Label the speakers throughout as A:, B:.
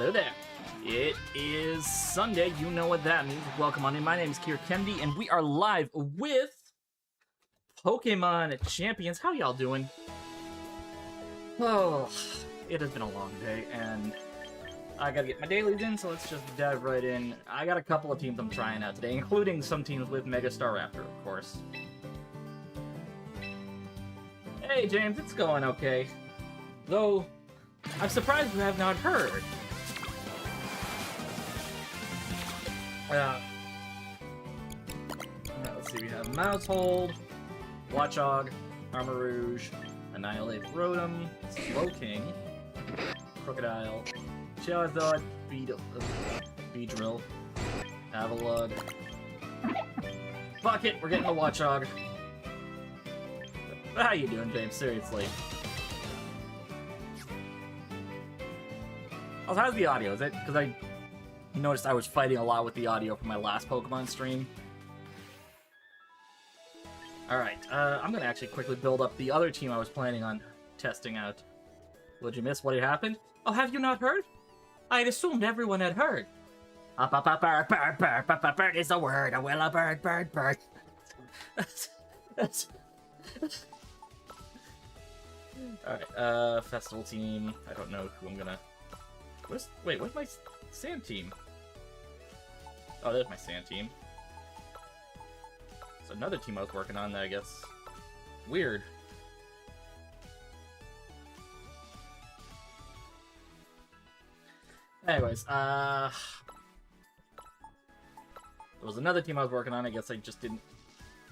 A: Hello there. It is Sunday. You know what that means. Welcome on in. My name is Kier Kennedy, and we are live with Pokemon Champions. How y'all doing? Oh, it has been a long day, and I gotta get my dailies in, so let's just dive right in. I got a couple of teams I'm trying out today, including some teams with Mega Staraptor, of course. Hey, James, it's going okay. Though, I'm surprised you have not heard. Let's see, we have Mousehold, Watchog, Armarouge, Annihilate Rotom, Slowking, Crocodile, Charizard, Beedrill, Avalugg. Fuck it, we're getting the Watchog. How you doing, James? Seriously. Oh, how's the audio? Is it because I noticed I was fighting a lot with the audio from my last Pokemon stream? Alright, I'm gonna actually quickly build up the other team I was planning on testing out. What'd you miss? What had happened? Oh, have you not heard? I had assumed everyone had heard. Bird is the word. A willow bird. Alright, festival team. I don't know who I'm gonna... Wait, where's my sand team? Oh, there's my sand team. It's another team I was working on that I guess... Weird. Anyways, there was another team I was working on, I guess I just didn't...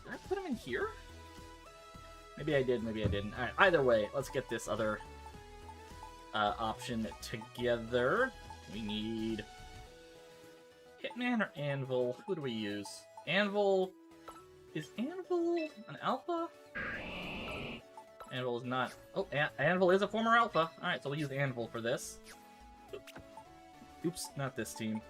A: Did I put them in here? Maybe I did, maybe I didn't. Alright, either way, let's get this other option together. We need Hitman or Anvil. Who do we use? Anvil... Is Anvil an alpha? Anvil is not... Oh, Anvil is a former alpha. Alright, so we'll use Anvil for this. Oops, not this team.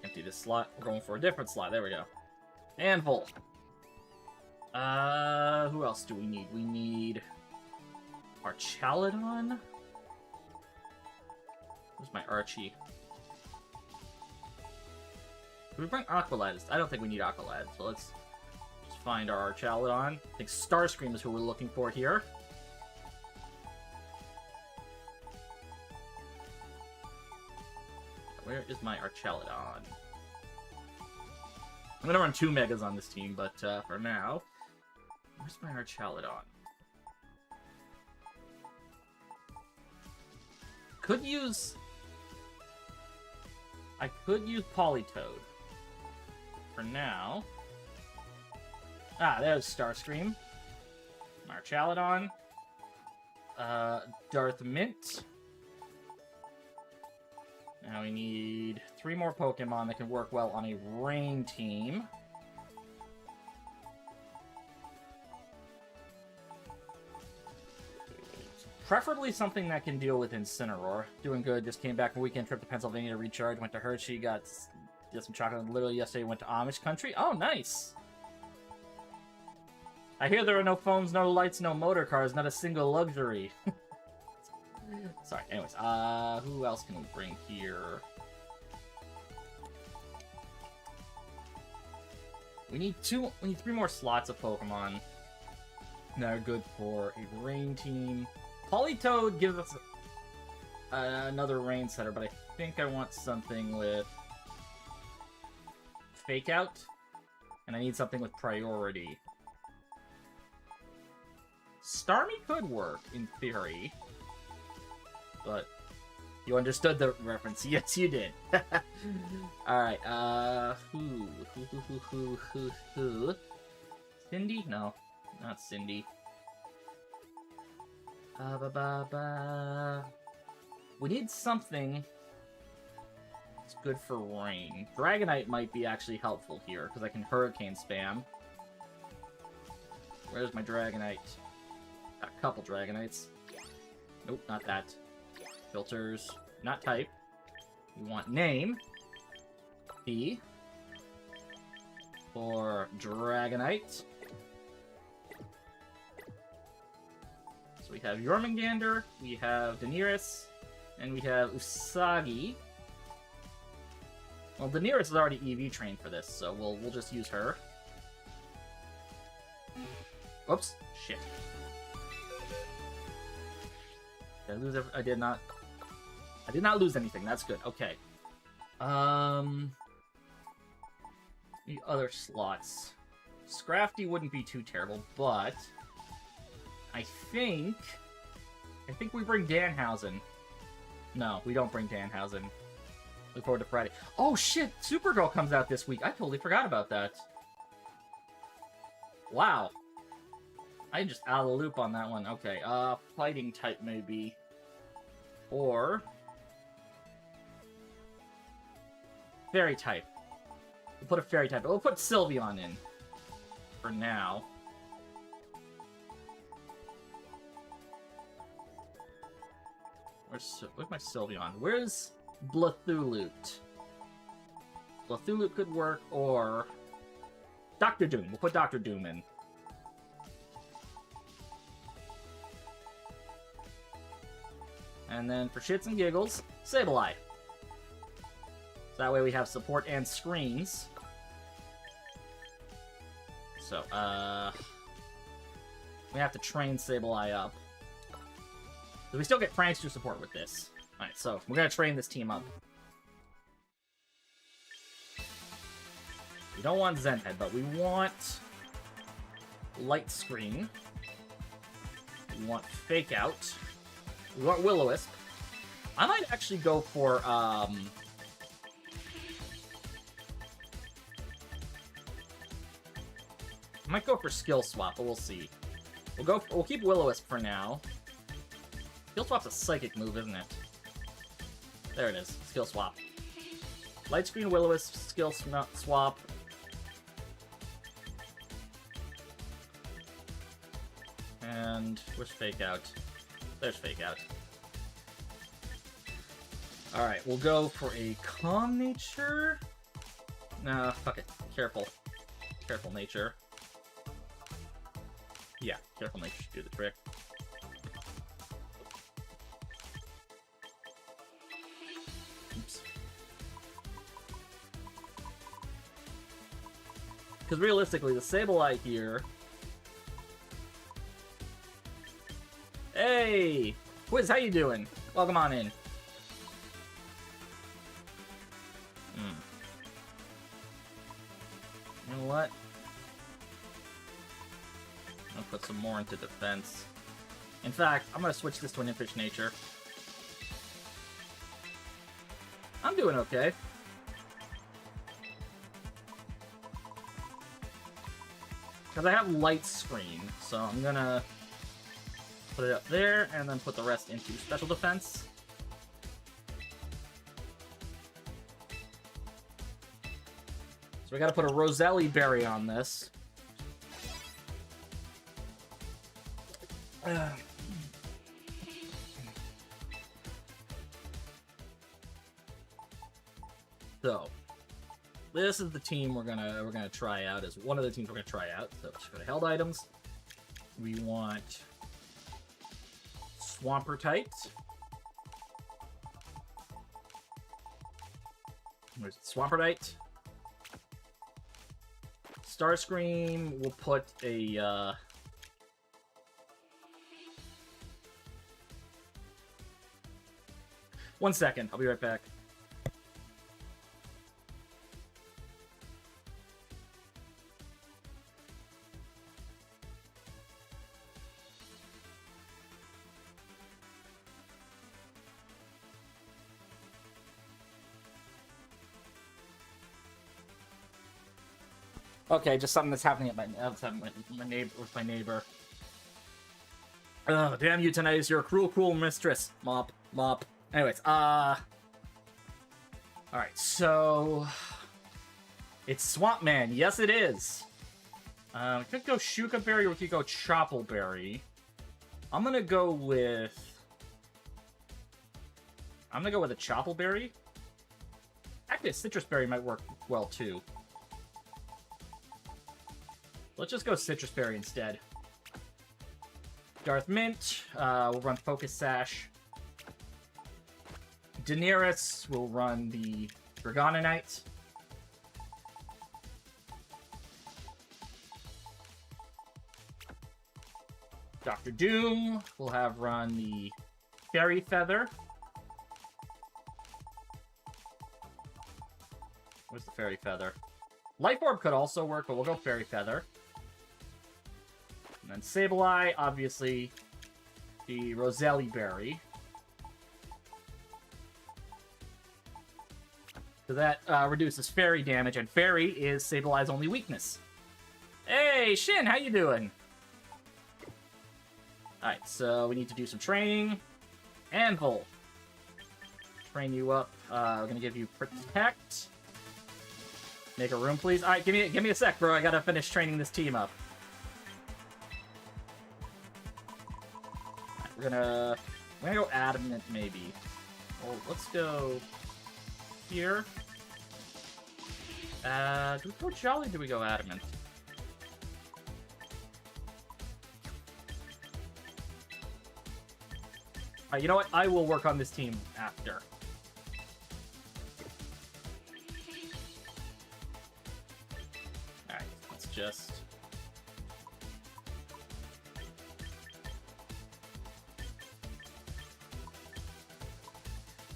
A: Empty this slot. We're going for a different slot. There we go. Anvil. Who else do we need? We need Archaladon. Where's my Archie? Can we bring Aqualad? I don't think we need Aqualad, so let's just find our Archaladon. I think Starscream is who we're looking for here. Where is my Archaladon? I'm gonna run 2 Megas on this team, but for now... Where's my Archaladon? I could use Politoed. For now... Ah, there's Starscream. Archaladon. Darth Mint. Now we need 3 more Pokemon that can work well on a rain team. Preferably something that can deal with Incineroar. Doing good, just came back from a weekend trip to Pennsylvania to recharge, went to Hershey, did some chocolate, literally yesterday went to Amish country. Oh, nice! I hear there are no phones, no lights, no motor cars, not a single luxury. Sorry, anyways, who else can we bring here? We need 3 more slots of Pokemon that are good for a rain team. Politoed gives us another rain setter, but I think I want something with Fake Out, and I need something with priority. Starmie could work, in theory. But you understood the reference. Yes, you did. Alright, who? Cindy? No, not Cindy. We need something that's good for rain. Dragonite might be actually helpful here, because I can Hurricane spam. Where's my Dragonite? Got a couple Dragonites. Nope, not that. Filters, not type. We want name. P. For Dragonite. we have Jormungandr, we have Daenerys, and we have Usagi. Well, Daenerys is already EV trained for this, so we'll just use her. Oops, shit. Did I lose I did not. I did not lose anything. That's good. Okay. The other slots. Scrafty wouldn't be too terrible, but I think we bring Danhausen. No, we don't bring Danhausen. Look forward to Friday. Oh shit! Supergirl comes out this week. I totally forgot about that. Wow. I'm just out of the loop on that one. Okay, fighting type maybe. Or fairy type. We'll put a fairy type. We'll put Sylveon in for now. Where's my Sylveon? Where's Blathulute? Blathulute could work, or Dr. Doom. We'll put Dr. Doom in. And then for shits and giggles, Sableye. So that way we have support and screens. So, we have to train Sableye up. So we still get Prankster support with this. Alright, so we're gonna train this team up. We don't want Zenhead, but we want Light Screen. We want Fake Out. We want Will-O-Wisp. I might actually go for, I might go for Skill Swap, but we'll see. We'll keep Will-O-Wisp for now. Skill Swap's a psychic move, isn't it? There it is. Skill Swap. Light Screen, Will-O-Wisp, Skill Swap. And where's Fake Out? There's Fake Out. Alright, we'll go for a Calm Nature. Nah, fuck it. Careful. Careful Nature. Yeah, Careful Nature should do the trick. Oops. Because realistically, the Sableye here... Hey! Quiz, how you doing? Welcome on in. You know what? I'll put some more into defense. In fact, I'm gonna switch this to an Impish Nature. I'm doing okay. Because I have Light Screen, so I'm gonna put it up there, and then put the rest into Special Defense. So we gotta put a Roselli Berry on this. So, this is the team we're gonna try out. As one of the teams we're gonna try out. So let's go to held items. We want Swampertite. Where's Swampertite? Starscream, we'll put a, 1 second, I'll be right back. Okay, just something that's happening at my neighbor. Oh, damn you, Tinnitus, you're a cruel, cruel mistress. Mop. Anyways, alright, so... It's Swamp Man. Yes, it is. We could go Shuka Berry or we could go Choppleberry. Berry. I'm gonna go with a Choppleberry. Berry. Actually, a Citrus Berry might work well, too. Let's just go Citrus Berry instead. Darth Mint. We'll run Focus Sash. Daenerys will run the Dragona Knight. Dr. Doom will have run the Fairy Feather. Where's the Fairy Feather? Life Orb could also work, but we'll go Fairy Feather. And then Sableye, obviously, the Roselli Berry. So that reduces fairy damage, and fairy is Sableye's only weakness. Hey, Shin, how you doing? Alright, so we need to do some training. Anvil. Train you up. We're gonna give you Protect. Make a room, please. Alright, give me a sec, bro. I gotta finish training this team up. Right, we're gonna go Adamant, maybe. Well, let's go here. Do we go Jolly? Do we go Adamant? Alright, you know what? I will work on this team after. Alright, let's just...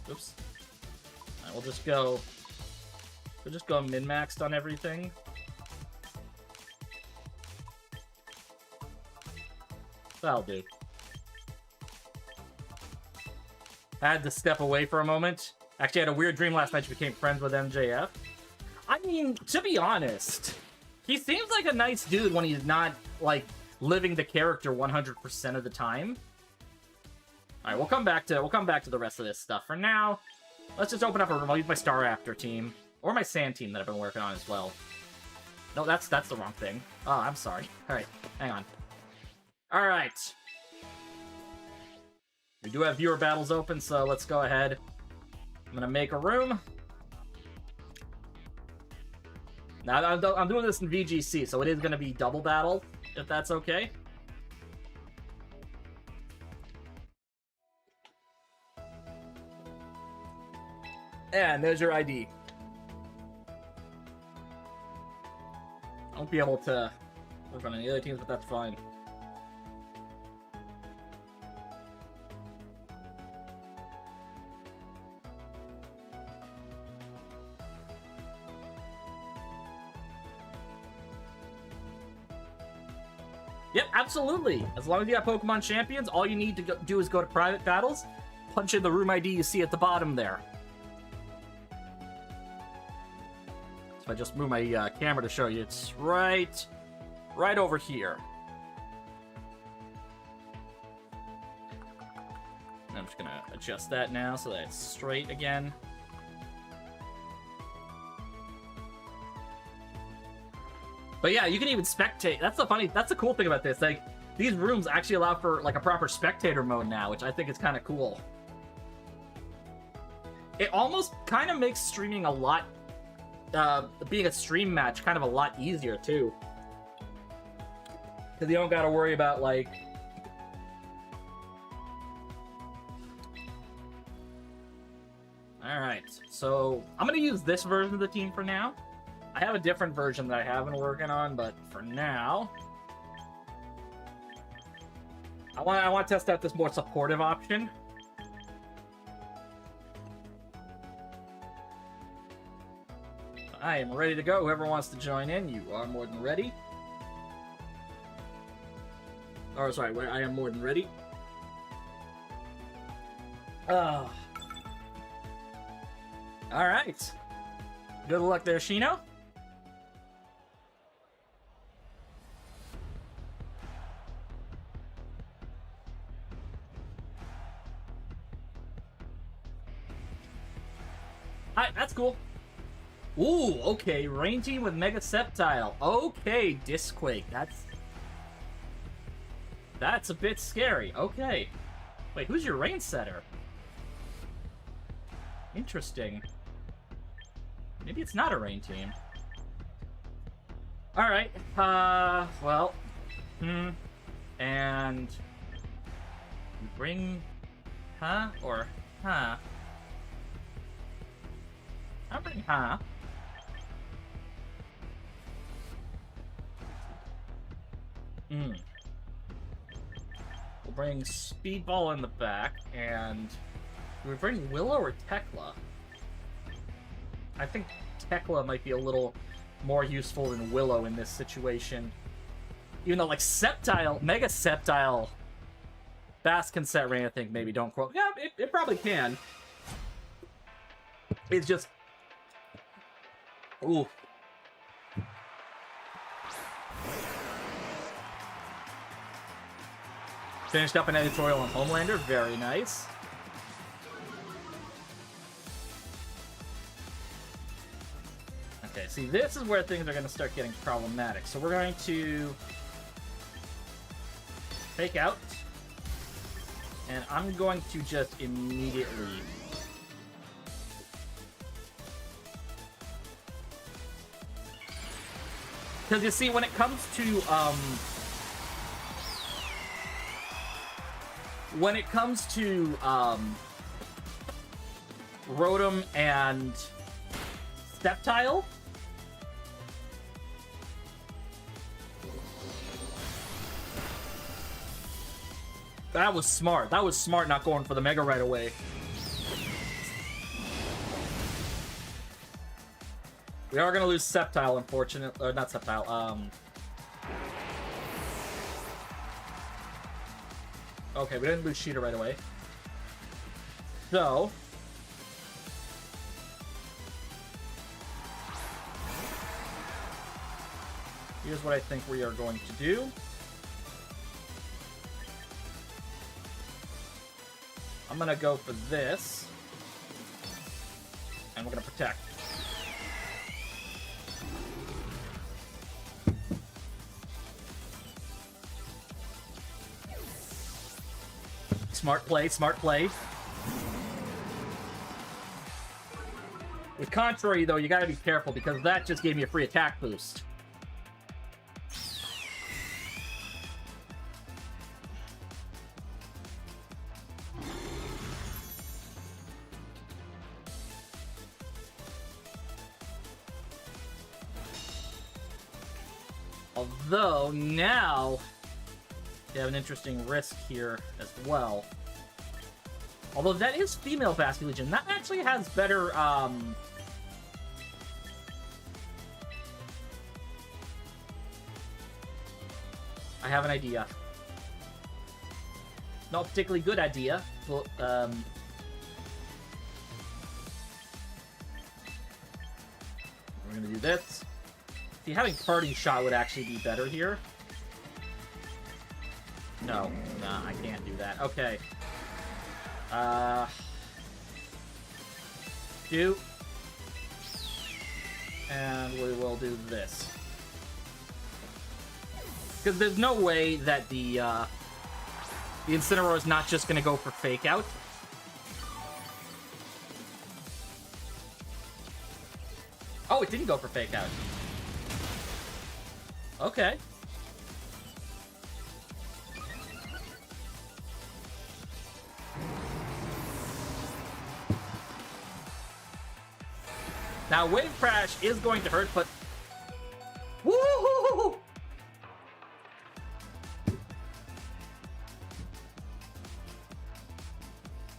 A: Oops. Alright, we'll just go... We'll just go min-maxed on everything. That'll do. I had to step away for a moment. Actually, I had a weird dream last night. She became friends with MJF. I mean, to be honest, he seems like a nice dude when he's not, like, living the character 100% of the time. Alright, we'll come back to the rest of this stuff. For now, let's just open up a room. I'll use my Staraptor team. Or my Sand team that I've been working on as well. No, that's the wrong thing. Oh, I'm sorry. Alright, hang on. Alright. We do have viewer battles open, so let's go ahead. I'm gonna make a room. Now, I'm doing this in VGC, so it is gonna be double battle, if that's okay. And there's your ID. I won't be able to work on any other teams, but that's fine. Yep, absolutely. As long as you have Pokemon Champions, all you need to do is go to private battles, punch in the room ID you see at the bottom there. So if I just move my camera to show you, it's right over here. And I'm just gonna adjust that now so that it's straight again. But yeah, you can even spectate. That's the cool thing about this. Like, these rooms actually allow for like a proper spectator mode now, which I think is kind of cool. It almost kind of makes streaming a lot, being a stream match kind of a lot easier too. Because you don't gotta worry about like... Alright, so I'm gonna use this version of the team for now. I have a different version that I have been working on, but for now, I want to test out this more supportive option. I am ready to go. Whoever wants to join in, you are more than ready. Or sorry, I am more than ready. All right. Good luck there, Shino. Alright, that's cool. Ooh, okay, Rain Team with Mega Sceptile. Okay, Disquake. That's a bit scary. Okay. Wait, who's your Rain Setter? Interesting. Maybe it's not a Rain Team. Alright, well... And... We bring... Huh? Or... Huh? I'll bring Huh. We'll bring Speedball in the back, and... Do we bring Willow or Tekla? I think Tekla might be a little more useful than Willow in this situation. Even though, like, Sceptile, Mega Sceptile, Bass can set rain, I think, maybe don't quote. Yeah, it probably can. It's just... Ooh. Finished up an editorial on Homelander, very nice. Okay, see, this is where things are going to start getting problematic. So we're going to fake out, and I'm going to just immediately... Because you see, when it comes to, Rotom and Sceptile, that was smart. That was smart not going for the Mega right away. We are going to lose Sceptile, unfortunately. Or not Sceptile, Okay, we didn't lose Sheeta right away. So... Here's what I think we are going to do. I'm going to go for this. And we're going to protect. Smart play, smart play. With Contrary, though, you gotta be careful because that just gave me a free attack boost. Although, now... you have an interesting risk here as well. Although that is female Vascular Legion. That actually has better, I have an idea. Not a particularly good idea, but, we're gonna do this. See, having Parting Shot would actually be better here. No, nah, I can't do that. Okay. Do. And we will do this. Because there's no way that the Incineroar is not just going to go for Fake Out. Oh, it didn't go for Fake Out. Okay. Now, Wave Crash is going to hurt, but... Woo-hoo-hoo-hoo!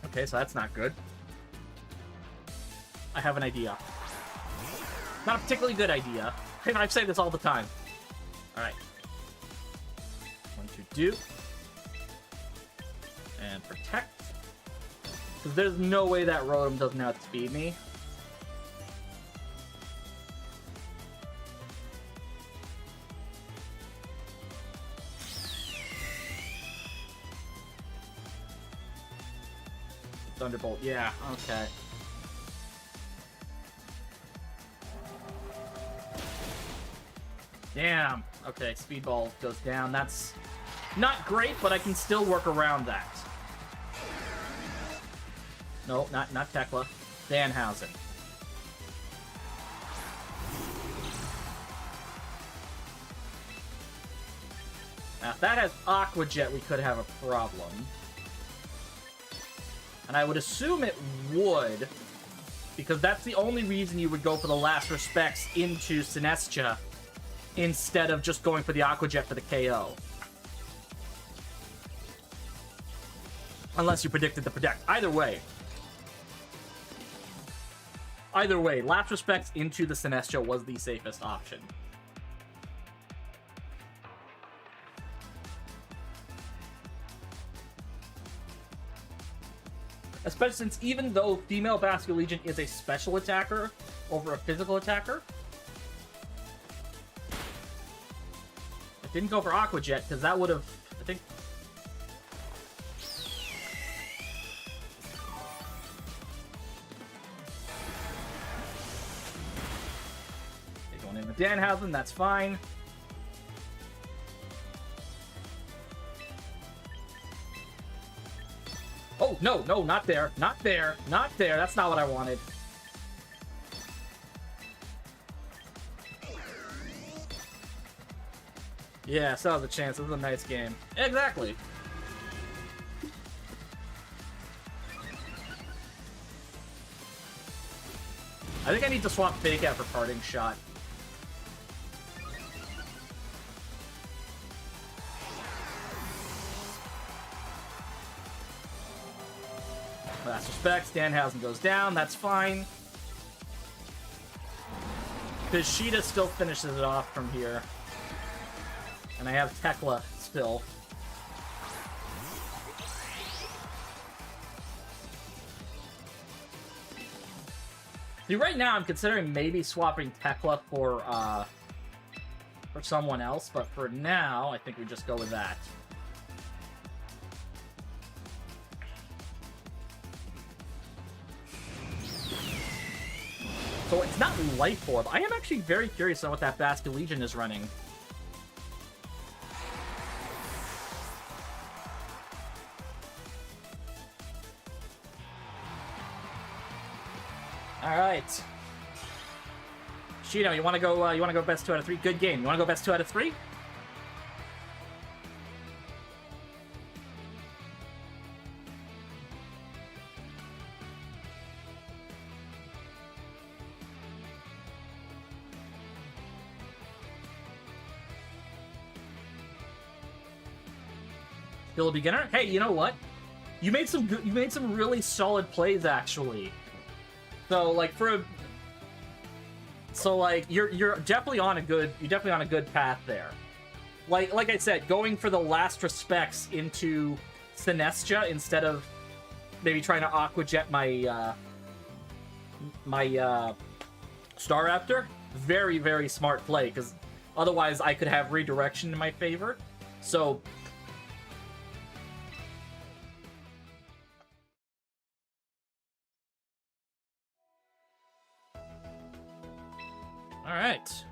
A: Okay, so that's not good. I have an idea. Not a particularly good idea. I say this all the time. Alright. 1, 2, do. And protect. Because there's no way that Rotom doesn't outspeed me. Thunderbolt, yeah, okay. Damn. Okay, Speedball goes down. That's not great, but I can still work around that. No, not Tekla. Danhausen. Now, if that has Aqua Jet, we could have a problem. And I would assume it would, because that's the only reason you would go for the Last Respects into Sinestcha instead of just going for the Aqua Jet for the KO. Unless you predicted the Protect. Either way, Last Respects into the Sinestcha was the safest option. Especially since even though female Basket Legion is a special attacker over a physical attacker, I didn't go for Aqua Jet because that would have, I think. They going in with Danhausen, that's fine. Oh, no, no, not there. Not there. Not there. That's not what I wanted. Yeah, so that was a chance. This was a nice game. Exactly. I think I need to swap Fake Out for Parting Shot. Last Respects, Danhausen goes down, that's fine. Vegeta still finishes it off from here. And I have Tekla still. See, right now I'm considering maybe swapping Tekla for someone else, but for now, I think we just go with that. So it's not Life Orb. I am actually very curious on what that Basket Legion is running. All right, Shino, you want to go? You want to go best 2 out of 3? Good game. You want to go best 2 out of 3? Still a beginner? Hey, you know what? You made some good, you made some really solid plays actually. So like you're definitely on a good path there. Like I said, going for the Last Respects into Sinestcha instead of maybe trying to Aqua Jet my Staraptor. Very, very smart play, because otherwise I could have redirection in my favor. So all right.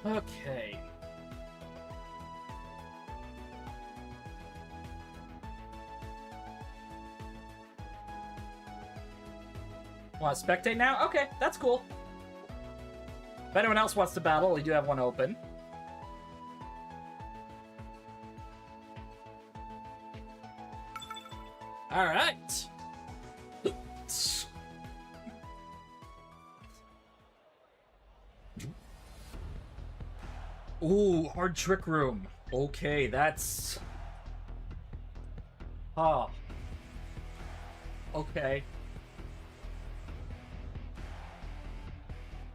A: Okay. Want to spectate now? Okay, that's cool. If anyone else wants to battle, we do have one open. Alright. Ooh, hard trick room. Okay, that's... Oh. Okay.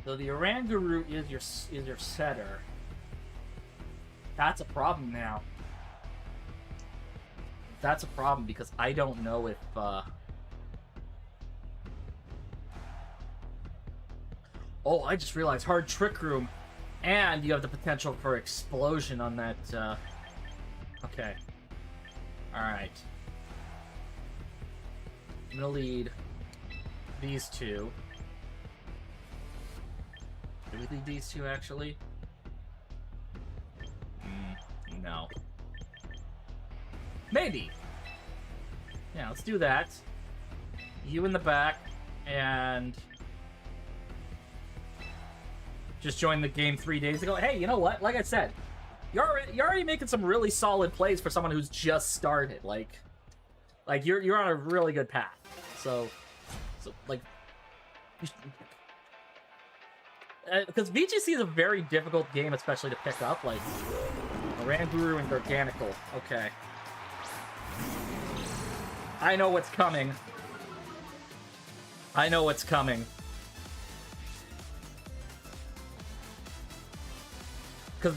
A: So the Oranguru is your setter. That's a problem now. That's a problem because I don't know if Oh, I just realized hard trick room, and you have the potential for explosion on that. Okay. All right. I'm gonna lead these two. Do we lead these two, actually? No. Maybe. Yeah, let's do that. You in the back, and just joined the game 3 days ago. Hey, you know what? Like I said, you're already making some really solid plays for someone who's just started. Like you're on a really good path. So like, because VGC is a very difficult game, especially to pick up. Like Ranguru and Garganical. Okay. I know what's coming. I know what's coming. Because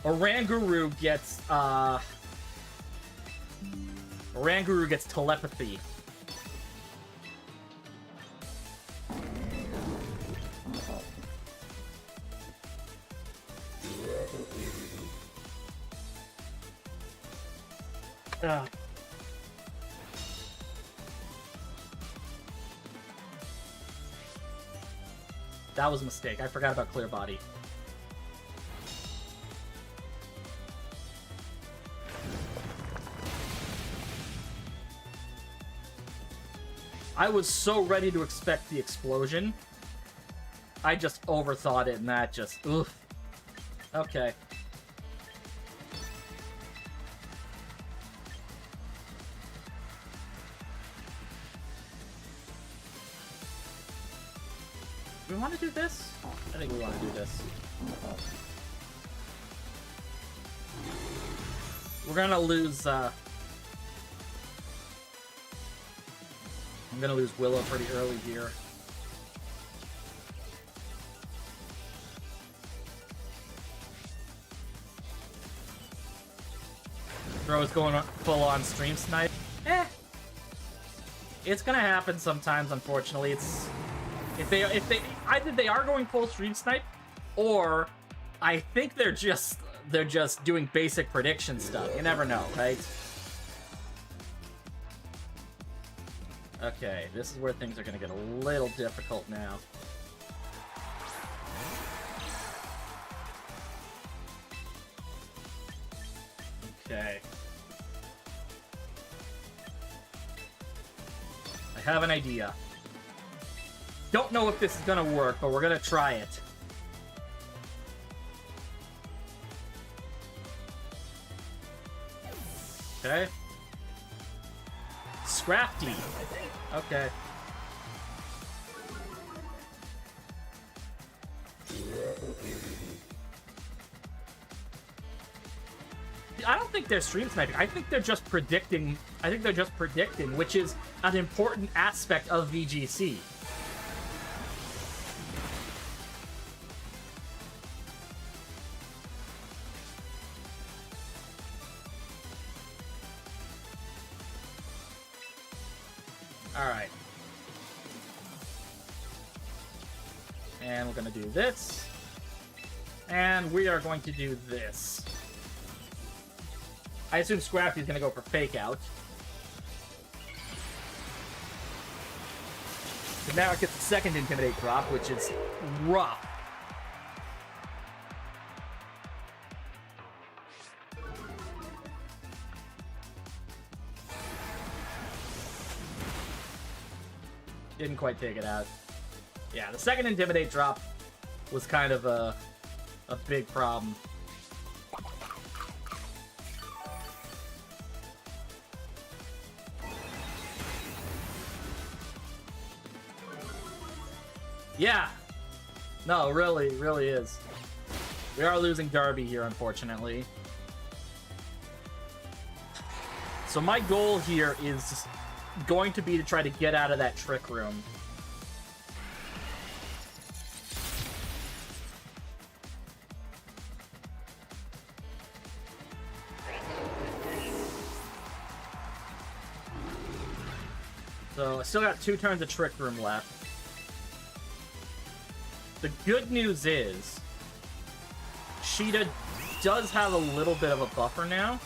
A: Oranguru gets telepathy. That was a mistake. I forgot about Clear Body. I was so ready to expect the explosion. I just overthought it, and that just... oof. Okay. Do we want to do this? I think we want to do this. We're gonna lose, I'm gonna lose Willow pretty early here. Bro's going full on stream snipe. It's gonna happen sometimes, unfortunately. It's if they either they are going full stream snipe, or I think they're just doing basic prediction stuff. You never know, right? Okay, this is where things are gonna get a little difficult now. Okay. I have an idea. Don't know if this is gonna work, but we're gonna try it. Okay. Scrafty. Okay. I don't think they're stream sniping. I think they're just predicting. Which is an important aspect of VGC. Alright. And we're gonna do this. And we are going to do this. I assume Scrafty's gonna go for Fake Out. So now it gets the second Intimidate drop, which is rough. Didn't quite take it out. Yeah, the second Intimidate drop was kind of a big problem. Yeah! No, really, really is. We are losing Darby here, unfortunately. So my goal here is going to be to try to get out of that Trick Room. So I still got 2 turns of Trick Room left. The good news is, Sheeta does have a little bit of a buffer now.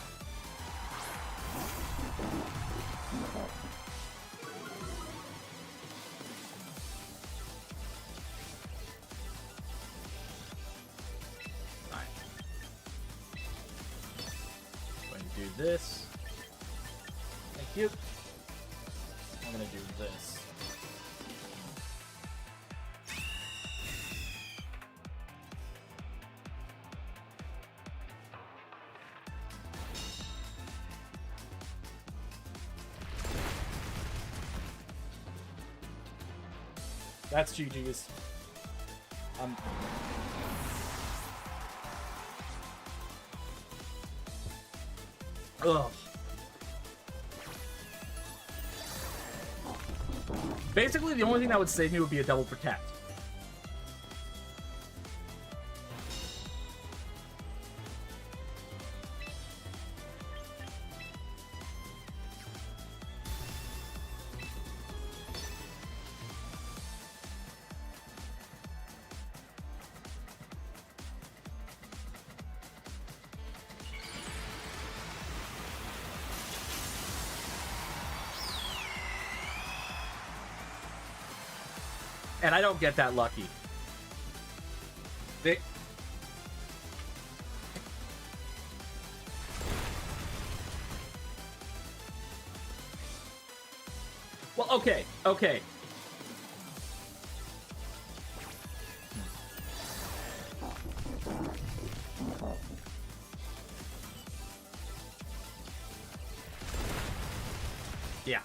A: Going to do this. you. I'm gonna do this. That's GG's. Ugh. Basically, the only thing that would save me would be a double protect. And I don't get that lucky. Well, okay, okay. Yeah.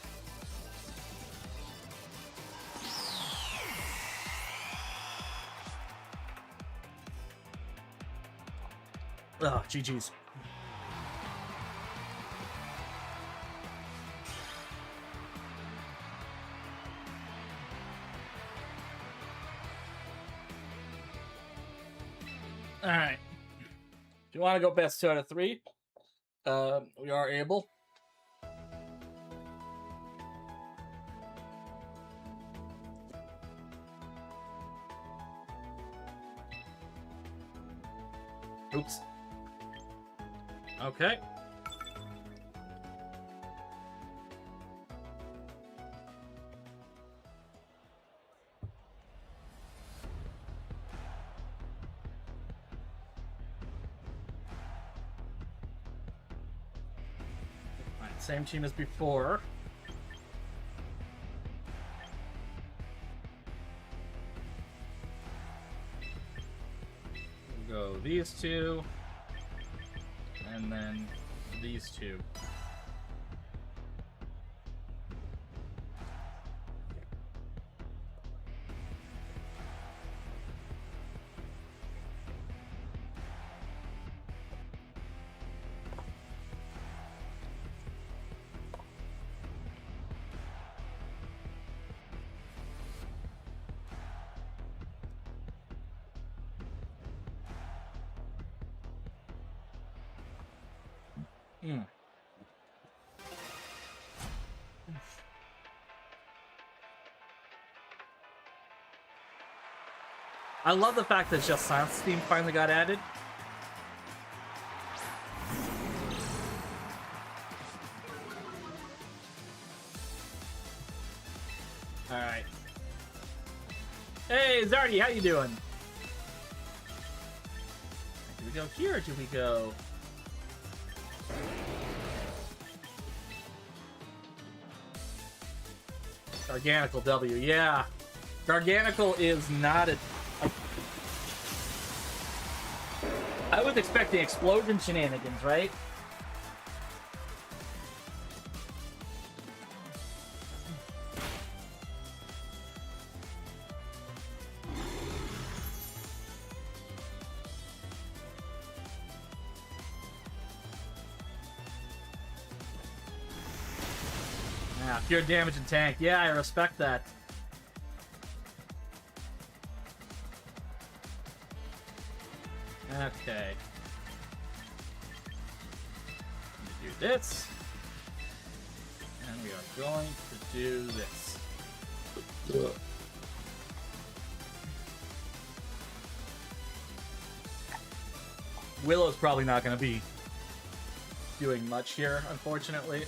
A: Ugh, GG's. All right. Do you want to go best 2 out of 3? We are able. Oops. Okay. Alright, same team as before. We'll go these two. And then these two. I love the fact that Just Silence theme finally got added. Alright. Hey, Zardy, how you doing? Do we go here or do we go... Garganical W, yeah. Garganical is not a... I was expecting explosion shenanigans, right? Yeah, pure damage and tank. Yeah, I respect that. Okay. Do this. And we are going to do this. Willow's probably not going to be doing much here, unfortunately.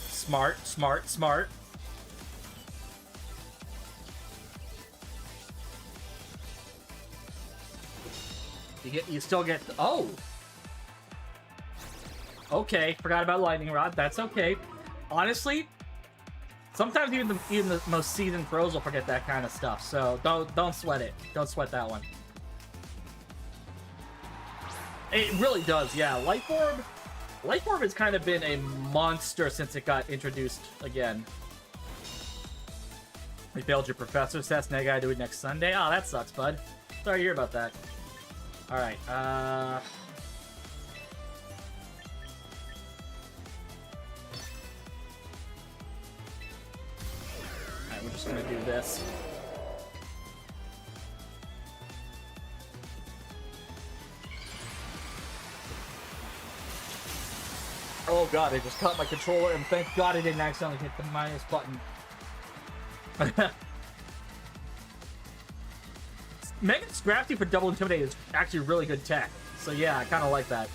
A: Smart, smart, smart. You You still get... Oh! Okay, forgot about Lightning Rod. That's okay. Honestly, sometimes even the most seasoned pros will forget that kind of stuff. So don't sweat it. Don't sweat that one. It really does, yeah. Life Orb has kind of been a monster since it got introduced again. We failed your professor's test. Now you gotta do it next Sunday. Oh, that sucks, bud. Sorry to hear about that. Alright, Alright, we're just gonna do this. Oh god, I just caught my controller, and thank god I didn't accidentally hit the minus button. Mega Staraptor for double intimidate is actually really good tech. So yeah, I kind of like that.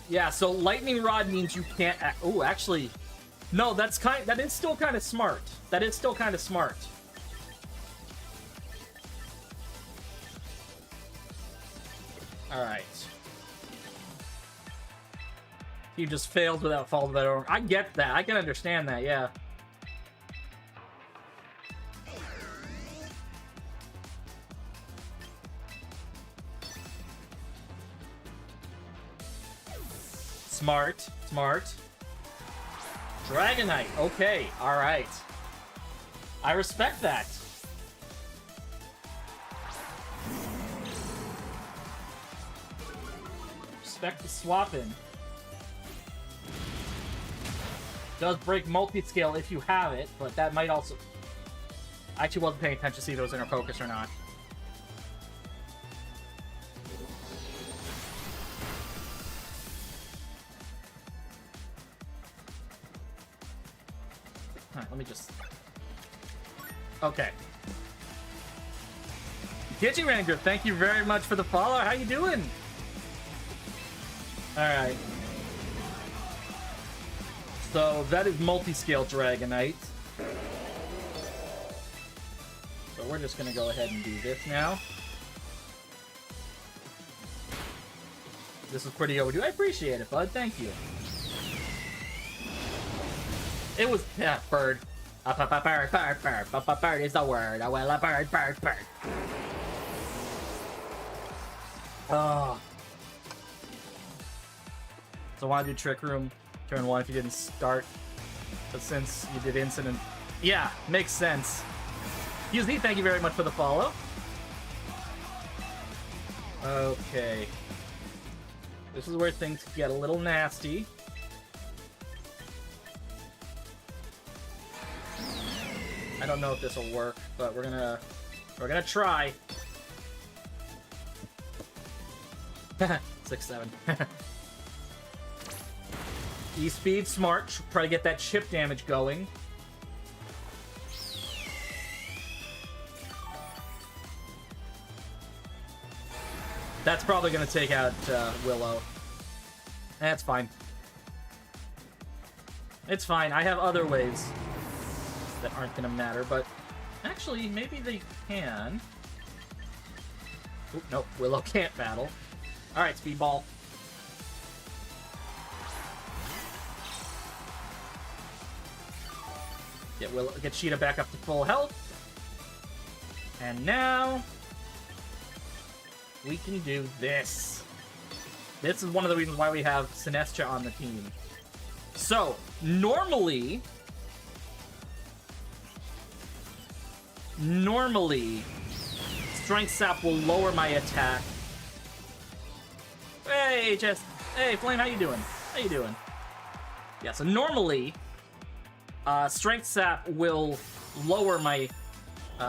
A: Yeah, so Lightning Rod means you can't. Oh, actually, no. That is still kind of smart. That is still kind of smart. All right. He just failed without fault of that order. I get that. I can understand that. Yeah. Smart. Smart. Dragonite. Okay. All right. I respect that. Respect the swap-in. Does break multi-scale if you have it, but that might also... I actually wasn't paying attention to see if it was inner focus or not. Alright, let me just... Okay. Digiranger, thank you very much for the follow. How you doing? Alright. So, that is multi-scale Dragonite. So we're just gonna go ahead and do this now. This is pretty overdue. I appreciate it, bud. Thank you. It was... Yeah, bird. Bird is the word. I will a bird. Oh. So I want to do Trick Room turn 1 if you didn't start. But since you did Incident... Yeah, makes sense. Uzi, thank you very much for the follow. Okay. This is where things get a little nasty. I don't know if this will work, but we're gonna try. 6-7. E-Speed, smart. Try to get that chip damage going. That's probably gonna take out Willow. That's fine. It's fine. I have other ways that aren't gonna matter, but actually, maybe they can. Oop, nope, Willow can't battle. Alright, Speedball. Get Sheeta back up to full health. And now we can do this. This is one of the reasons why we have Sinestcha on the team. So, normally, Strength Sap will lower my attack. Hey, hey, Flame, how you doing? How you doing? Yeah, so normally, Strength Sap will lower my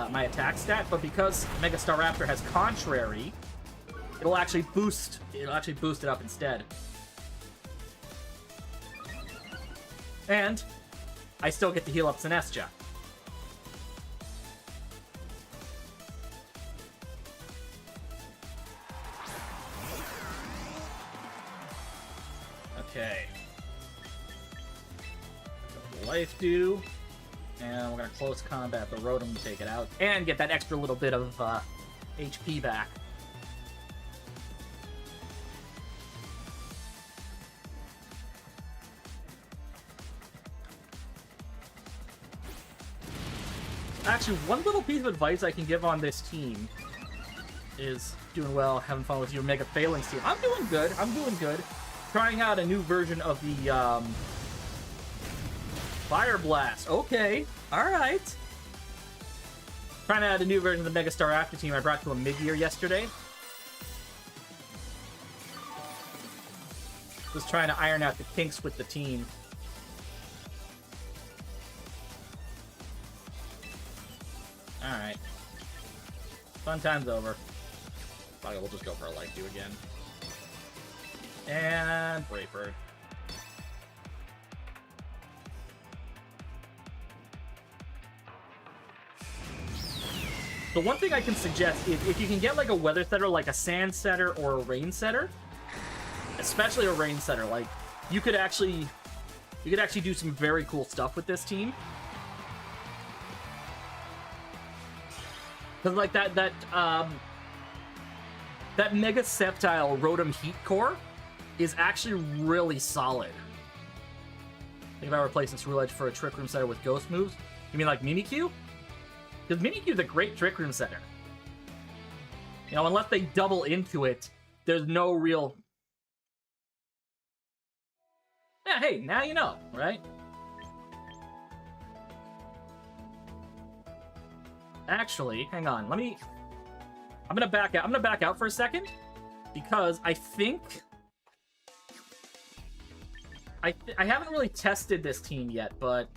A: my attack stat, but because Mega Staraptor has Contrary, it'll actually boost it up instead. And I still get to heal up Sinestcha. Okay. Life do. And we're gonna close combat the Rotom to take it out. And get that extra little bit of HP back. Actually, one little piece of advice I can give on this team is doing well, having fun with your Mega Failings team. I'm doing good. I'm doing good. Trying out a new version of the Fire Blast. Okay. Alright. Trying out a new version of the Mega Staraptor team I brought to a mid-year yesterday. Just trying to iron out the kinks with the team. Alright. Fun time's over. Probably we'll just go for a Light Dew again. And Brave Bird. The one thing I can suggest is if you can get like a weather setter, like a sand setter or a rain setter, especially a rain setter, like you could actually do some very cool stuff with this team. Because like that Mega Sceptile Rotom Heat Core is actually really solid. Think about replacing Screw Edge for a Trick Room setter with ghost moves. You mean like Mimikyu? Because Mimikyu's a great Trick Room setter. You know, unless they double into it, there's no real... Yeah, hey, now you know, right? Actually, hang on, let me... I'm gonna back out. I'm gonna back out for a second, because I think... I haven't really tested this team yet, but...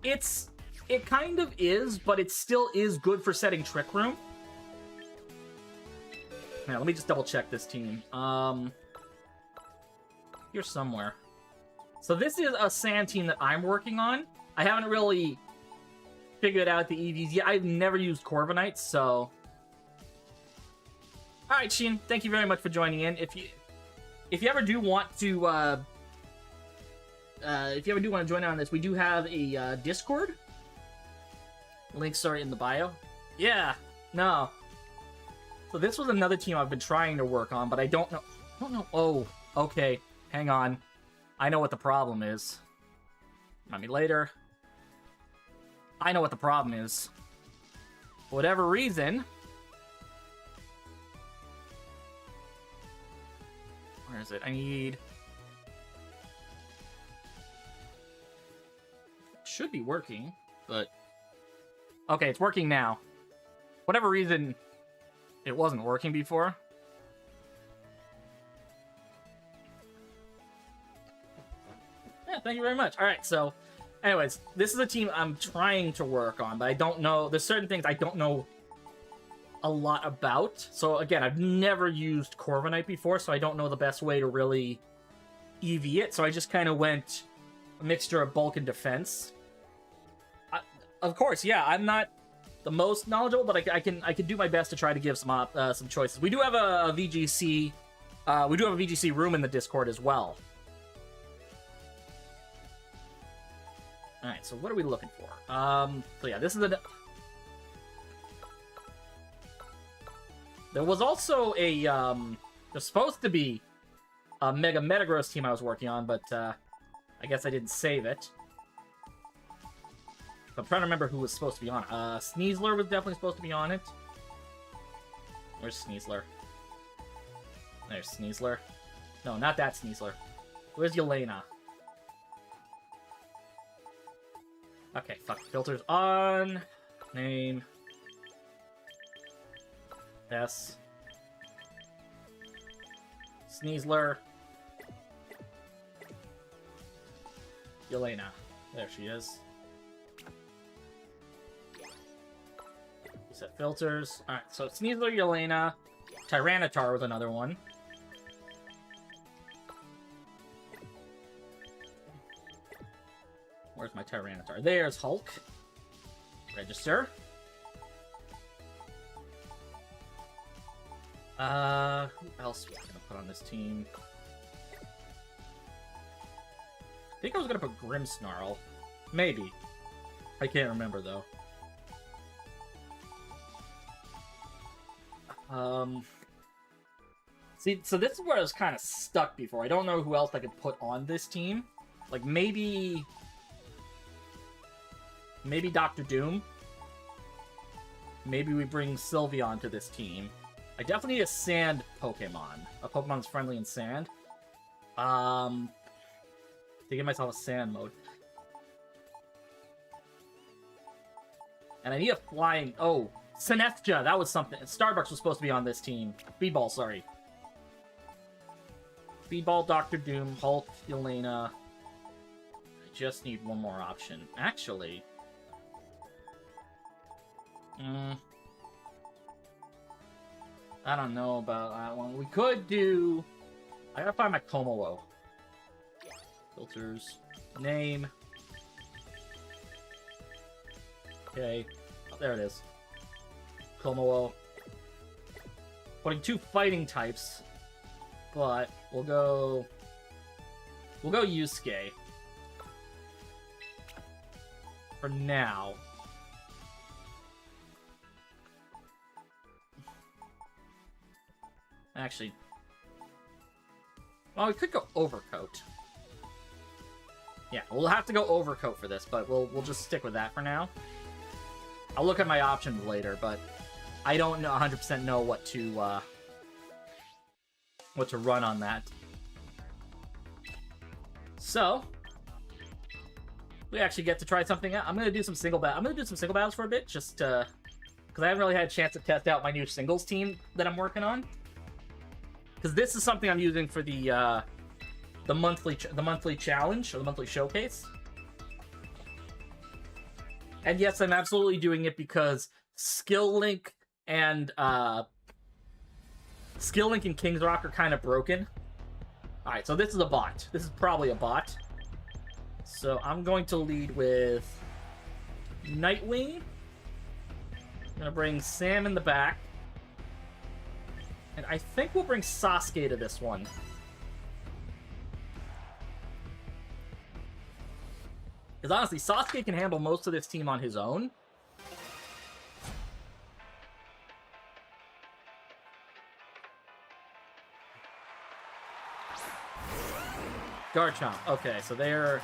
A: It kind of is, but it still is good for setting Trick Room. Now, let me just double check this team. Here somewhere. So this is a sand team that I'm working on. I haven't really figured out the EVs yet. I've never used Corviknight, so... Alright, Sheen, thank you very much for joining in. If you ever do want to, join on this, we do have a Discord. Links are in the bio. Yeah, no. So this was another team I've been trying to work on, but I don't know. Oh, okay. Hang on. I know what the problem is. Remind me later. I know what the problem is. For whatever reason... Where is it? I need... It should be working, but... Okay, it's working now. Whatever reason, it wasn't working before. Yeah, thank you very much. Alright, so... Anyways, this is a team I'm trying to work on, but I don't know... There's certain things I don't know a lot about. So, again, I've never used Corviknight before, so I don't know the best way to really EV it. So I just kind of went a mixture of bulk and defense. Of course, yeah, I'm not the most knowledgeable, but I can do my best to try to give some choices. We do have a VGC, we do have a VGC room in the Discord as well. All right, so what are we looking for? So yeah, this is the. There was also a there's supposed to be a Mega Metagross team I was working on, but I guess I didn't save it. I'm trying to remember who was supposed to be on it. Sneasler was definitely supposed to be on it. Where's Sneasler? There's Sneasler. No, not that Sneasler. Where's Yelena? Okay, fuck. Filters on. Name. Yes. Sneasler. Yelena. There she is. Set filters. Alright, so Sneasler, Yelena. Tyranitar was another one. Where's my Tyranitar? There's Hulk. Register. Who else was I gonna put on this team? I think I was gonna put Grimmsnarl. Maybe. I can't remember, though. See, so this is where I was kind of stuck before. I don't know who else I could put on this team. Like, maybe Dr. Doom. Maybe we bring Sylveon to this team. I definitely need a sand Pokemon. A Pokemon that's friendly in sand. To give myself a sand mode. And I need a flying... Oh, Sinestha! That was something. Starbucks was supposed to be on this team. Speedball, sorry. Speedball, Dr. Doom, Hulk, Elena. I just need one more option. Actually... I don't know about that one. We could do... I gotta find my Komowo. Filters. Name. Okay. Oh, there it is. Komowo. Putting 2 fighting types. But we'll go Yusuke. For now. Actually, well, we could go Overcoat. Yeah, we'll have to go Overcoat for this, but we'll just stick with that for now. I'll look at my options later, but I don't know 100% know what to run on that. So we actually get to try something out. I'm gonna do some single battles for a bit, just because I haven't really had a chance to test out my new singles team that I'm working on. Because this is something I'm using for the monthly challenge, or the monthly showcase. And yes, I'm absolutely doing it because Skill Link and King's Rock are kind of broken. Alright, so this is a bot. This is probably a bot. So I'm going to lead with Nightwing. I'm going to bring Sam in the back. And I think we'll bring Sasuke to this one. Because honestly, Sasuke can handle most of this team on his own. Garchomp. Okay, so they're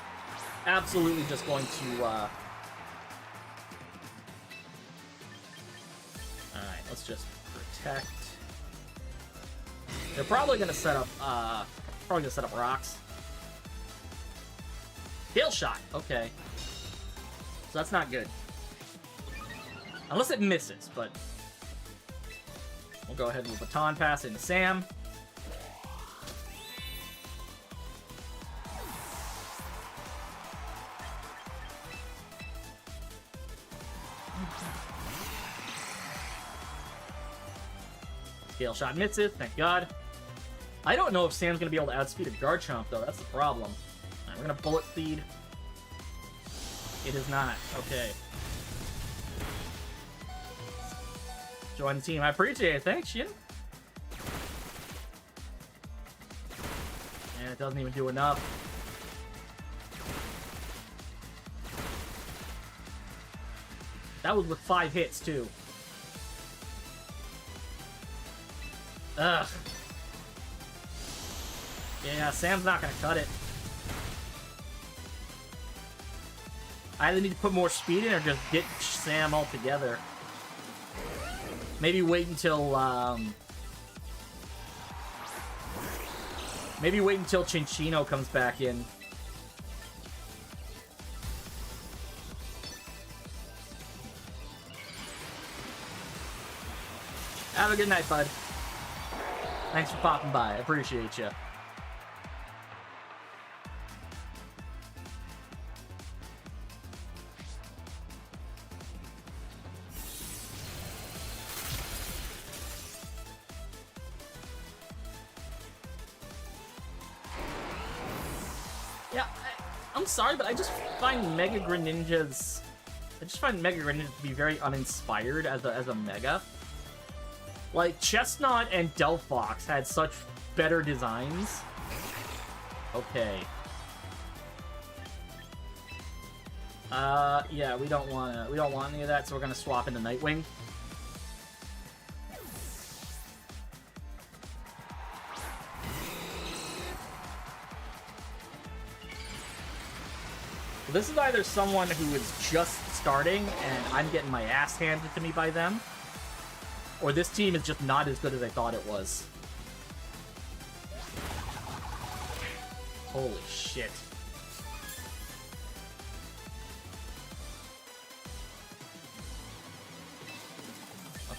A: absolutely just going to... Alright, let's just protect... They're probably gonna set up rocks. Tail shot. Okay. So that's not good. Unless it misses, but we'll go ahead with baton pass into Sam. Scale shot misses, thank God. I don't know if Sam's going to be able to outspeed a Garchomp, though. That's the problem. Alright, we're going to Bullet Seed. It is not. Okay. Join the team. I appreciate it. Thanks, Shin. And it doesn't even do enough. That was with 5 hits, too. Ugh. Yeah, Sam's not gonna cut it. I either need to put more speed in or just get Sam altogether. Maybe wait until, maybe wait until Chinchino comes back in. Have a good night, bud. Thanks for popping by. I appreciate you. Yeah, I'm sorry, but I just find Mega Greninja's... I just find Mega Greninja to be very uninspired as a Mega. Like, Chestnut and Delphox had such better designs. Okay. Yeah, we don't want any of that, so we're gonna swap into Nightwing. This is either someone who is just starting and I'm getting my ass handed to me by them, or this team is just not as good as I thought it was. Holy shit.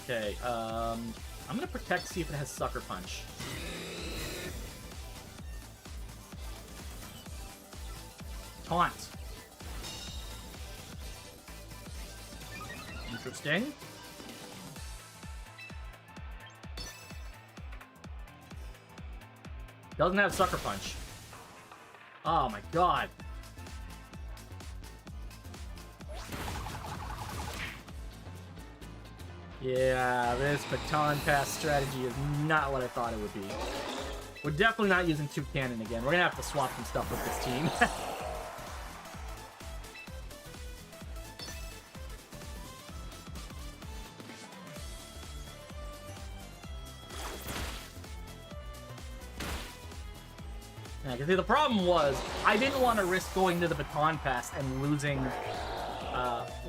A: Okay, I'm gonna protect, see if it has Sucker Punch. Taunt. Interesting. Doesn't have Sucker Punch. Oh my god. Yeah, this baton pass strategy is not what I thought it would be. We're definitely not using two cannon again. We're gonna have to swap some stuff with this team. Yeah, because the problem was I didn't want to risk going to the baton pass and losing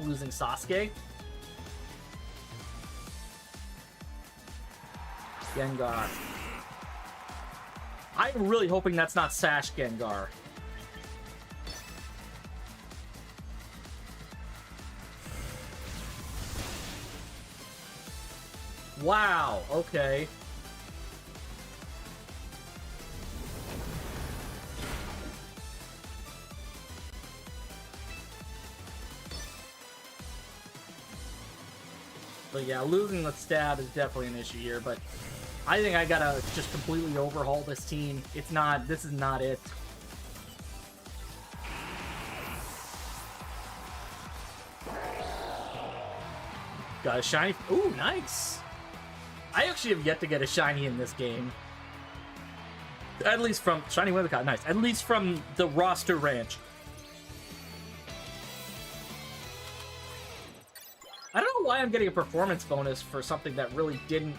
A: Sasuke. Gengar. I'm really hoping that's not Sash Gengar. Wow, okay. So yeah, losing the stab is definitely an issue here, but I think I gotta just completely overhaul this team. This is not it. Got a shiny. Ooh, nice. I actually have yet to get a shiny in this game. At least from shiny Webicott, nice. At least from the roster ranch. I don't know why I'm getting a performance bonus for something that really didn't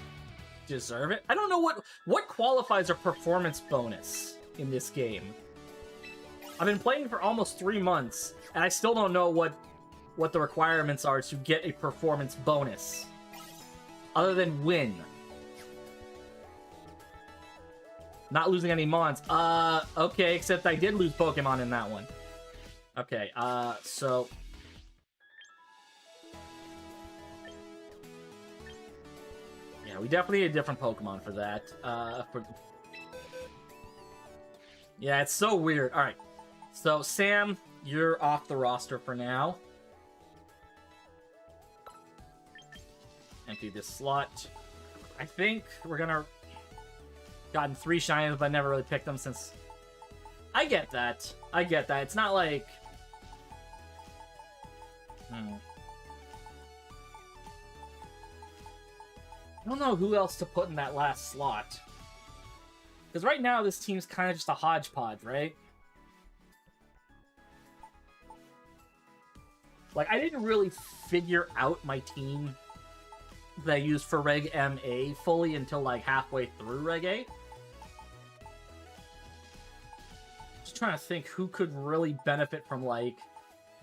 A: deserve it. I don't know what qualifies a performance bonus in this game. I've been playing for almost 3 months, and I still don't know what the requirements are to get a performance bonus. Other than win. Not losing any mons. Okay, except I did lose Pokemon in that one. Okay, so... Yeah, we definitely need a different Pokemon for that. Yeah, it's so weird. Alright, so Sam, you're off the roster for now. Empty this slot. I think we're gonna... Gotten 3 shinies, but never really picked them since... I get that. I get that. It's not like... I don't know who else to put in that last slot. Because right now, this team's kind of just a hodgepodge, right? Like, I didn't really figure out my team that I used for Reg MA fully until, like, halfway through Reg A. Just trying to think who could really benefit from, like,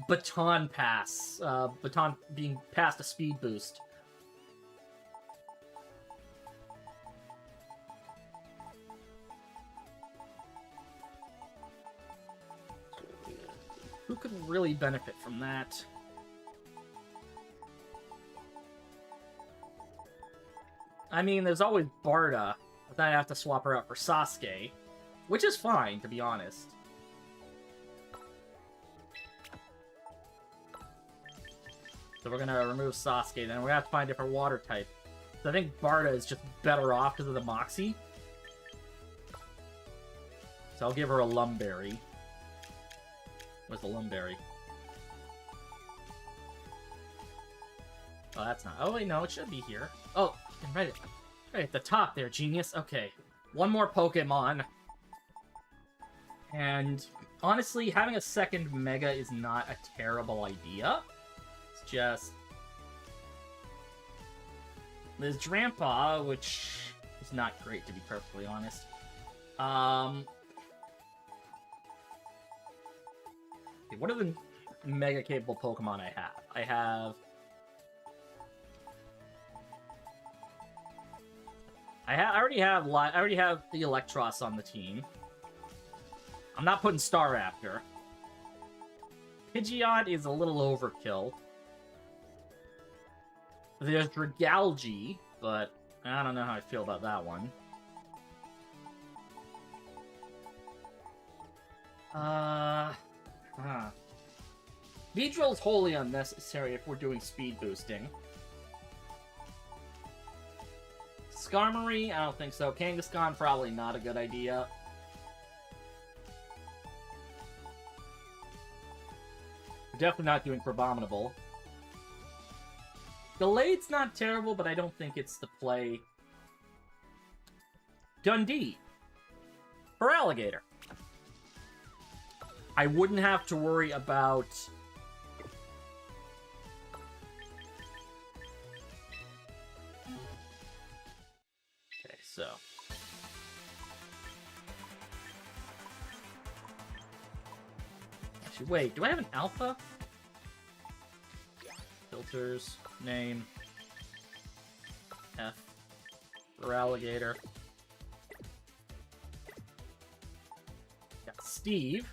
A: Baton Pass. Baton being past a speed boost. Who could really benefit from that? I mean, there's always Barda, but then I have to swap her out for Sasuke, which is fine, to be honest. So we're gonna remove Sasuke, then we're gonna have to find a different water type. So I think Barda is just better off because of the Moxie. So I'll give her a Lumberry. Where's the Lumberry? Oh, that's not... Oh, wait, no, it should be here. Oh, right at the top there, genius. Okay, one more Pokemon. And Honestly, having a second Mega is not a terrible idea. It's just... There's Drampa, which is not great, to be perfectly honest. Okay, what are the Mega capable Pokemon I have? I already have the Electros on the team. I'm not putting Staraptor. Pidgeot is a little overkill. There's Dragalge, but I don't know how I feel about that one. Beedrill's wholly unnecessary if we're doing speed boosting. Skarmory, I don't think so. Kangaskhan, probably not a good idea. We're definitely not doing Crabominable. Gallade's not terrible, but I don't think it's the play. Dundee. For Alligator. I wouldn't have to worry about... Okay, so... Actually, wait, do I have an alpha? Filters, name, F, for Alligator. Got Steve.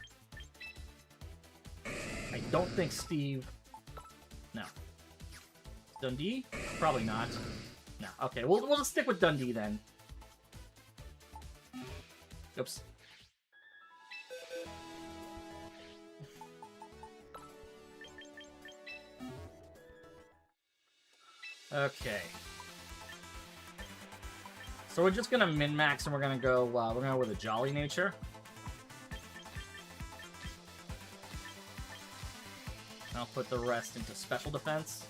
A: I don't think Steve... No. Dundee? Probably not. No. Okay, we'll just stick with Dundee then. Oops. Okay. So we're just gonna min-max and we're gonna go with a Jolly Nature. I'll put the rest into special defense.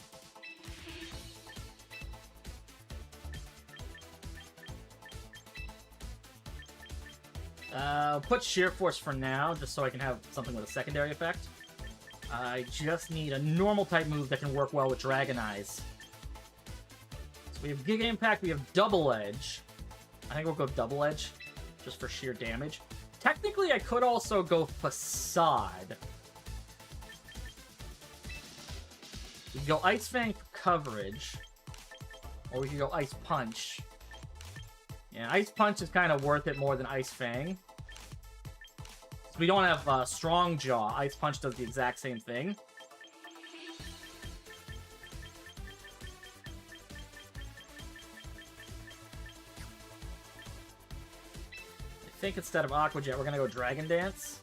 A: I'll put Sheer Force for now, just so I can have something with a secondary effect. I just need a normal type move that can work well with Dragon Eyes. So we have Giga Impact, we have Double Edge. I think we'll go Double Edge, just for sheer damage. Technically, I could also go Facade. We can go Ice Fang for coverage, or we can go Ice Punch. Yeah, Ice Punch is kind of worth it more than Ice Fang. So we don't have Strong Jaw. Ice Punch does the exact same thing. I think instead of Aqua Jet, we're going to go Dragon Dance.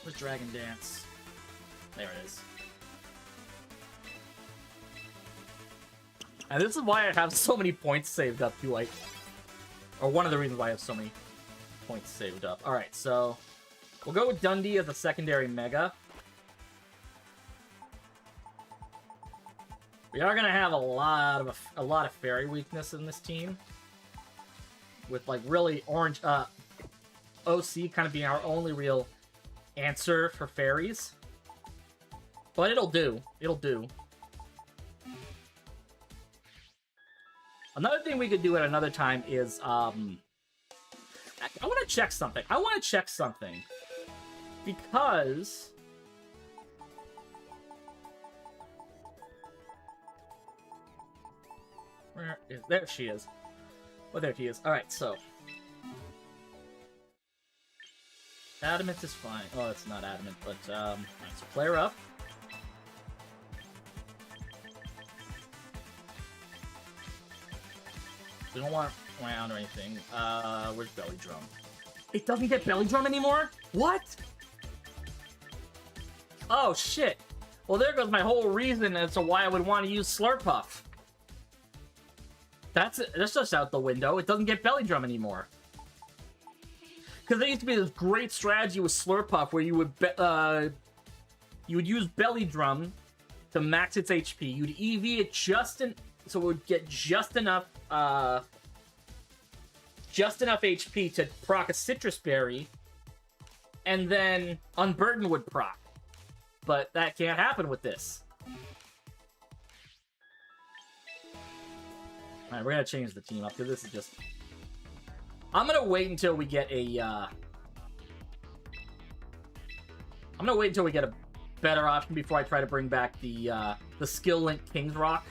A: Where's Dragon Dance? There it is. And this is why I have so many points saved up, too. Or one of the reasons why I have so many points saved up. Alright, so we'll go with Dundee as a secondary Mega. We are going to have a lot of Fairy weakness in this team. With, like, really orange... OC kind of being our only real answer for Fairies. But it'll do. It'll do. Another thing we could do at another time is, I want to check something. Because... Where is... There she is. Well, there she is. Alright, so... Adamant is fine. Oh, it's not Adamant, but, alright, so play her up. We don't want round or anything. Where's Belly Drum? It doesn't get Belly Drum anymore? What? Oh, shit. Well, there goes my whole reason as to why I would want to use Slurpuff. That's just out the window. It doesn't get Belly Drum anymore. Because there used to be this great strategy with Slurpuff where you would use Belly Drum to max its HP. You'd EV it so it would get just enough just enough HP to proc a Citrus Berry, and then Unburden would proc. But that can't happen with this. Alright, we're gonna change the team up, because this is just... I'm gonna wait until we get a, I'm gonna wait until we get a better option before I try to bring back the Skill Link King's Rock.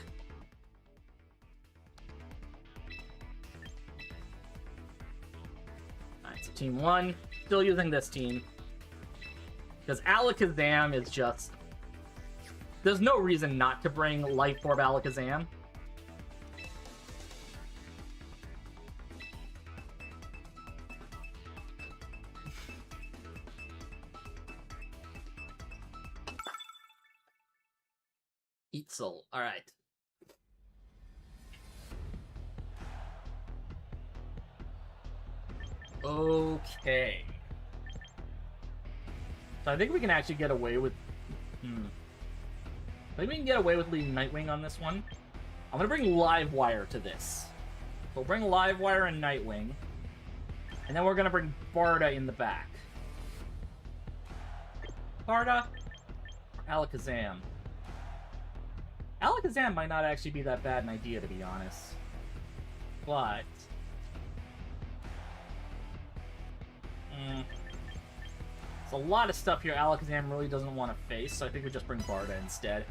A: Alright, so Team 1, still using this team. Because Alakazam is just... There's no reason not to bring Life Orb Alakazam. Eat Soul. Alright. Okay. So I think we can actually get away with... I think we can get away with leaving Nightwing on this one. I'm gonna bring Livewire to this. We'll bring Livewire and Nightwing. And then we're gonna bring Barda in the back. Barda or Alakazam? Alakazam might not actually be that bad an idea, to be honest. But... There's a lot of stuff here Alakazam really doesn't want to face, so I think we just bring Barda instead.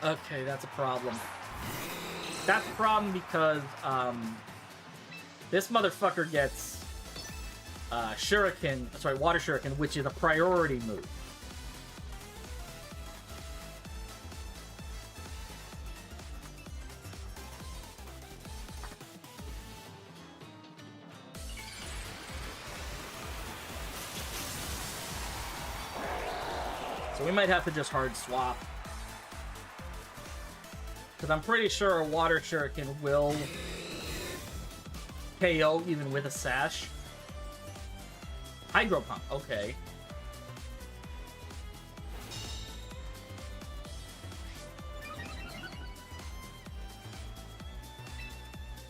A: Okay, that's a problem. That's a problem because, this motherfucker gets... Shuriken, sorry, Water Shuriken, which is a priority move. So we might have to just hard swap. Because I'm pretty sure a Water Shuriken will KO even with a Sash. Hydro Pump, okay.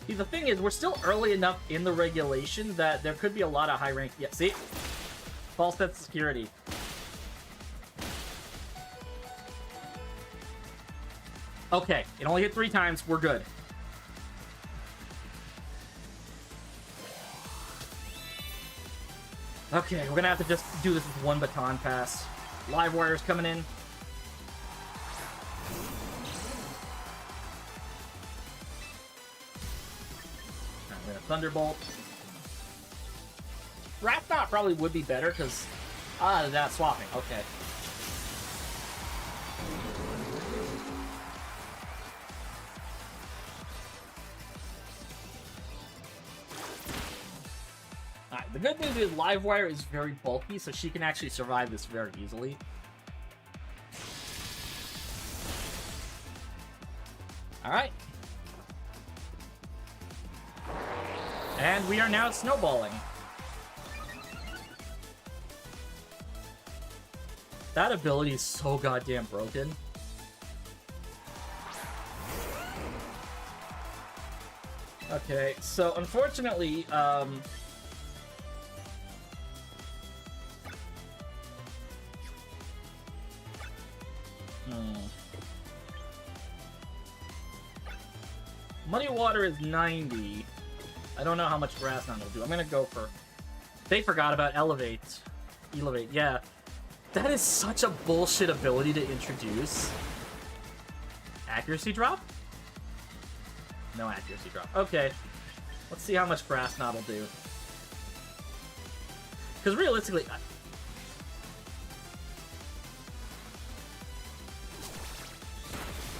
A: See, the thing is, we're still early enough in the regulation that there could be a lot of high rank... Yeah, see? False sense of security. Okay, it only hit 3 times. We're good. Okay, we're gonna have to just do this with one baton pass. Livewire's coming in. I'm gonna Thunderbolt. Rathnot probably would be better, because... that's swapping. Okay. The good news is Livewire is very bulky, so she can actually survive this very easily. Alright. And we are now snowballing. That ability is so goddamn broken. Okay, so unfortunately, Muddy Water is 90. I don't know how much Grass Knot will do. I'm gonna go for... They forgot about Elevate. Elevate, yeah. That is such a bullshit ability to introduce. Accuracy drop? No accuracy drop. Okay. Let's see how much Grass Knot will do. Because realistically...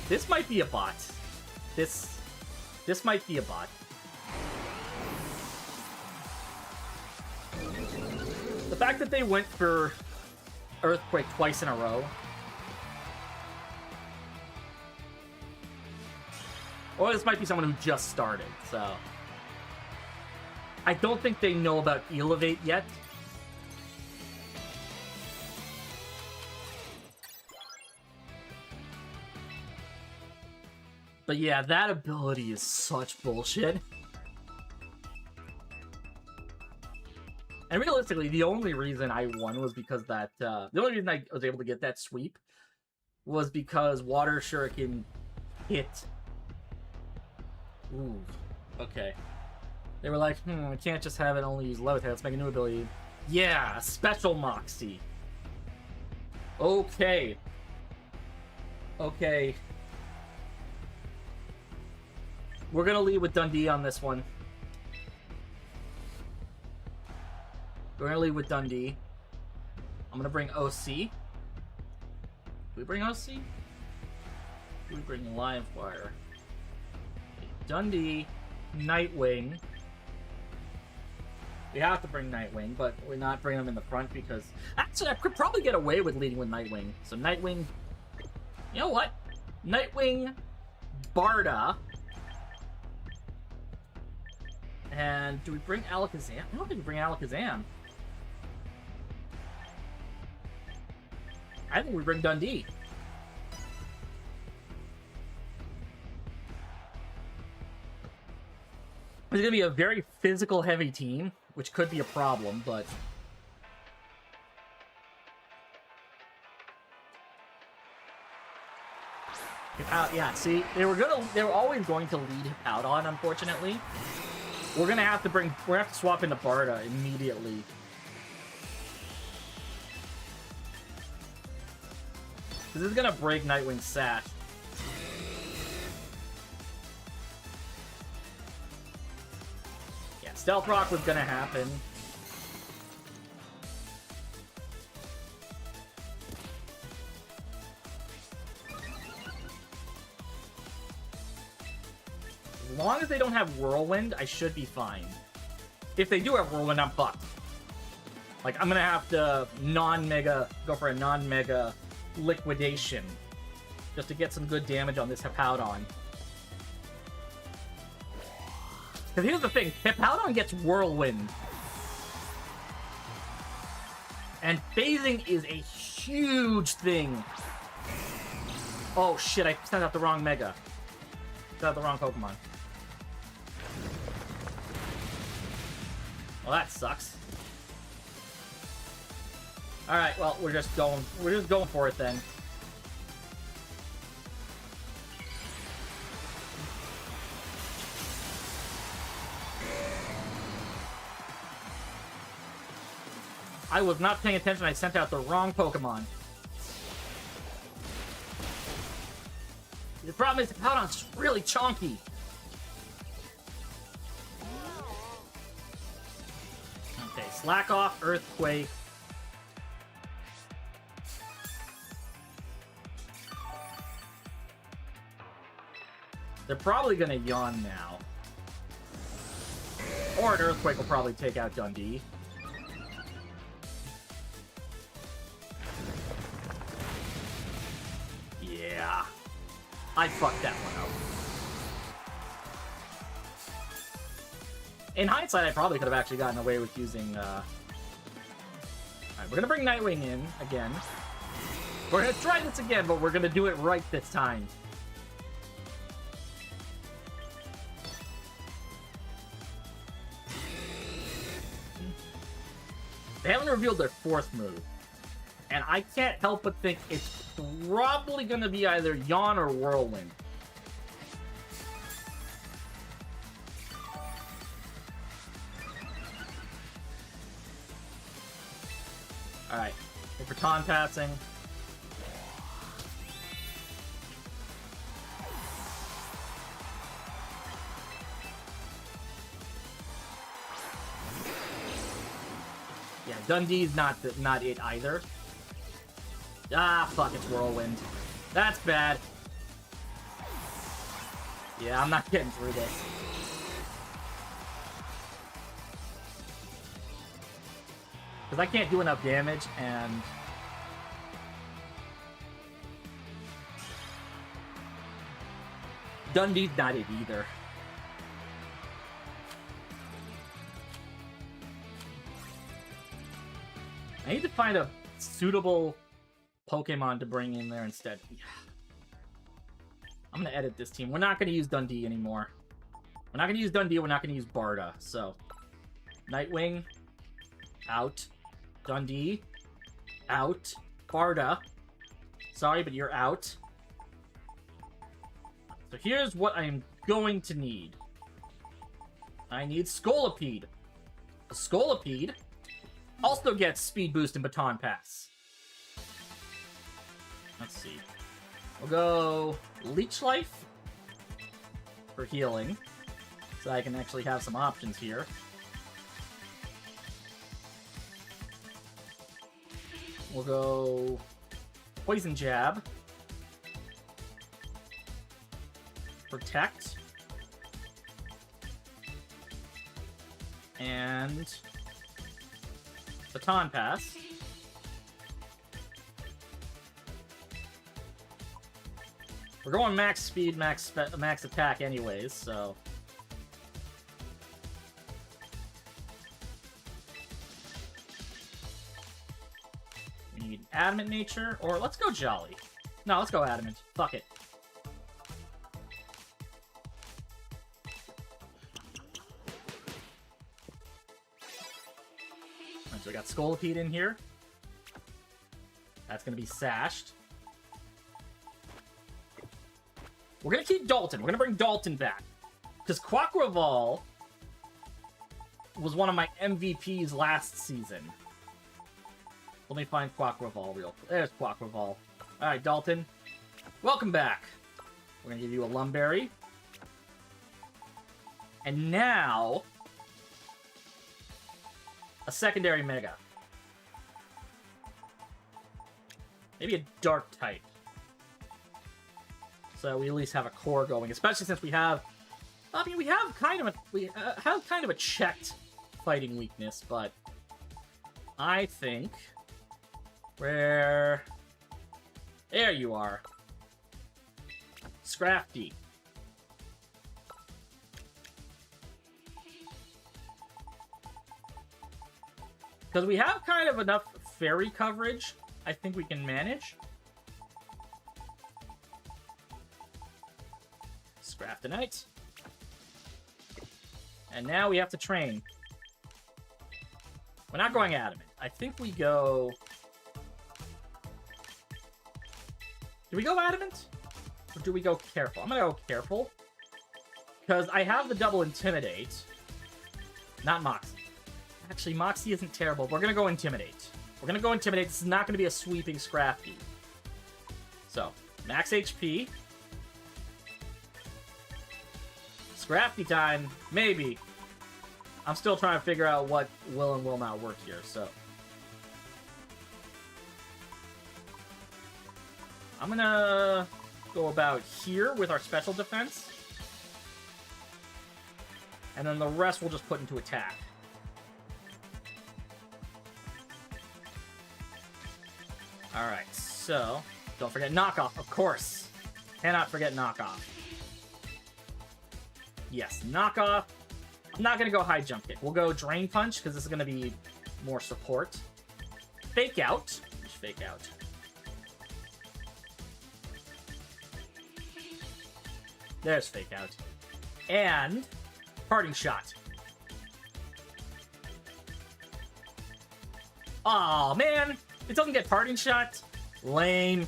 A: This might be a bot. This might be a bot. The fact that they went for Earthquake twice in a row. Or this might be someone who just started, so... I don't think they know about Elevate yet. But yeah, that ability is such bullshit. And realistically, the only reason I won was because that... the only reason I was able to get that sweep was because Water Shuriken hit... Ooh, okay. They were like, we can't just have it only use Levitate, let's make a new ability. Yeah, Special Moxie. Okay. Okay. We're gonna lead with Dundee on this one. We're gonna lead with Dundee. I'm gonna bring OC. Do we bring OC? Do we bring Livewire? Dundee, Nightwing. We have to bring Nightwing, but we're not bringing him in the front because... Actually, I could probably get away with leading with Nightwing. So Nightwing... You know what? Nightwing, Barda... And do we bring Alakazam? I don't think we bring Alakazam. I think we bring Dundee. It's going to be a very physical-heavy team, which could be a problem, but... yeah, see, they were always going to lead Hippowdon, unfortunately. We're gonna have to swap into Barda immediately. This is gonna break Nightwing's sash. Yeah, Stealth Rock was gonna happen. As long as they don't have Whirlwind, I should be fine. If they do have Whirlwind, I'm fucked. Like, I'm gonna have to go for a non-mega liquidation just to get some good damage on this Hippowdon. Because here's the thing, Hippowdon gets Whirlwind. And phasing is a huge thing. Oh shit, I sent out the wrong Mega. Sent out the wrong Pokemon. Well, that sucks. Alright, well, we're just going for it then. I was not paying attention, I sent out the wrong Pokemon. The problem is the Hippowdon's really chonky. Okay, Slack Off, Earthquake. They're probably gonna yawn now. Or an Earthquake will probably take out Dundee. Yeah. I fucked that one up. In hindsight, I probably could have actually gotten away with using, Alright, we're gonna bring Nightwing in again. We're gonna try this again, but we're gonna do it right this time. They haven't revealed their fourth move. And I can't help but think it's probably gonna be either Yawn or Whirlwind. Alright. For Taun passing. Yeah, Dundee's not it either. Ah, fuck, it's Whirlwind. That's bad. Yeah, I'm not getting through this. Because I can't do enough damage, and... Dundee's not it either. I need to find a suitable Pokemon to bring in there instead. I'm going to edit this team. We're not going to use Dundee anymore. We're not going to use Dundee. We're not going to use Barda. So, Nightwing, out. Dundee, out. Barda, sorry, but you're out. So here's what I'm going to need. I need Scolipede. The Scolipede also gets Speed Boost and Baton Pass. Let's see. We'll go Leech Life for healing, so I can actually have some options here. We'll go Poison Jab. Protect. And Baton Pass. We're going max speed, max attack anyways, so... We need Adamant Nature, or let's go Jolly. No, let's go Adamant. Fuck it. Alright, so we got Scolipede in here. That's gonna be Sashed. We're gonna keep Dalton. We're gonna bring Dalton back. Because Quaquaval was one of my MVPs last season. Let me find Quaquaval real quick. There's Quaquaval. Alright, Dalton. Welcome back. We're gonna give you a Lumberry. And now... a secondary Mega. Maybe a Dark type. So we at least have a core going, especially since we have... I mean, we have kind of a checked fighting weakness, but I think there you are, Scrafty. Because we have kind of enough fairy coverage, I think we can manage. Scraftonite. And now we have to train. We're not going Adamant. I think we go... Do we go Adamant? Or do we go Careful? I'm gonna go Careful. Because I have the double Intimidate. Not Moxie. Actually, Moxie isn't terrible. We're gonna go Intimidate. We're gonna go Intimidate. This is not gonna be a sweeping Scrafty. So, max HP. Scrafty time, maybe. I'm still trying to figure out what will and will not work here, so. I'm gonna go about here with our special defense. And then the rest we'll just put into attack. Alright, so, don't forget knockoff, of course. Cannot forget knockoff. Yes, knockoff. I'm not going to go high jump kick. We'll go Drain Punch, because this is going to be more support. Fake Out. Just Fake Out. There's Fake Out. And Parting Shot. Aw, man. It doesn't get Parting Shot. Lame.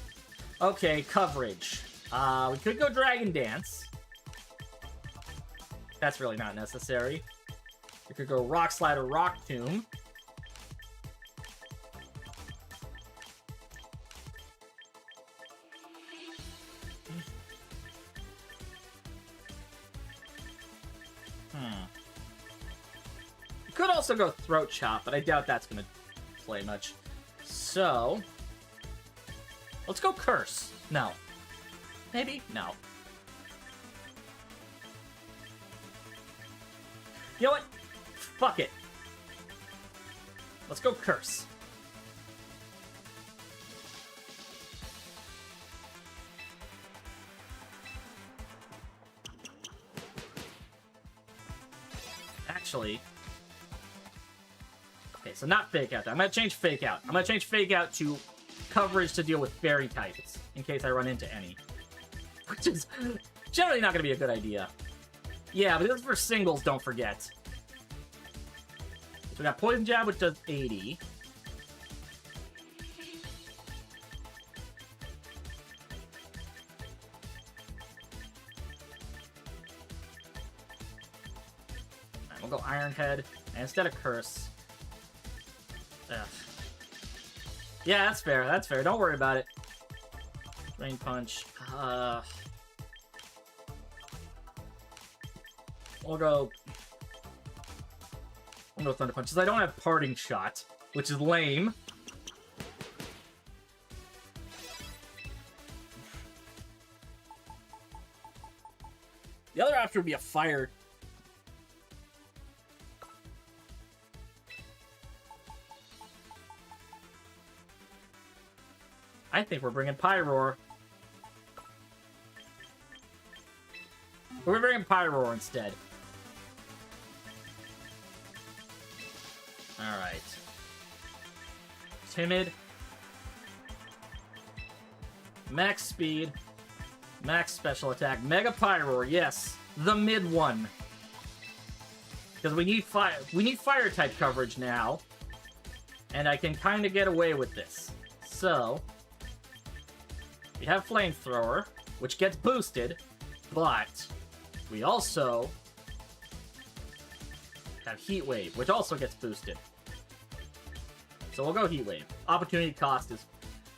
A: Okay, coverage. We could go Dragon Dance. That's really not necessary. We could go Rock Slide or Rock Tomb. You could also go Throat Chop, but I doubt that's going to play much. So, let's go Curse. No. Maybe? No. You know what? Fuck it. Let's go Curse. actually... Okay, so not Fake Out. I'm going to change Fake Out. I'm going to change Fake Out to coverage to deal with fairy types, in case I run into any. Which is generally not going to be a good idea. Yeah, but this is for singles, don't forget. So we got Poison Jab, which does 80. Alright, we'll go Iron Head, and instead of Curse... Ugh. Yeah, that's fair, that's fair. Don't worry about it. Rain Punch. We'll go Thunder Punch, because I don't have Parting Shot, which is lame. The other option would be a Fire. I think we're bringing Pyroar. We're bringing Pyroar instead. Alright. Timid. Max Speed. Max Special Attack. Mega Pyroar, yes. The mid one. Because we need fire type coverage now. And I can kind of get away with this. So... we have Flamethrower, which gets boosted, but we also have Heat Wave, which also gets boosted. So we'll go Heat Wave. Opportunity cost is...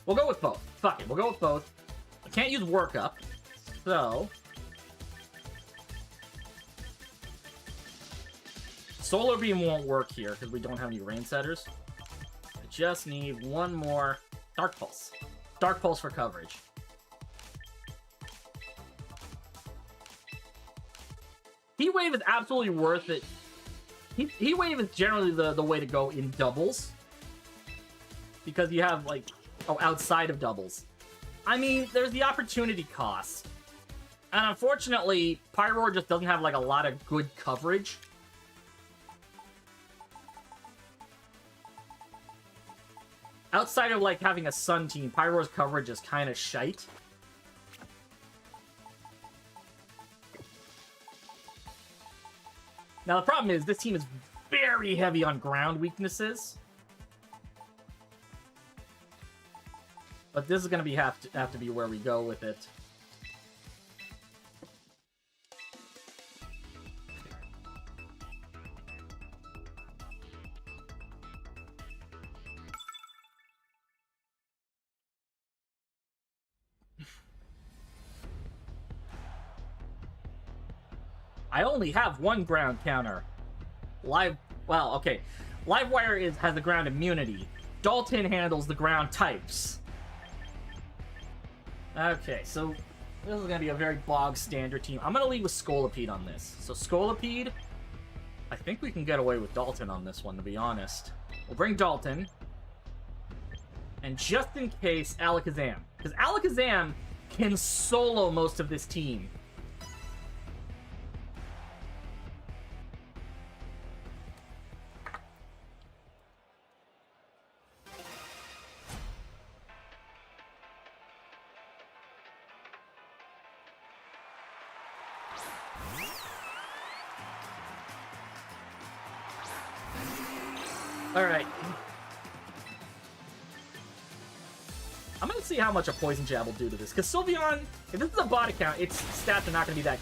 A: we'll go with both. Fuck it, we'll go with both. I can't use Work Up, so... Solar Beam won't work here, because we don't have any Rain Setters. I just need one more Dark Pulse. Dark Pulse for coverage. Heat Wave is absolutely worth it. Heat Wave is generally the way to go in doubles. Because you have, like... oh, outside of doubles. I mean, there's the opportunity cost. And unfortunately, Pyroar just doesn't have, like, a lot of good coverage. Outside of, like, having a Sun team, Pyroar's coverage is kind of shite. Now, the problem is, this team is very heavy on ground weaknesses. But this is going to have to be where we go with it. I only have one ground counter. Well, okay. Livewire has the ground immunity. Dalton handles the ground types. Okay, so this is going to be a very bog standard team. I'm going to lead with Scolipede on this. So Scolipede, I think we can get away with Dalton on this one, to be honest. We'll bring Dalton. And just in case, Alakazam. Because Alakazam can solo most of this team. Alright. I'm gonna see how much a Poison Jab will do to this. Because Sylveon, if this is a bot account, its stats are not gonna be that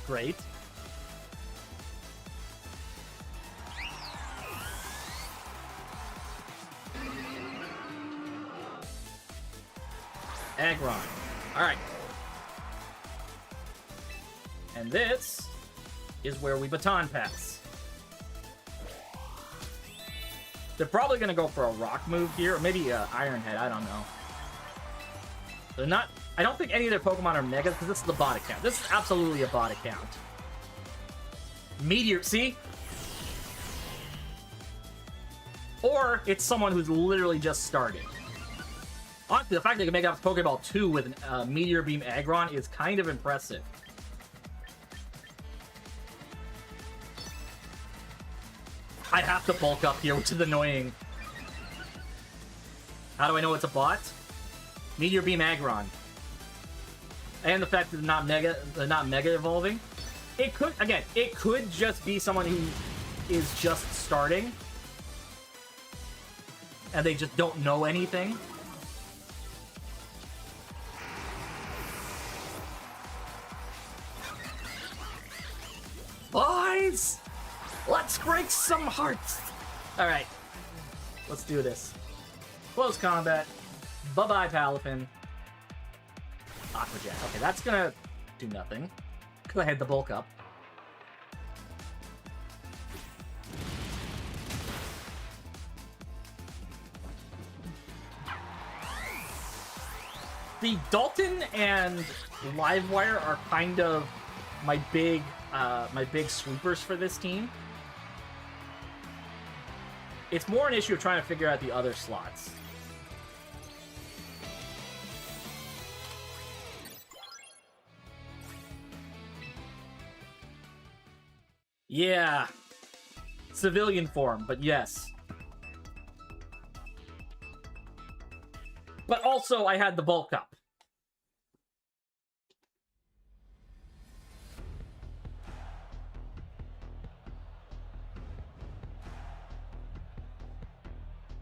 A: great. Aggron. Alright. And this is where we Baton Pass. They're probably going to go for a rock move here, or maybe Iron Head, I don't know. They're not... I don't think any of their Pokemon are Megas, because this is the bot account. This is absolutely a bot account. Meteor, see? Or it's someone who's literally just started. Honestly, the fact they can make out Pokeball 2 with a Meteor Beam Aggron is kind of impressive. I have to bulk up here, which is annoying. How do I know it's a bot? Meteor Beam Aggron. And the fact that they're not mega evolving. It could, again, it could just be someone who is just starting. And they just don't know anything. Boys! Let's break some hearts! Alright. Let's do this. Close combat. Bye-bye, Palafin. Aqua Jet. Okay, that's gonna do nothing. Because I had the bulk up. The Dalton and Livewire are kind of my big sweepers for this team. It's more an issue of trying to figure out the other slots. Yeah. Civilian form, but yes. But also, I had the bulk up.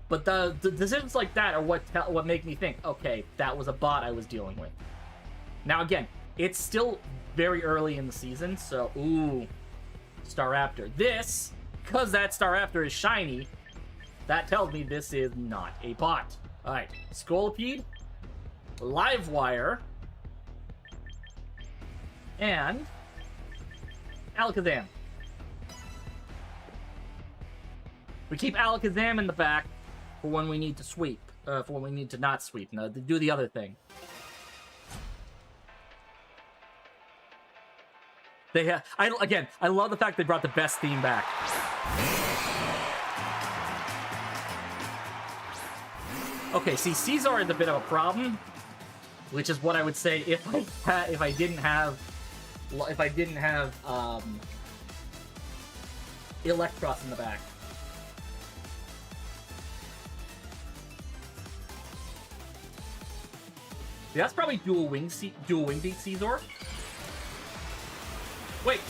A: But the decisions like that are what make me think, okay, that was a bot I was dealing with. Now, again, it's still very early in the season, so, ooh, Staraptor. This, because that Staraptor is shiny, that tells me this is not a bot. Alright, Scolipede, Livewire, and Alakazam. We keep Alakazam in the back for when we need to sweep, for when we need to not sweep, no, to do the other thing. They have, I love the fact they brought the best theme back. Okay, see, Caesar is a bit of a problem, which is what I would say if I didn't have Electros in the back. Yeah, that's probably dual wing beat Caesar. Wait.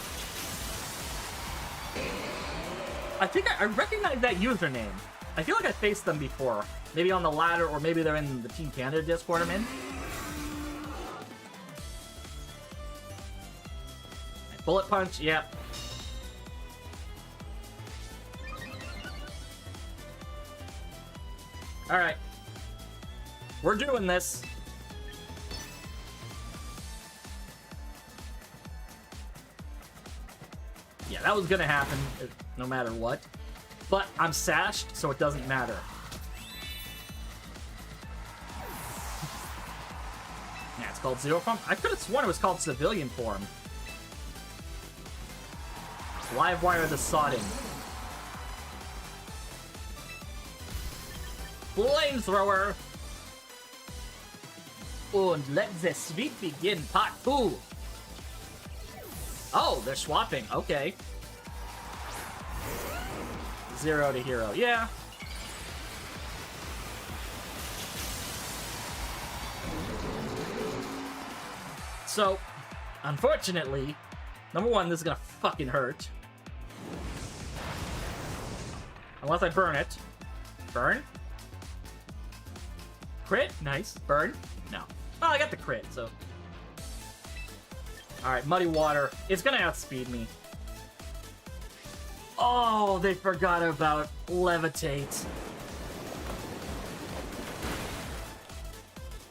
A: I think I recognize that username. I feel like I faced them before. Maybe on the ladder, or maybe they're in the Team Canada Discord I'm in. Bullet Punch, yep. Alright. We're doing this. Yeah, that was gonna happen no matter what. But I'm sashed, so it doesn't matter. Yeah, it's called Zero Form. I could have sworn it was called Civilian Form. Livewire the Sodding. Flamethrower. And let the sweep begin, part 2. Oh, they're swapping. Okay. 0 to hero. Yeah. So, unfortunately, number one, this is gonna fucking hurt. Unless I burn it. Burn? Crit? Nice. Burn? No. Oh, I got the crit, so... Alright, Muddy Water. It's gonna outspeed me. Oh, they forgot about Levitate.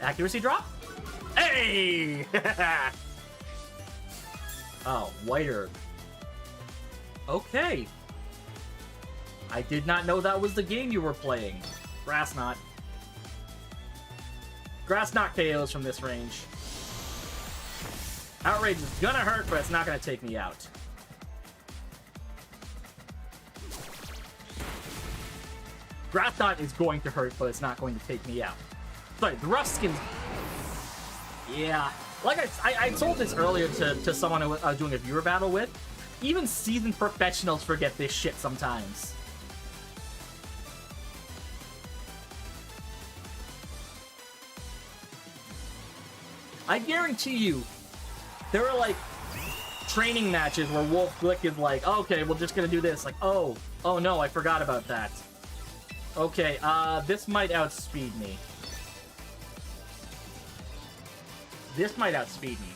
A: Accuracy drop? Hey! Oh, White Herb. Okay. I did not know that was the game you were playing. Grass Knot. Grass Knot KOs from this range. Outrage is gonna hurt, but it's not gonna take me out. Grass Knot is going to hurt, but it's not going to take me out. Sorry, the Rough Skin's... Yeah. Like I told this earlier to someone I was doing a viewer battle with. Even seasoned professionals forget this shit sometimes. I guarantee you, there are like training matches where Wolf Glick is like, oh, okay, we're just gonna do this. Like, oh no, I forgot about that. Okay, this might outspeed me. This might outspeed me.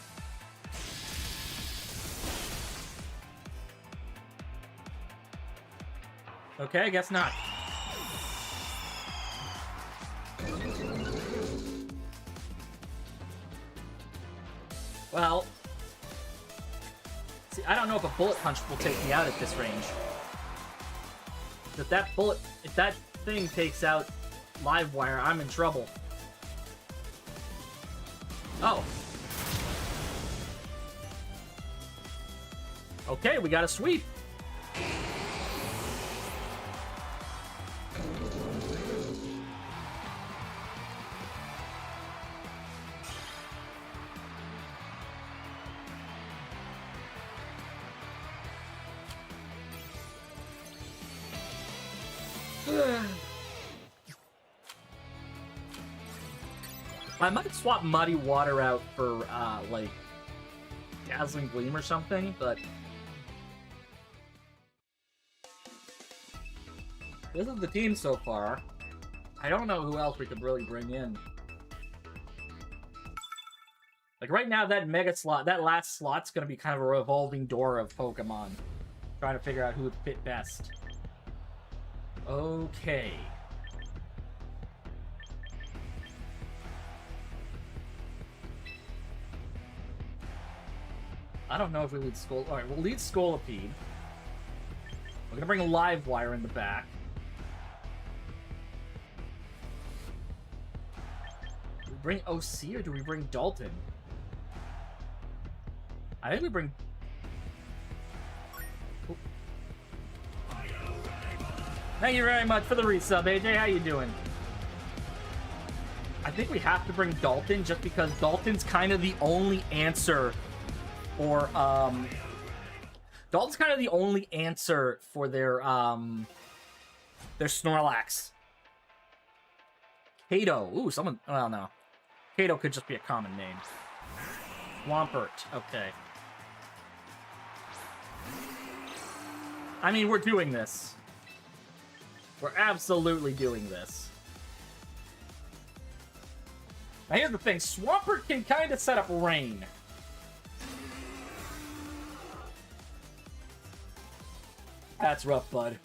A: Okay, I guess not. Well, see, I don't know if a bullet punch will take me out at this range. If that thing takes out Livewire, I'm in trouble. Oh. Okay, we got a sweep. I might swap Muddy Water out for, like, Dazzling Gleam or something, but... This is the team so far. I don't know who else we could really bring in. Like, right now, that Mega slot, that last slot's gonna be kind of a revolving door of Pokemon. Trying to figure out who would fit best. Okay. I don't know if we lead Skull. Alright, we'll lead Scolipede. We're gonna bring a Livewire in the back. Do we bring OC or do we bring Dalton? I think we bring... Oh. Thank you very much for the resub, AJ. How you doing? I think we have to bring Dalton just because Dalton's kind of the only answer for, Dalton's kind of the only answer for their Snorlax. Kato. Ooh, someone... Well, no. Kato could just be a common name. Swampert. Okay. I mean, we're doing this. We're absolutely doing this. Now, here's the thing. Swampert can kind of set up rain. That's rough, bud.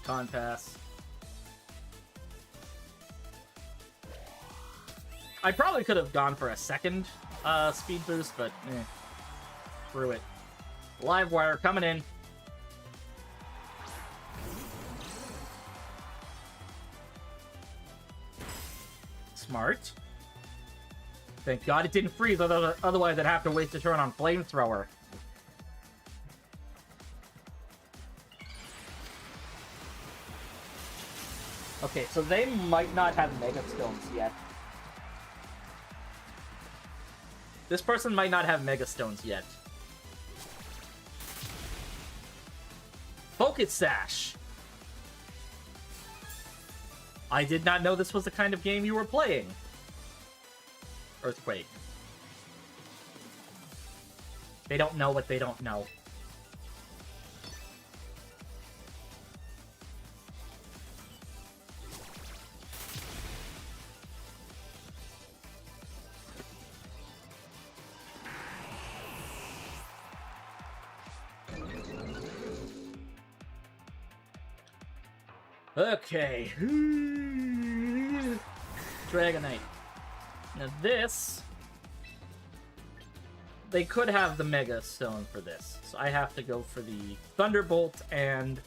A: Con pass. I probably could have gone for a second speed boost, but screw it. Livewire coming in. Smart. Thank God it didn't freeze, otherwise I'd have to waste a turn on Flamethrower. Okay, so they might not have Mega Stones yet. This person might not have Mega Stones yet. Focus Sash! I did not know this was the kind of game you were playing. Earthquake. They don't know what they don't know. Okay. Dragonite. Now this... They could have the Mega Stone for this. So I have to go for the Thunderbolt and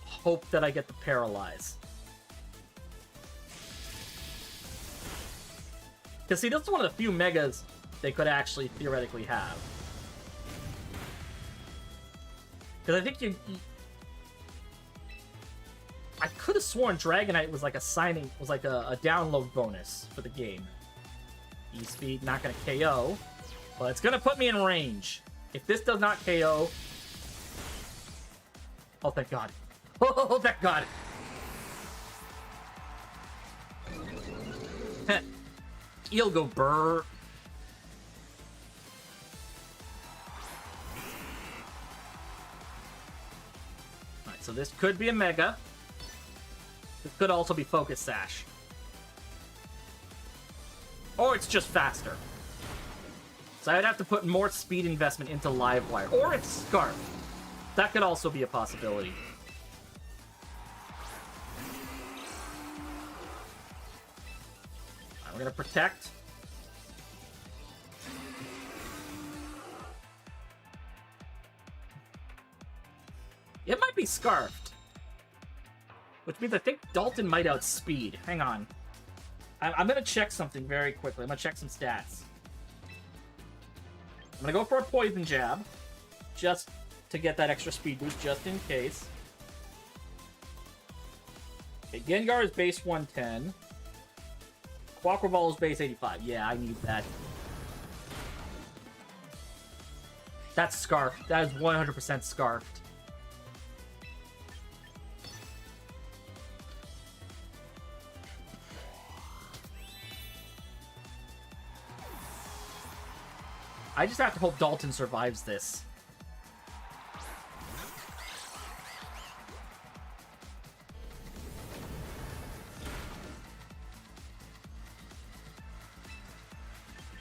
A: hope that I get the Paralyze. Because see, this is one of the few Megas they could actually theoretically have. Because I think you I could have sworn Dragonite was like a signing, was like a download bonus for the game. E-Speed, not going to KO, but it's going to put me in range. If this does not KO... Oh, thank God. Oh, thank God. You'll go burr. Alright, so this could be a Mega. This could also be Focus Sash. Or it's just faster. So I'd have to put more speed investment into Livewire. Or it's Scarf. That could also be a possibility. Alright, we're gonna protect. It might be Scarfed. Which means I think Dalton might outspeed. Hang on. I'm gonna check something very quickly. I'm gonna check some stats. I'm gonna go for a Poison Jab. Just to get that extra speed boost, just in case. Okay, Gengar is base 110. Quaquaval is base 85. Yeah, I need that. That's Scarfed. That is 100% Scarfed. I just have to hope Dalton survives this.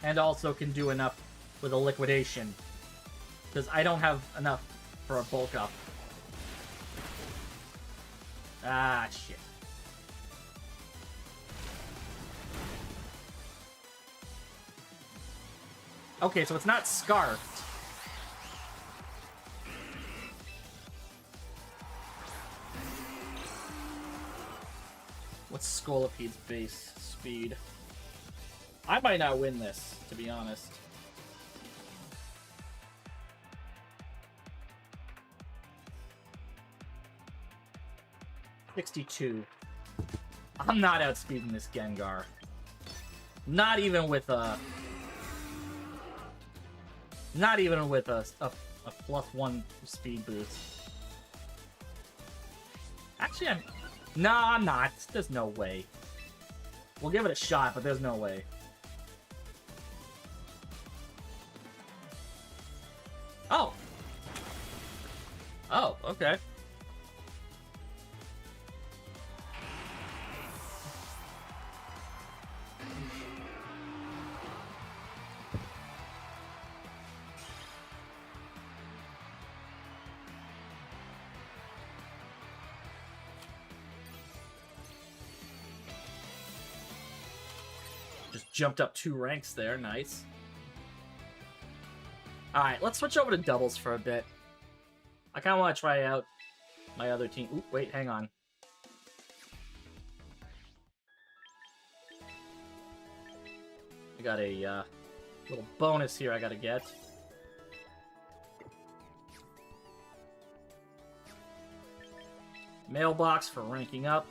A: And also can do enough with a liquidation. Because I don't have enough for a bulk up. Ah, shit. Okay, so it's not Scarfed. What's Scolopede's base speed? I might not win this, to be honest. $62. I'm not outspeeding this Gengar. Not even with a... Not even with a +1 speed boost. Actually, No, I'm not. There's no way. We'll give it a shot, but there's no way. Oh. Oh, okay. Just jumped up 2 ranks there. Nice. Alright, let's switch over to doubles for a bit. I kind of want to try out my other team. Oop, wait, hang on. I got a little bonus here I gotta get. Mailbox for ranking up.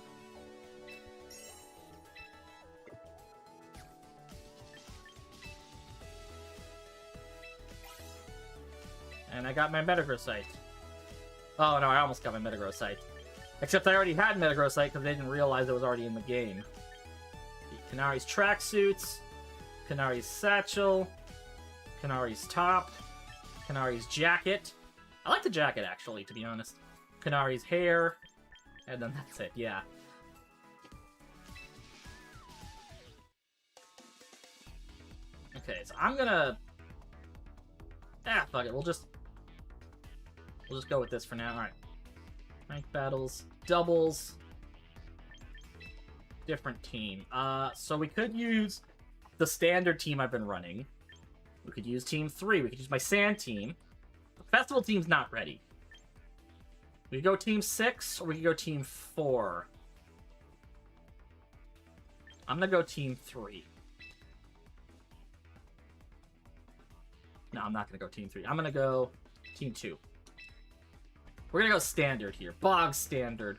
A: And I got my Metagrossite. Oh no, I almost got my Metagrossite. Except I already had Metagrossite because they didn't realize it was already in the game. Kanari's tracksuits, Kanari's satchel, Kanari's top, Kanari's jacket. I like the jacket, actually, to be honest. Kanari's hair, and then that's it, yeah. Okay, so I'm gonna... Ah, fuck it, we'll just go with this for now. Alright. Rank battles, doubles. Different team. So we could use the standard team I've been running. We could use Team 3. We could use my Sand team. The Festival team's not ready. We could go Team 6, or we could go Team 4. I'm gonna go Team 3. No, I'm not gonna go Team 3. I'm gonna go Team 2. We're gonna go standard here. Bog standard.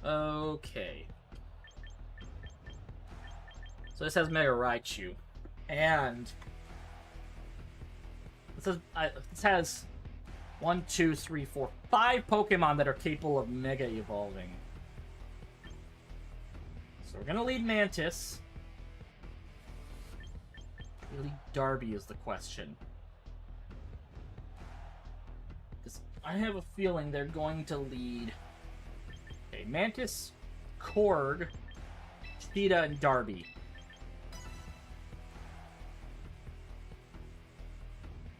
A: Okay. So this has Mega Raichu. And this has 1, 2, 3, 4, 5 Pokemon that are capable of Mega Evolving. So we're gonna lead Mantis. Really, Darby is the question. Because I have a feeling they're going to lead... Okay, Mantis, Korg, Cheetah, and Darby.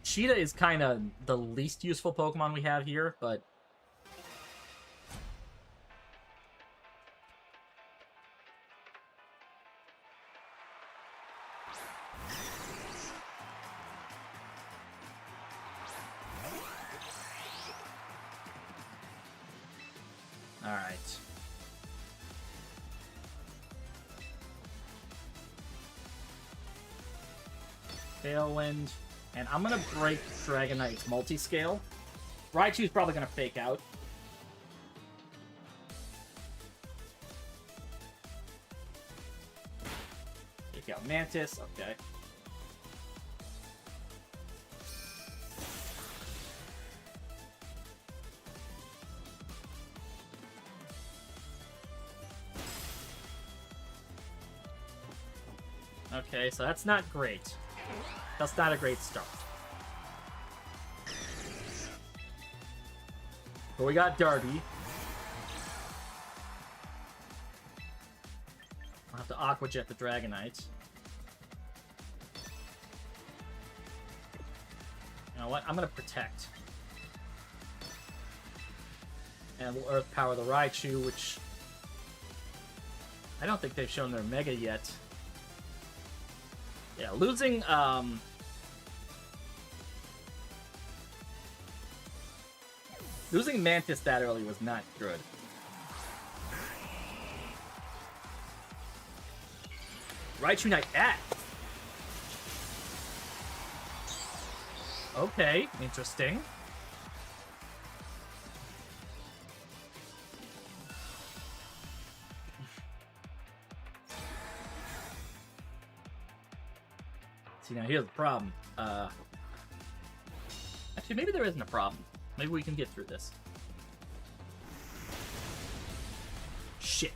A: Cheetah is kind of the least useful Pokemon we have here, but... Alright. Tailwind. And I'm gonna break Dragonite's multi-scale. Raichu's probably gonna fake out. Take out Mantis, okay. Okay, so that's not great. That's not a great start. But we got Darby. I'll have to Aqua Jet the Dragonite. You know what? I'm gonna Protect. And we'll Earth Power the Raichu, which... I don't think they've shown their Mega yet. Yeah, losing Mantis that early was not good. Raichu Knight X. Okay, interesting. See, now here's the problem. Actually, maybe there isn't a problem. Maybe we can get through this. Shit.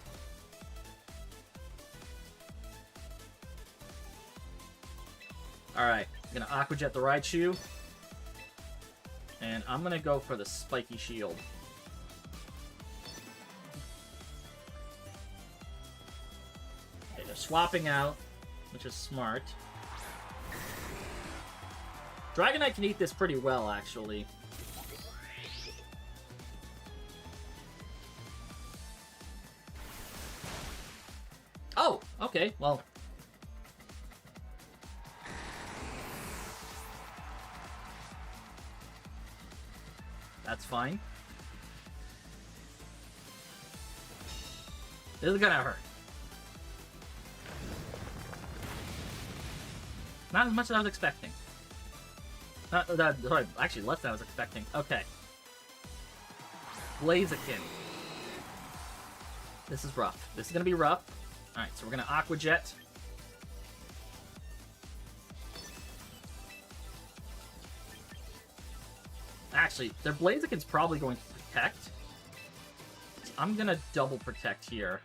A: Alright, I'm gonna Aqua Jet the Raichu. And I'm gonna go for the Spiky Shield. Okay, they're swapping out, which is smart. Dragonite can eat this pretty well, actually. Oh, okay, well. That's fine. This is gonna hurt. Not as much as I was expecting. Sorry, actually less than I was expecting. Okay. Blaziken. This is rough. This is gonna be rough. Alright, so we're gonna Aqua Jet. Actually, their Blaziken's probably going to Protect. So I'm gonna double Protect here.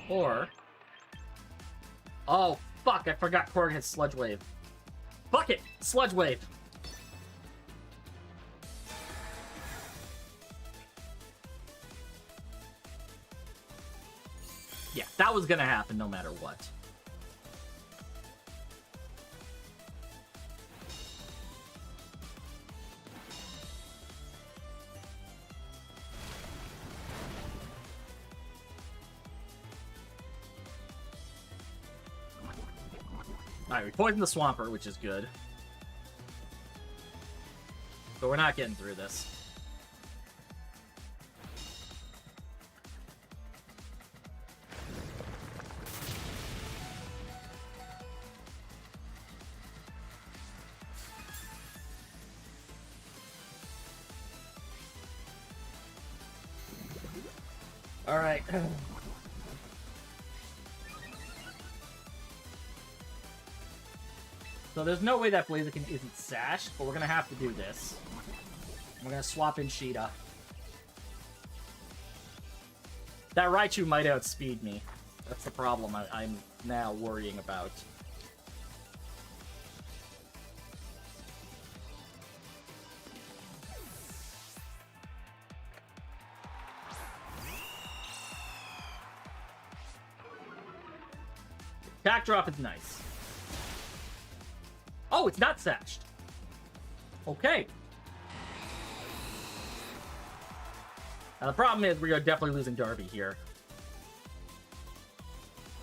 A: Or... Oh, fuck, I forgot Korg has Sludge Wave. Fuck it! Sludge Wave! Yeah, that was gonna happen no matter what. Alright, we poisoned the Swampert, which is good. But we're not getting through this. Alright. So there's no way that Blaziken isn't sashed, but we're gonna have to do this. We're gonna swap in Sheeta. That Raichu might outspeed me. That's the problem I'm now worrying about. Backdrop is nice. Oh, it's not sashed. Okay. Now, the problem is we are definitely losing Darby here.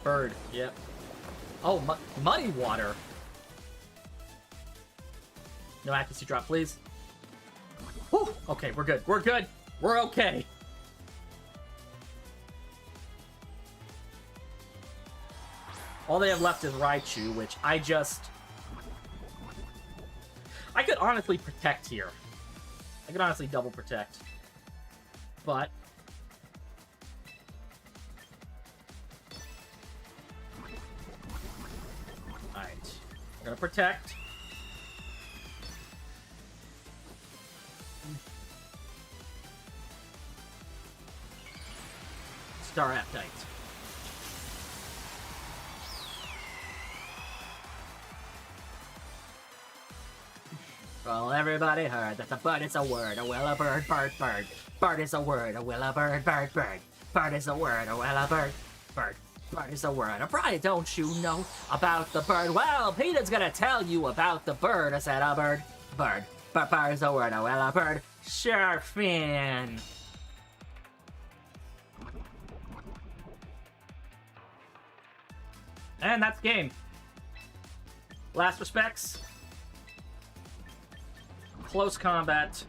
A: Bird, yep. Oh, Muddy Water. No accuracy drop, please. Whew. Okay, we're good. We're good. We're okay. All they have left is Raichu, which I could honestly protect here. I could honestly double protect. But... Alright. We're gonna protect. Staraptor. Well, everybody heard that the bird is a word, a will a bird, bird, bird. Bird is a word, a will a bird, bird, bird. Bird is a word, a will a bird, bird. Bird is a word. Brian, don't you know about the bird? Well, Peter's gonna tell you about the bird. I said a bird, bird. Bird is a word, a will a bird. Sure, Finn. And that's game. Last respects. Close combat.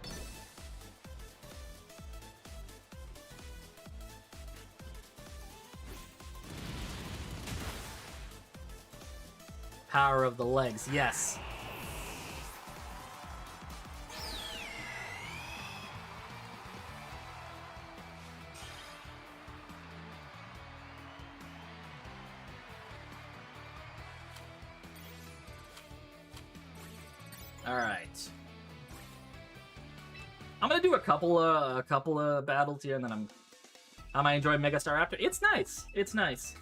A: Power of the legs, yes. All right. I'm gonna do a couple of battles here, and then I might enjoy Mega Staraptor. It's nice. It's nice.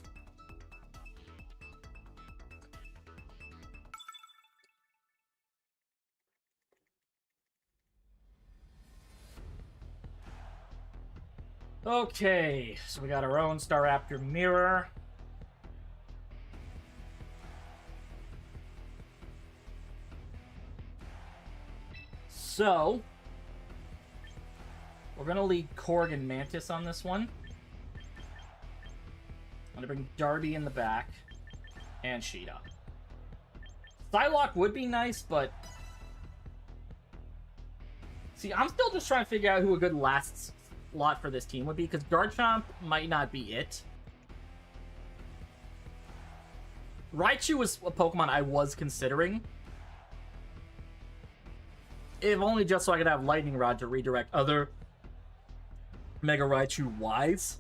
A: Okay, so we got our own Staraptor mirror. So, we're gonna lead Korg and Mantis on this one. I'm gonna bring Darby in the back, and Sheeta. Psylocke would be nice, but... See, I'm still just trying to figure out who a good last slot for this team would be, because Garchomp might not be it. Raichu was a Pokemon I was considering. If only just so I could have Lightning Rod to redirect other Mega Raichu Ys.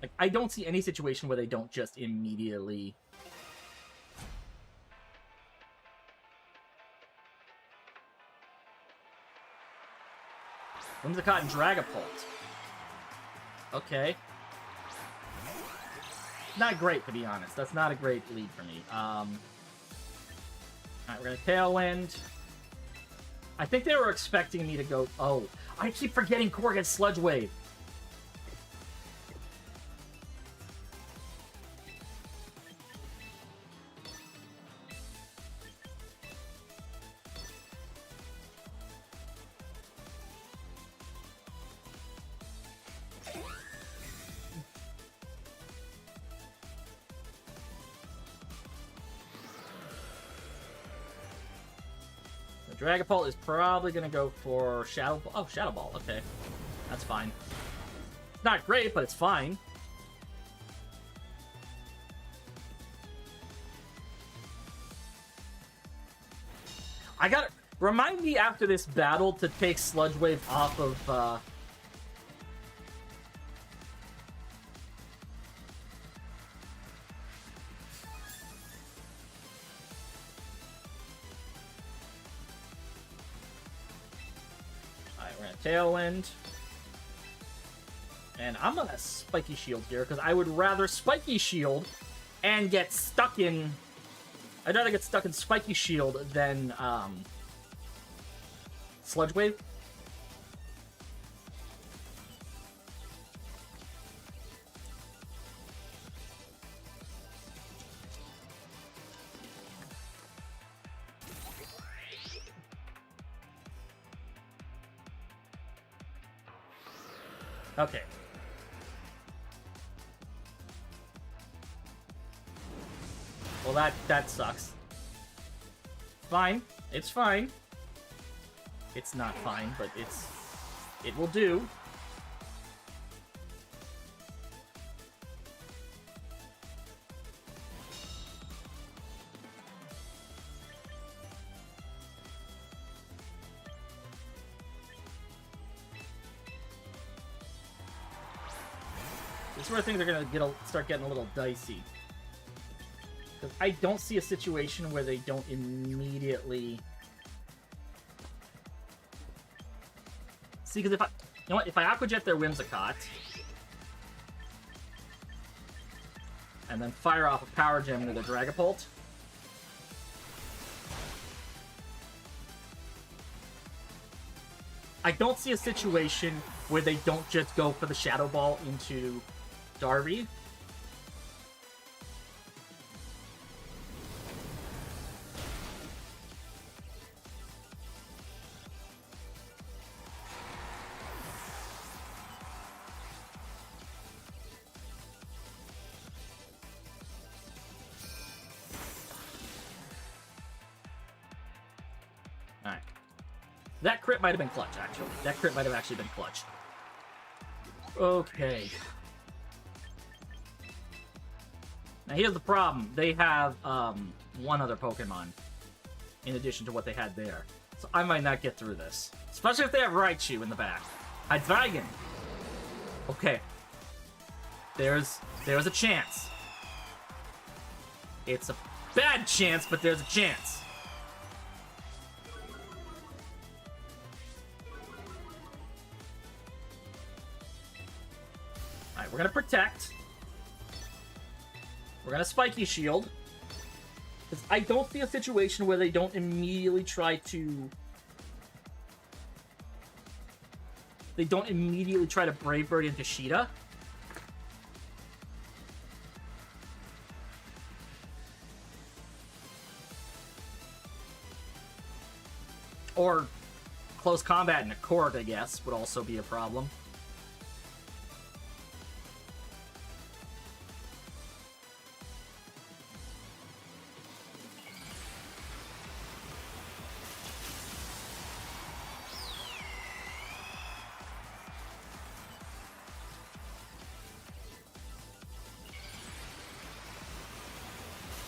A: Like, I don't see any situation where they don't just immediately... Whimsicott and Dragapult. Okay. Not great, to be honest. That's not a great lead for me. Alright, we're gonna Tailwind. I think they were expecting me to go... Oh, I keep forgetting Korg has Sludge Wave. Dragapult is probably going to go for Shadow Ball. Oh, Shadow Ball. Okay. That's fine. Not great, but it's fine. I gotta... Remind me after this battle to take Sludge Wave off of, Alright, we're gonna Tailwind. And I'm gonna Spiky Shield here, because I would rather Spiky Shield and get stuck in... I'd rather get stuck in Spiky Shield than, Sludge Wave. Okay. Well, that sucks. Fine. It's fine. It's not fine, but it will do. This is where things are gonna start getting a little dicey. Because I don't see a situation where they don't immediately... See, because if I... You know what? If I Aqua Jet their Whimsicott... and then fire off a Power Gem into the Dragapult... I don't see a situation where they don't just go for the Shadow Ball into Darby. Alright. That crit might have been clutch, actually. That crit might have actually been clutch. Okay. Now here's the problem. They have one other Pokemon in addition to what they had there. So I might not get through this. Especially if they have Raichu in the back. Hydreigon. Okay. There's a chance. It's a bad chance, but there's a chance. Alright, we're gonna protect. We're gonna Spiky Shield. Because I don't see a situation where they don't immediately try to... They don't immediately try to Brave Bird into Sheeta. Or close combat in a Korg, I guess, would also be a problem.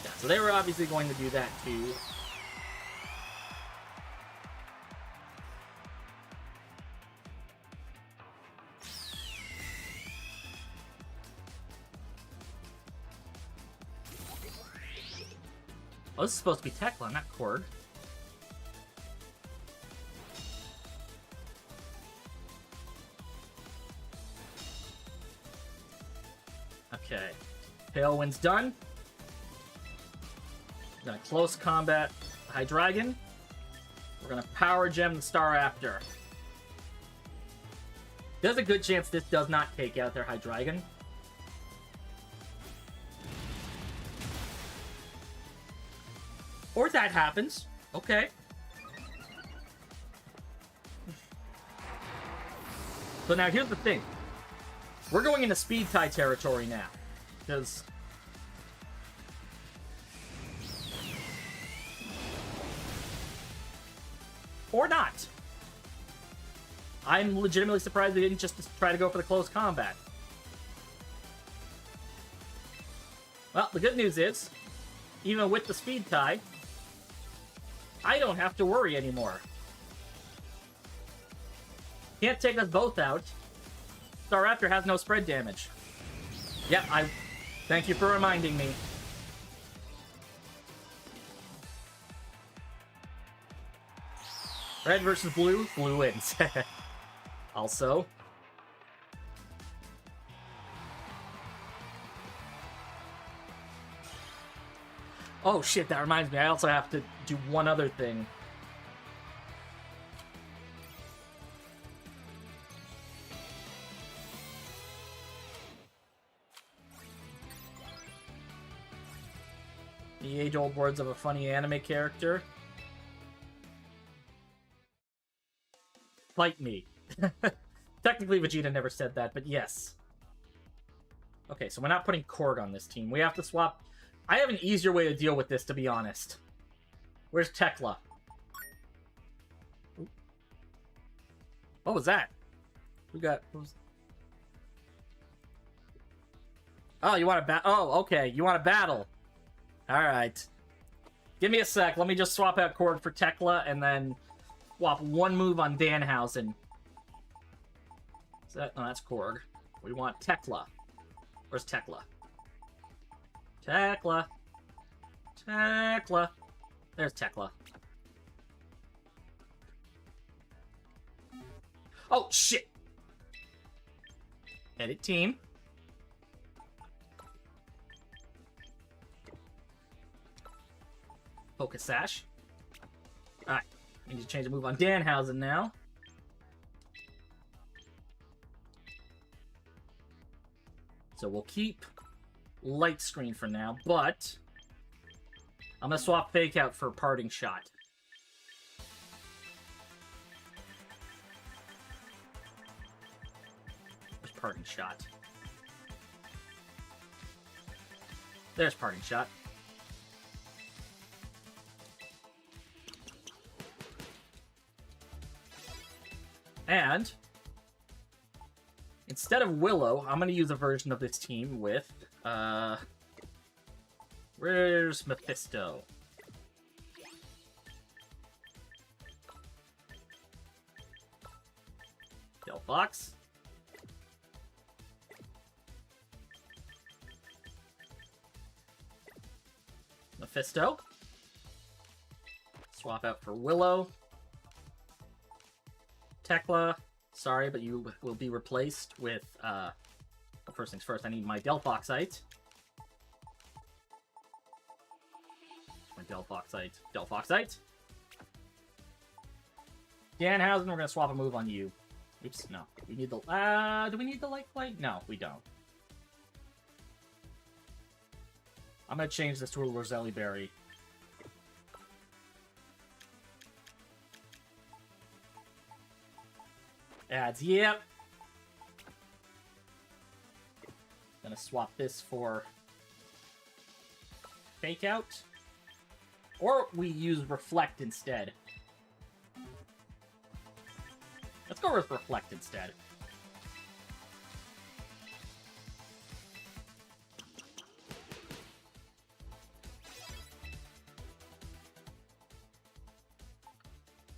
A: Yeah, so they were obviously going to do that too. Oh, this is supposed to be Tekla, not Korg. Okay. Tailwind's done. We're gonna close combat Hydreigon. We're gonna Power Gem the Staraptor. There's a good chance this does not take out their Hydreigon. Or that happens. Okay. So now here's the thing. We're going into speed tie territory now. Because... Or not. I'm legitimately surprised they didn't just try to go for the close combat. Well, the good news is, even with the speed tie, I don't have to worry anymore. Can't take us both out. Staraptor has no spread damage. Yep, thank you for reminding me. Red versus blue, blue wins. Also. Oh shit, that reminds me, I also have to do one other thing. The age-old words of a funny anime character. Fight me. Technically, Vegeta never said that, but yes. Okay, so we're not putting Korg on this team. We have to swap. I have an easier way to deal with this, to be honest. Where's Tekla? What was that? We got... Oh, you want to battle? Oh, okay. You want to battle. Alright. Give me a sec. Let me just swap out Korg for Tekla, and then swap one move on Danhausen. Is that... No, that's Korg. We want Tekla. Where's Tekla? Tekla. Tekla. There's Tekla. Oh, shit! Edit team. Focus Sash. Alright. We need to change the move on Danhausen now. So we'll keep Light Screen for now, but I'm going to swap Fake Out for Parting Shot. There's Parting Shot. There's Parting Shot. And instead of Willow, I'm going to use a version of this team with, where's Mephisto? Delphox. Mephisto. Swap out for Willow. Tekla, sorry, but you will be replaced with, well, first things first, I need my Delphoxite. My Delphoxite. Danhausen, we're going to swap a move on you. Oops, no. We need the, do we need the Light Flight? No, we don't. I'm going to change this to a Roselli Berry. Adds, yep. Gonna swap this for Fake Out. Or we use Reflect instead. Let's go with Reflect instead.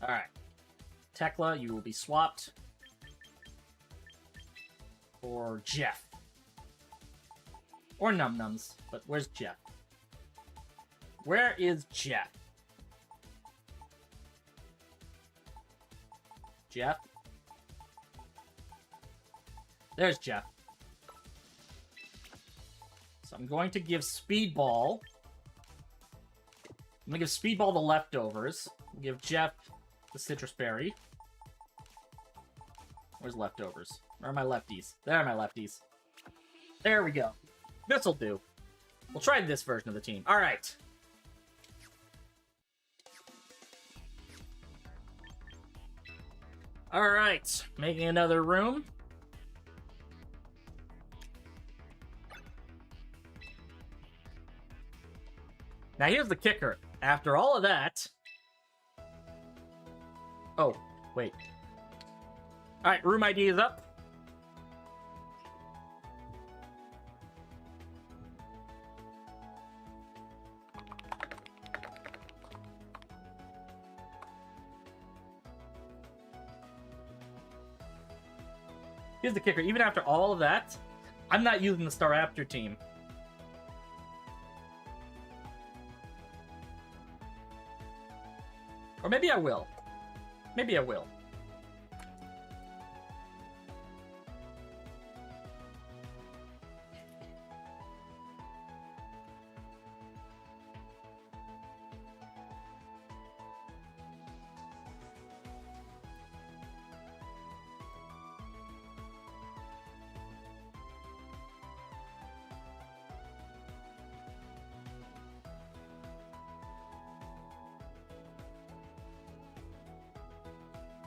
A: Alright. Tekla, you will be swapped for Jeff. Or Num Nums. But where's Jeff? Where is Jeff? Jeff? There's Jeff. So I'm going to give Speedball... I'm going to give Speedball the leftovers. Give Jeff the Citrus Berry. Where's leftovers? Where are my lefties? There are my lefties. There we go. This'll do. We'll try this version of the team. Alright. Alright. Making another room. Now here's the kicker. After all of that, Oh, wait. Alright, room ID is up. Here's the kicker. Even after all of that, I'm not using the Staraptor team. Or maybe I will. Maybe I will.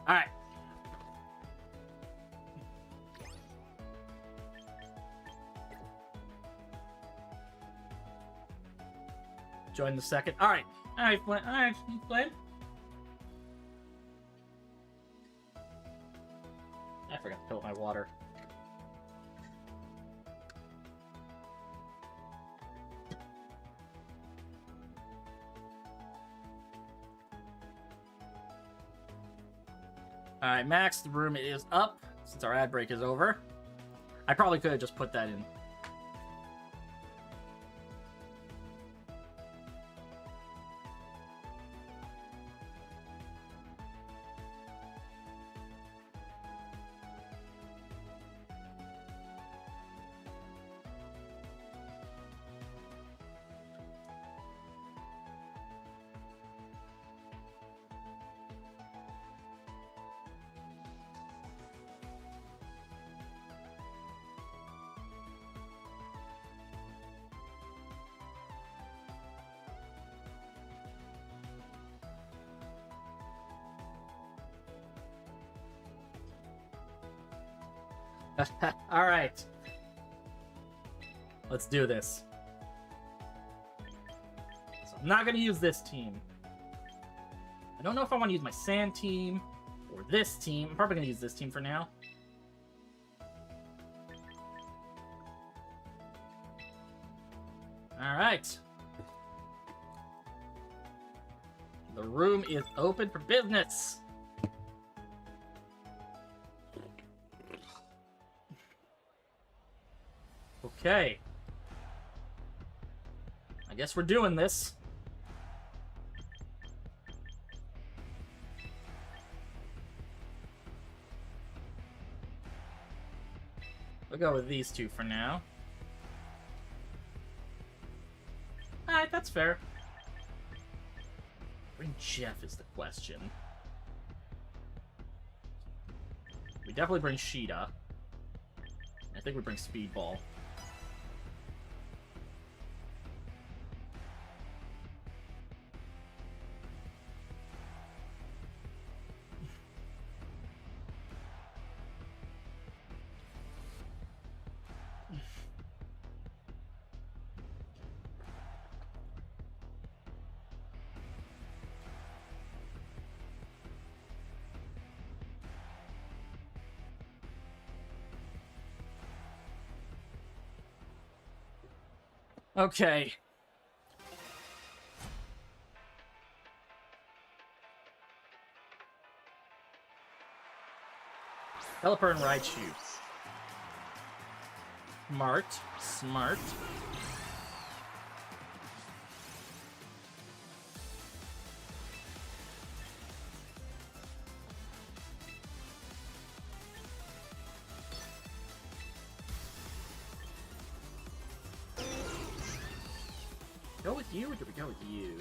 A: All right. Join the second. All right. All right, Flynn. All right, Flynn. I forgot to fill up my water. Alright, Max, the room is up since our ad break is over. I probably could have just put that in. Alright. Let's do this. So I'm not going to use this team. I don't know if I want to use my sand team or this team. I'm probably going to use this team for now. Alright. The room is open for business. Okay. I guess we're doing this. We'll go with these two for now. Alright, that's fair. Bring Jeff is the question. We definitely bring Sheeta. I think we bring Speedball. Okay. Pelipper and Raichu. Smart. Smart. Go with you, or do we go with you?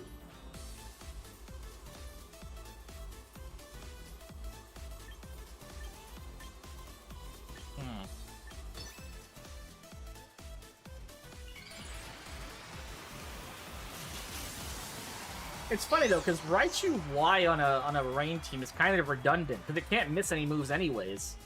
A: It's funny though, because Raichu Y on a rain team is kind of redundant, because it can't miss any moves anyways.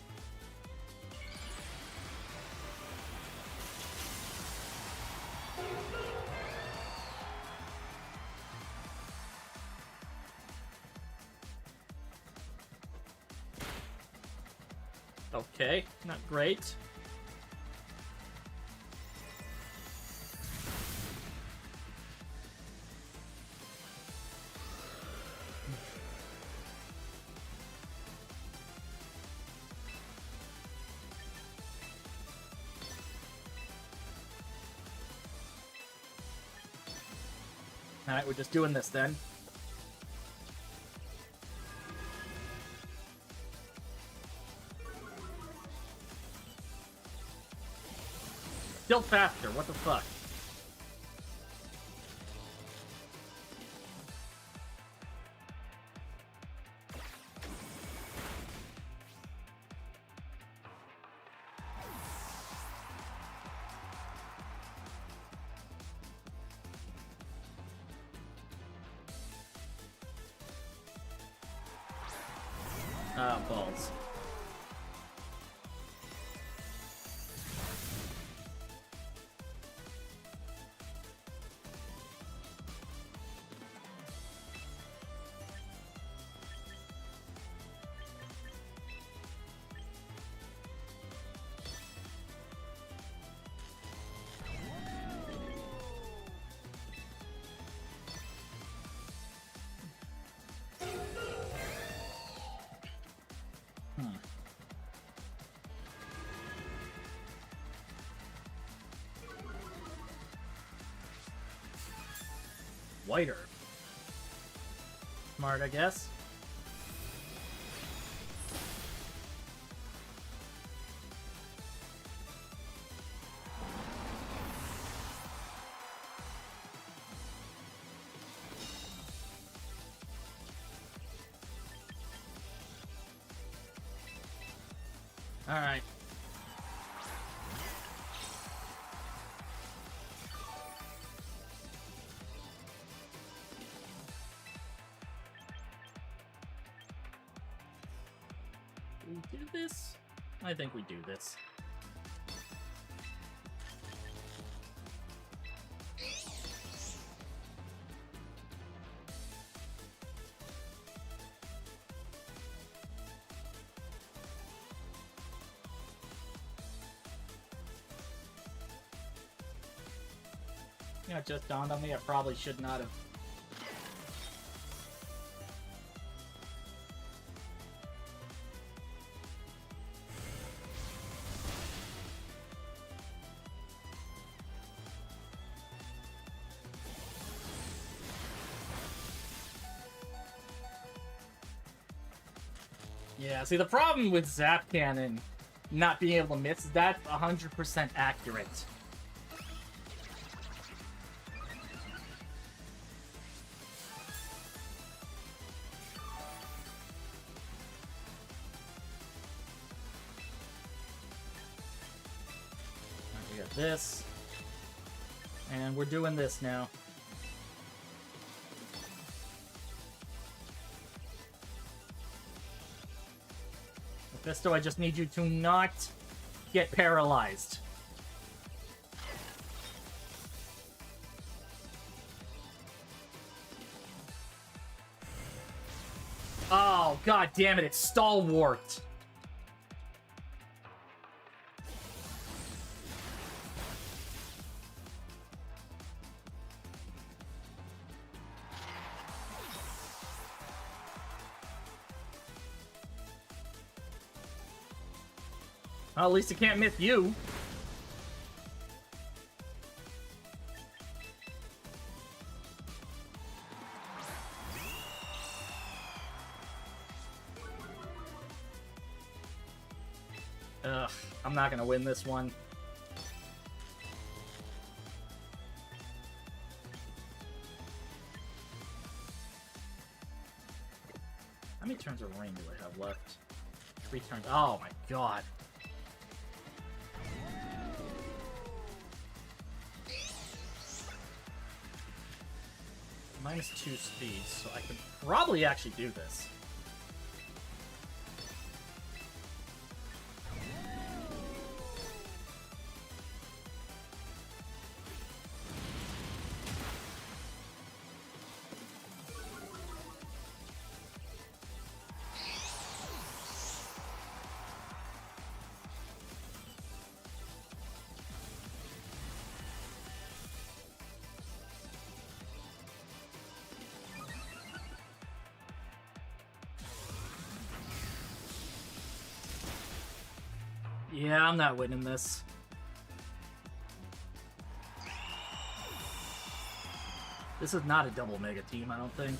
A: Okay, not great. Alright, we're just doing this then. Still faster, what the fuck? Ah, balls. Whiter. Smart, I guess. All right. We do this? I think we do this. You know, it just dawned on me I probably should not have. Yeah, see, the problem with Zap Cannon not being able to miss is that's 100% accurate. We got this. And we're doing this now. Mephisto, I just need you to not get paralyzed. Oh, god damn it, it's Stalwart. Well, at least it can't miss you. Ugh, I'm not gonna win this one. How many turns of rain do I have left? 3 turns. Oh my god. -2 speed, so I could probably actually do this. Yeah, I'm not winning this. This is not a double Mega team, I don't think.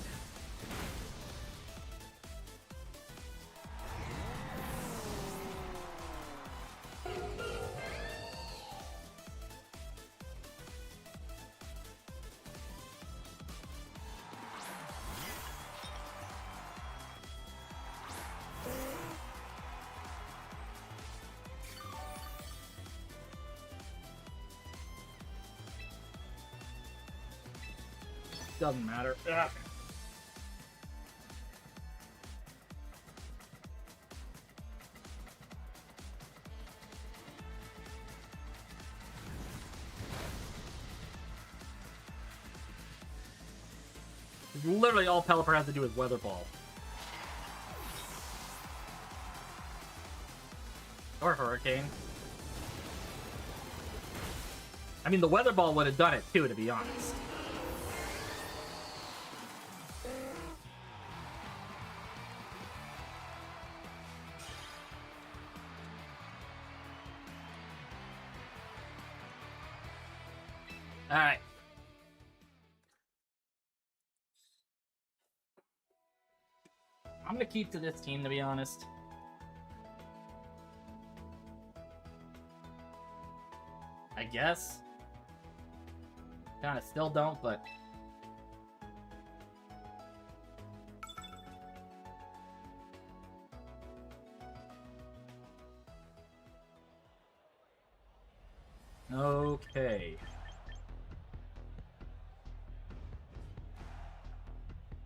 A: Doesn't matter. Ugh. Literally all Pelipper has to do is Weather Ball. Or Hurricane. I mean, the Weather Ball would have done it too, to be honest. Alright. I'm gonna keep to this team, to be honest. I guess. Kinda still don't, but... Okay.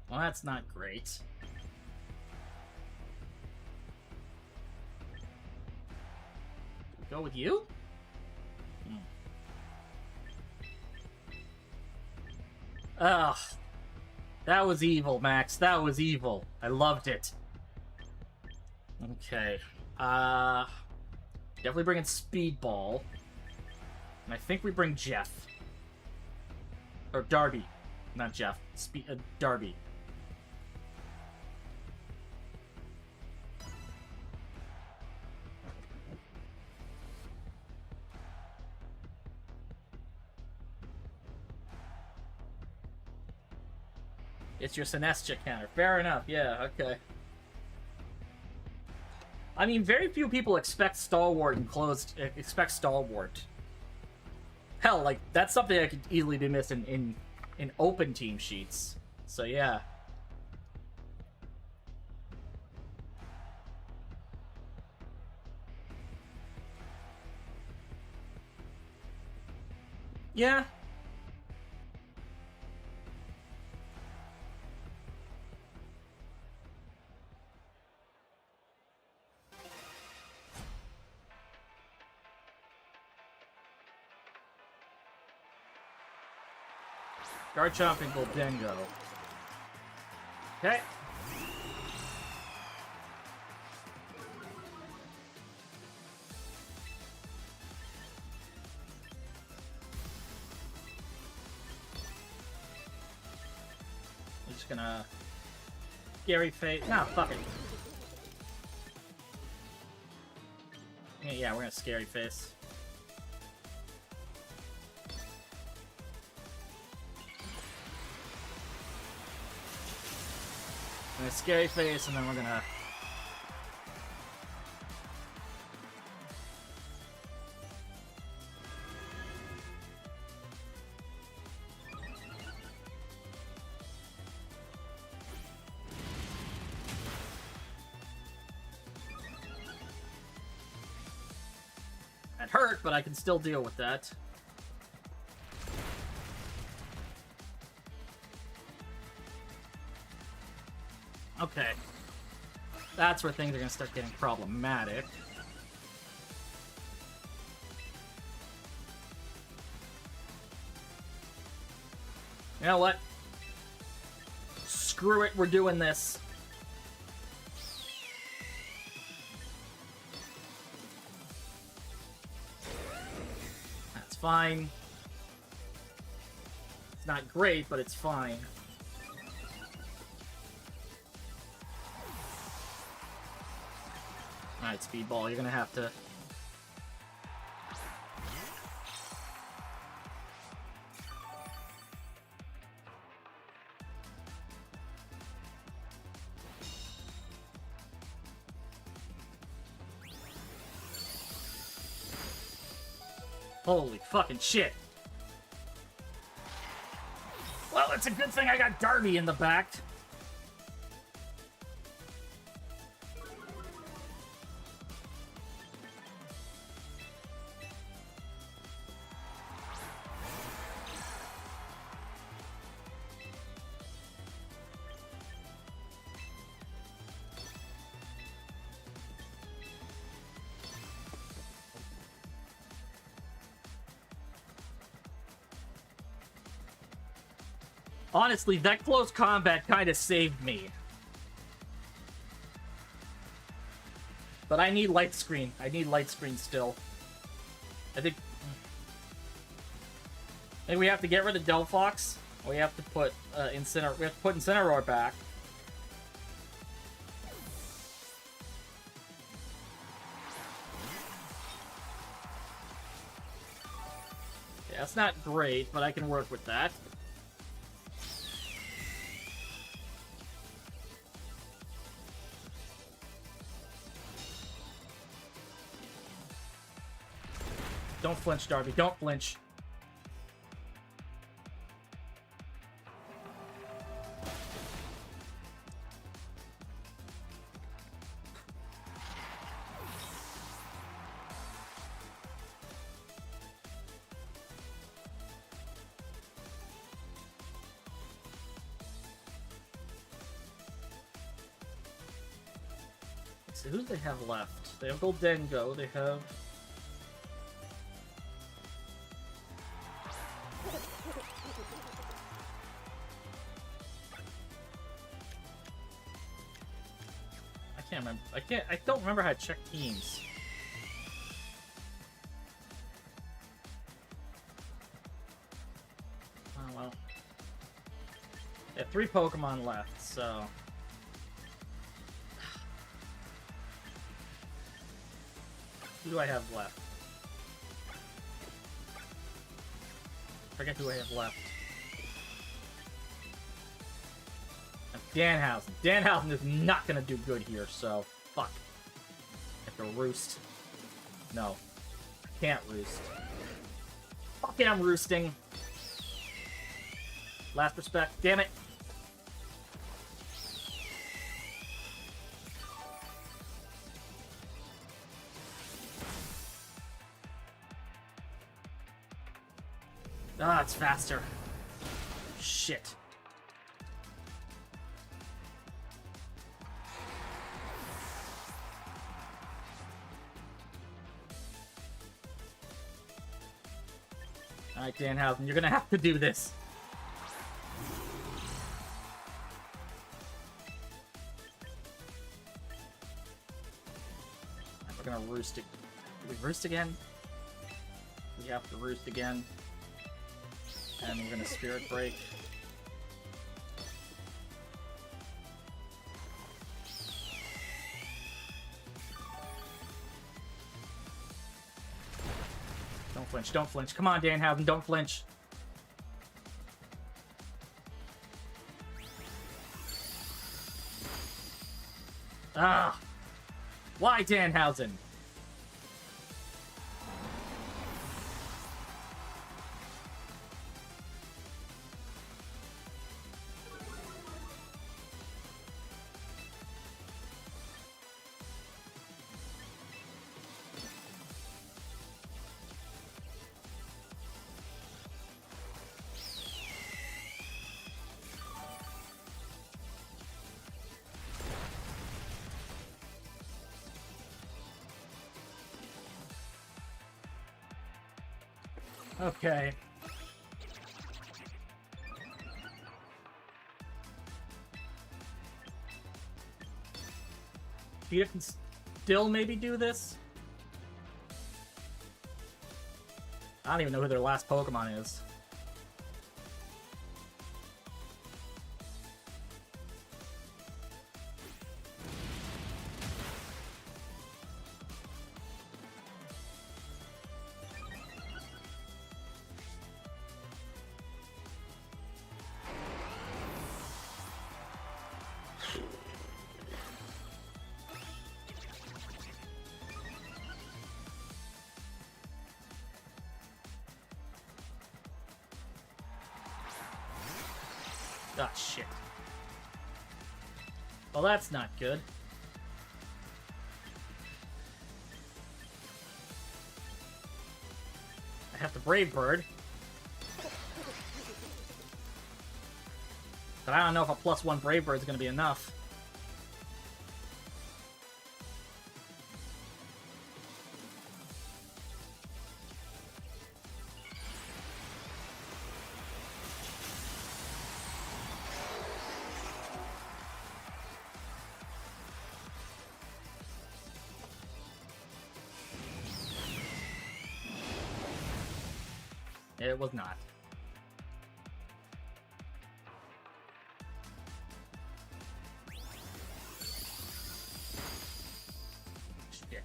A: Well, that's not great. Go with you? Ugh. That was evil, Max. That was evil. I loved it. Okay. Definitely bringing Speedball. And I think we bring Jeff. Or Darby. Not Jeff. Darby. It's your Sinestro counter. Fair enough. Yeah, okay. I mean, very few people expect Stalwart and expect Stalwart. Hell, like, that's something I could easily be missing in open team sheets. So, yeah. Yeah. Garchomp and Goldengo. Okay. I'm just gonna... Scary Face. No, fuck it. Yeah, we're gonna Scary Face. A Scary Face, and then we're gonna... That hurt, but I can still deal with that. Okay. That's where things are going to start getting problematic. You know what? Screw it, we're doing this. That's fine. It's not great, but it's fine. Alright, Speedball, you're gonna have to Holy fucking shit. Well, it's a good thing I got Darby in the back. Honestly, that close combat kind of saved me. But I need light screen. I need light screen still. I think we have to get rid of Delphox. We have to put Incineroar back. Yeah, that's not great, but I can work with that. Don't flinch, Darby. Don't flinch. Let's see, who do they have left? They have Goldengo. They have... I don't remember how to check teams. Oh, well. They have 3 Pokemon left, so... Who do I have left? Forget who I have left. Danhausen. Danhausen is not gonna do good here, so fuck. I have to roost. No. I can't roost. Fuck it, I'm roosting. Last respect. Damn it. Ah, it's faster. Shit. Alright, Danhausen, you're gonna have to do this. We're gonna roost it. Do we roost again? We have to roost again. And we're gonna Spirit Break. Don't flinch, don't flinch. Come on, Danhausen, don't flinch. Ah! Why, Danhausen? Okay. Cheetah can still maybe do this? I don't even know who their last Pokemon is. Ah, shit. Well, that's not good. I have the Brave Bird. But I don't know if a +1 Brave Bird is going to be enough. It was not. Shit.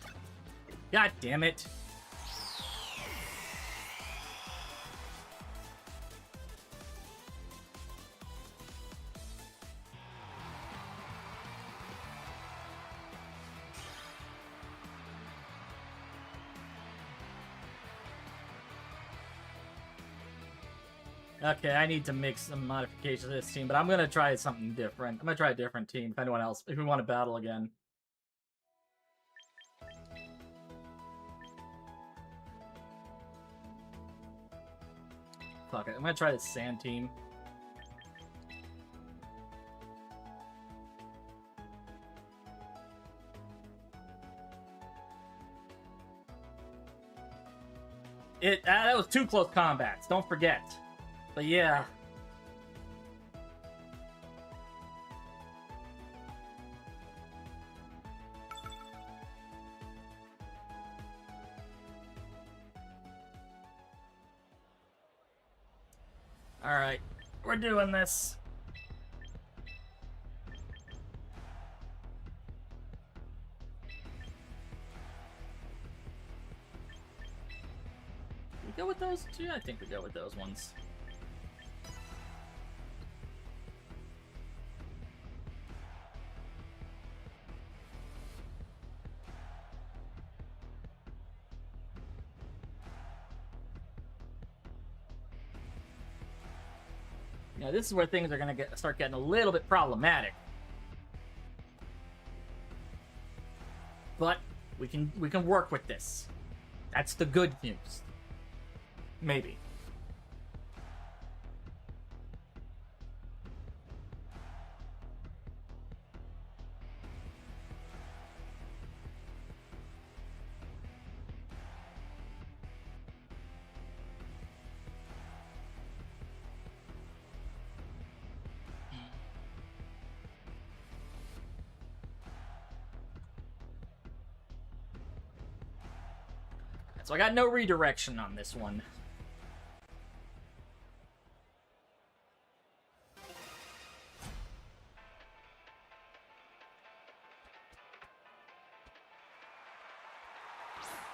A: God damn it. Okay, I need to make some modifications to this team, but I'm gonna try something different. I'm gonna try a different team if anyone else, if we want to battle again. Fuck it, I'm gonna try the sand team. That was 2 close combats, don't forget. But yeah. Alright, we're doing this. We go with those two? I think we go with those ones. Now this is where things are gonna start getting a little bit problematic. But we can work with this. That's the good news. Maybe. So I got no redirection on this one.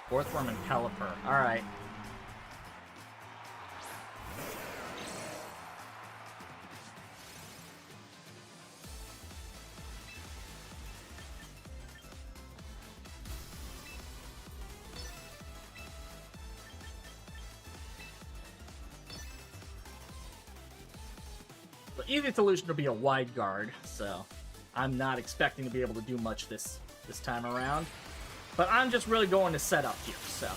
A: Fourth form and Caliper. Alright. The easy solution would be a wide guard, so I'm not expecting to be able to do much this time around. But I'm just really going to set up here, so.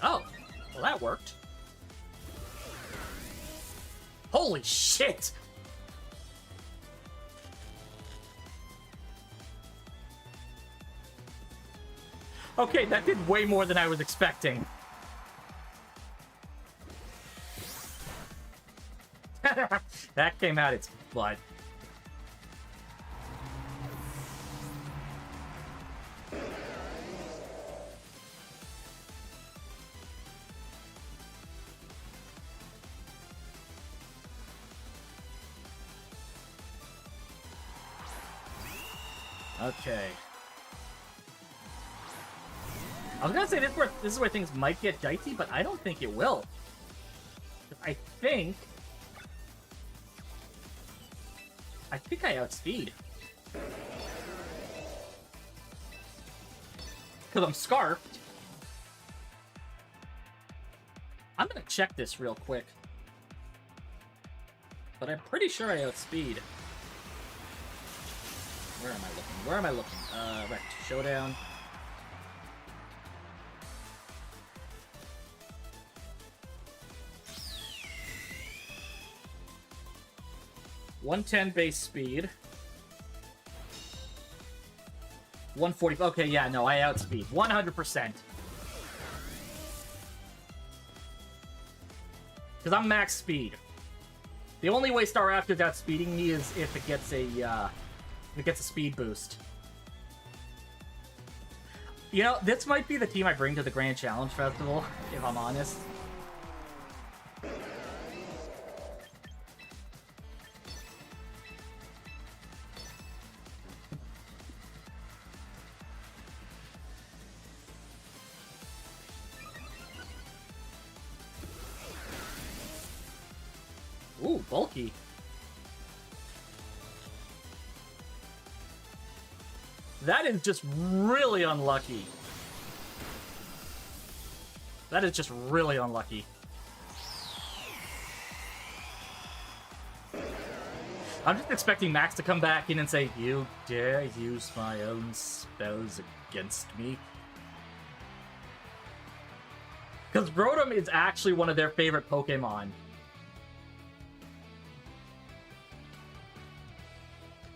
A: Oh, well that worked. Holy shit! Okay, that did way more than I was expecting. That came out its butt. Okay. I was gonna say this is where things might get dicey, but I don't think it will. I think I outspeed. because I'm scarfed. I'm gonna check this real quick. But I'm pretty sure I outspeed. Where am I looking? Where am I looking? Right, showdown. $110 base speed. 140. Okay, yeah, no, I outspeed. 100%. Because I'm max speed. The only way Staraptor's outspeeding me is if it gets a speed boost. You know, this might be the team I bring to the Grand Challenge Festival, if I'm honest. Ooh, bulky. That is just really unlucky. That is just really unlucky. I'm just expecting Max to come back in and say, "You dare use my own spells against me?" Because Rotom is actually one of their favorite Pokemon.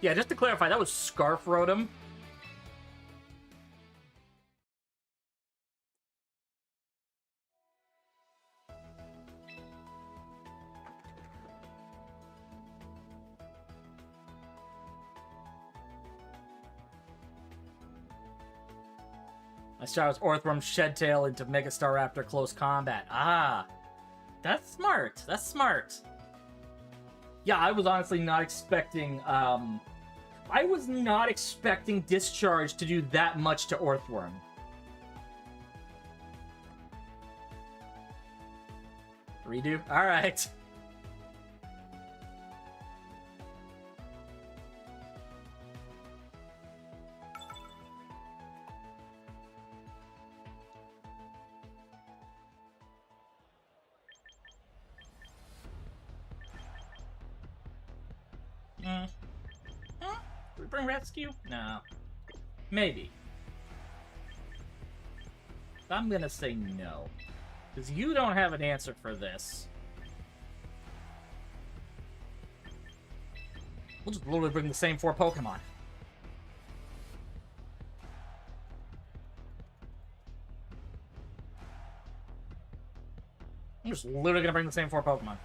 A: Yeah, just to clarify, that was Scarf Rotom. I Star's Orthworm Shedtail into Mega Staraptor close combat. Ah, that's smart. That's smart. Yeah, I was honestly not expecting, I was not expecting Discharge to do that much to Orthworm. Redo? Alright. Do we bring Rescue? No. Maybe. I'm gonna say no. Because you don't have an answer for this. We'll just literally bring the same 4 Pokemon. I'm just literally gonna bring the same 4 Pokemon.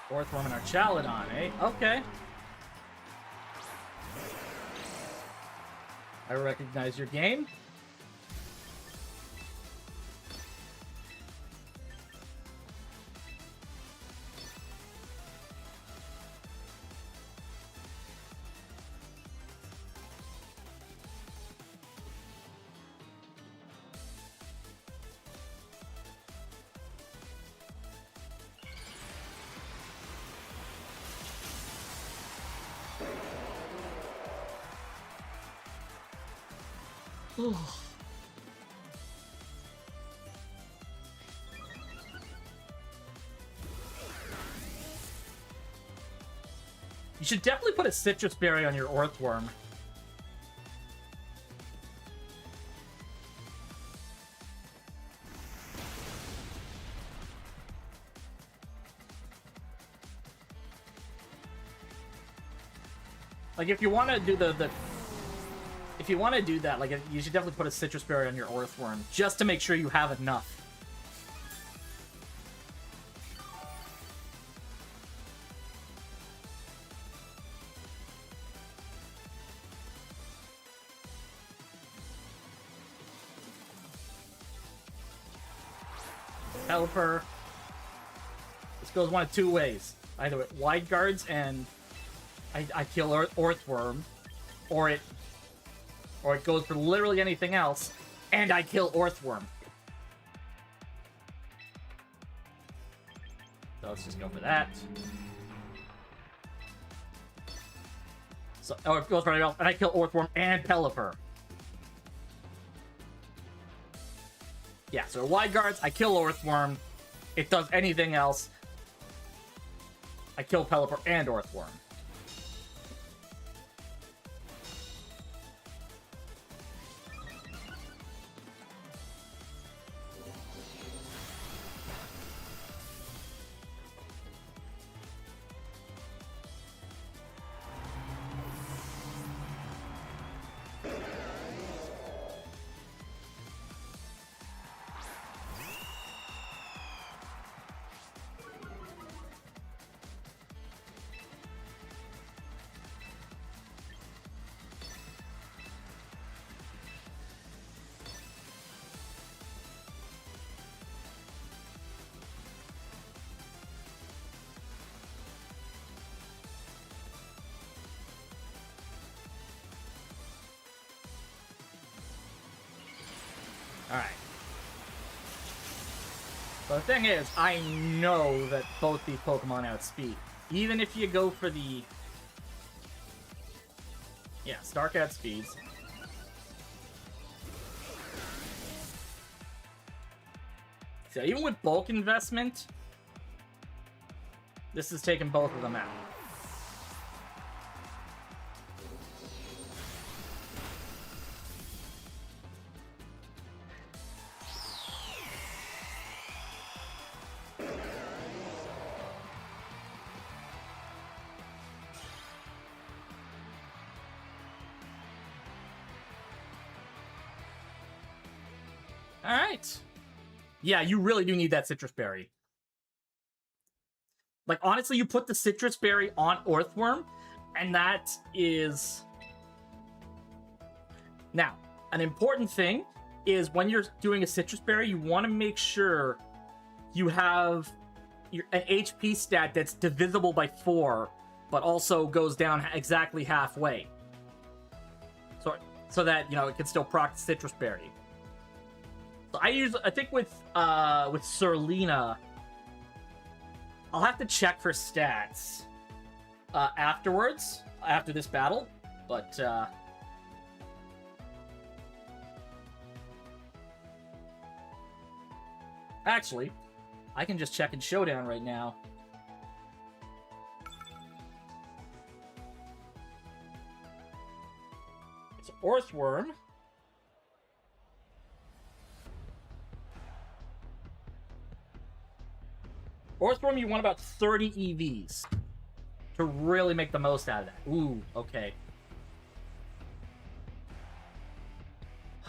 A: Fourth one in our Chaladon, eh? Okay. I recognize your game. You should definitely put a Citrus Berry on your Orthworm. Like, if you want to do if you want to do that, like, you should definitely put a Citrus Berry on your Earthworm, just to make sure you have enough. Pelipper. This goes one of two ways. Either it wide guards and I kill Earthworm, or it goes for literally anything else and I kill Earthworm. So let's just go for that. So, oh, it goes for anything else, and I kill Earthworm and Pelipper. Yeah, so wide guards, I kill Earthworm. It does anything else, I kill Pelipper and Earthworm. Alright. But the thing is, I know that both these Pokemon outspeed. Even if you go for the... Yeah, Stark outspeeds. So even with bulk investment, this is taking both of them out. Alright. Yeah, you really do need that Citrus Berry. Like, honestly, you put the Citrus Berry on Earthworm, and that is... Now, an important thing is when you're doing a Citrus Berry, you want to make sure you have an HP stat that's divisible by 4, but also goes down exactly halfway. So that, you know, it can still proc Citrus Berry. So I think with Serlina, I'll have to check for stats afterwards, after this battle, but actually, I can just check in Showdown right now. It's Earthworm. Earthworm, you want about 30 EVs to really make the most out of that. Ooh, okay.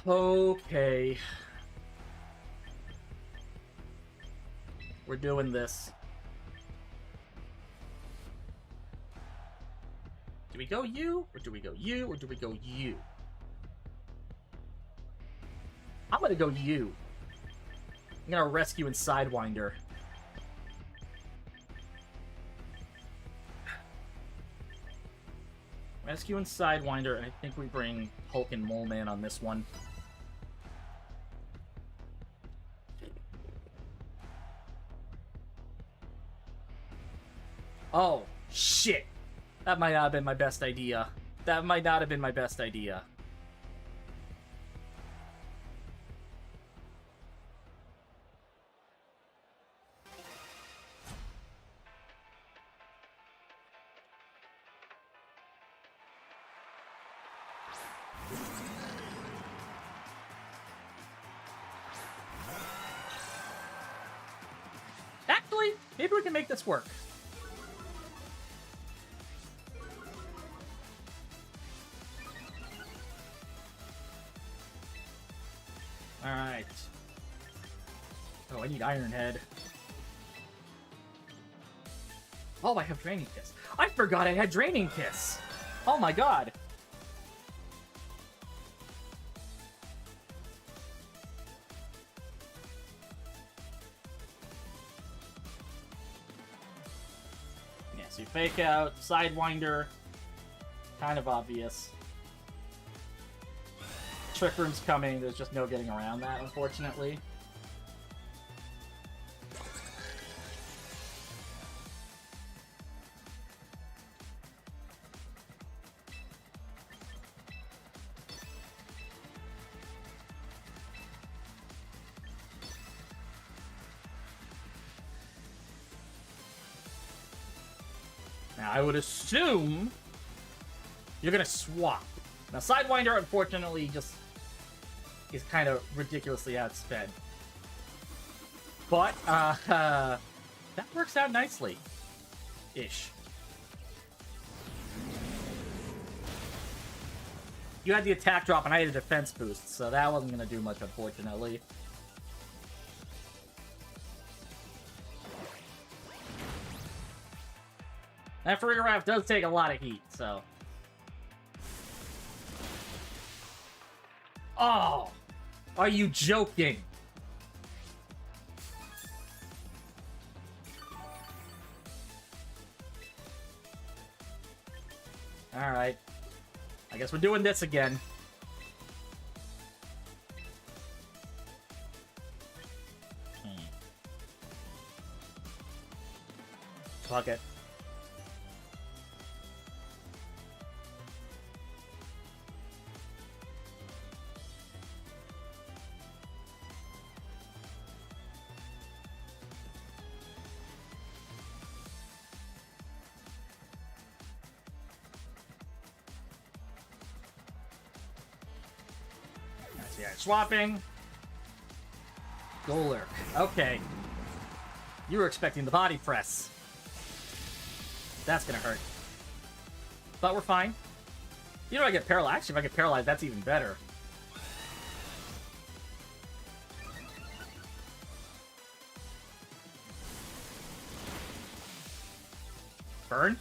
A: Okay. We're doing this. Do we go you? Or do we go you? Or do we go you? I'm gonna go you. I'm gonna rescue and Sidewinder. Rescue and Sidewinder, and I think we bring Hulk and Mole Man on this one. Oh, shit. That might not have been my best idea. That might not have been my best idea. Actually, maybe we can make this work. Alright. Oh, I need Iron Head. Oh, I have Draining Kiss. I forgot I had Draining Kiss! Oh my god! Yeah, so you fake out, Sidewinder. Kind of obvious. Trick Room's coming, there's just no getting around that, unfortunately. Now, I would assume you're gonna swap. Now, Sidewinder, unfortunately, just is kind of ridiculously outsped. But, that works out nicely. Ish. You had the attack drop, and I had a defense boost, so that wasn't gonna do much, unfortunately. That Farigiraf does take a lot of heat, so... Oh! Are you joking? Alright. I guess we're doing this again. Fuck it. Yeah, swapping. Golurk. Okay. You were expecting the body press. That's gonna hurt. But we're fine. You know, I get paralyzed. Actually, if I get paralyzed, that's even better. Burn?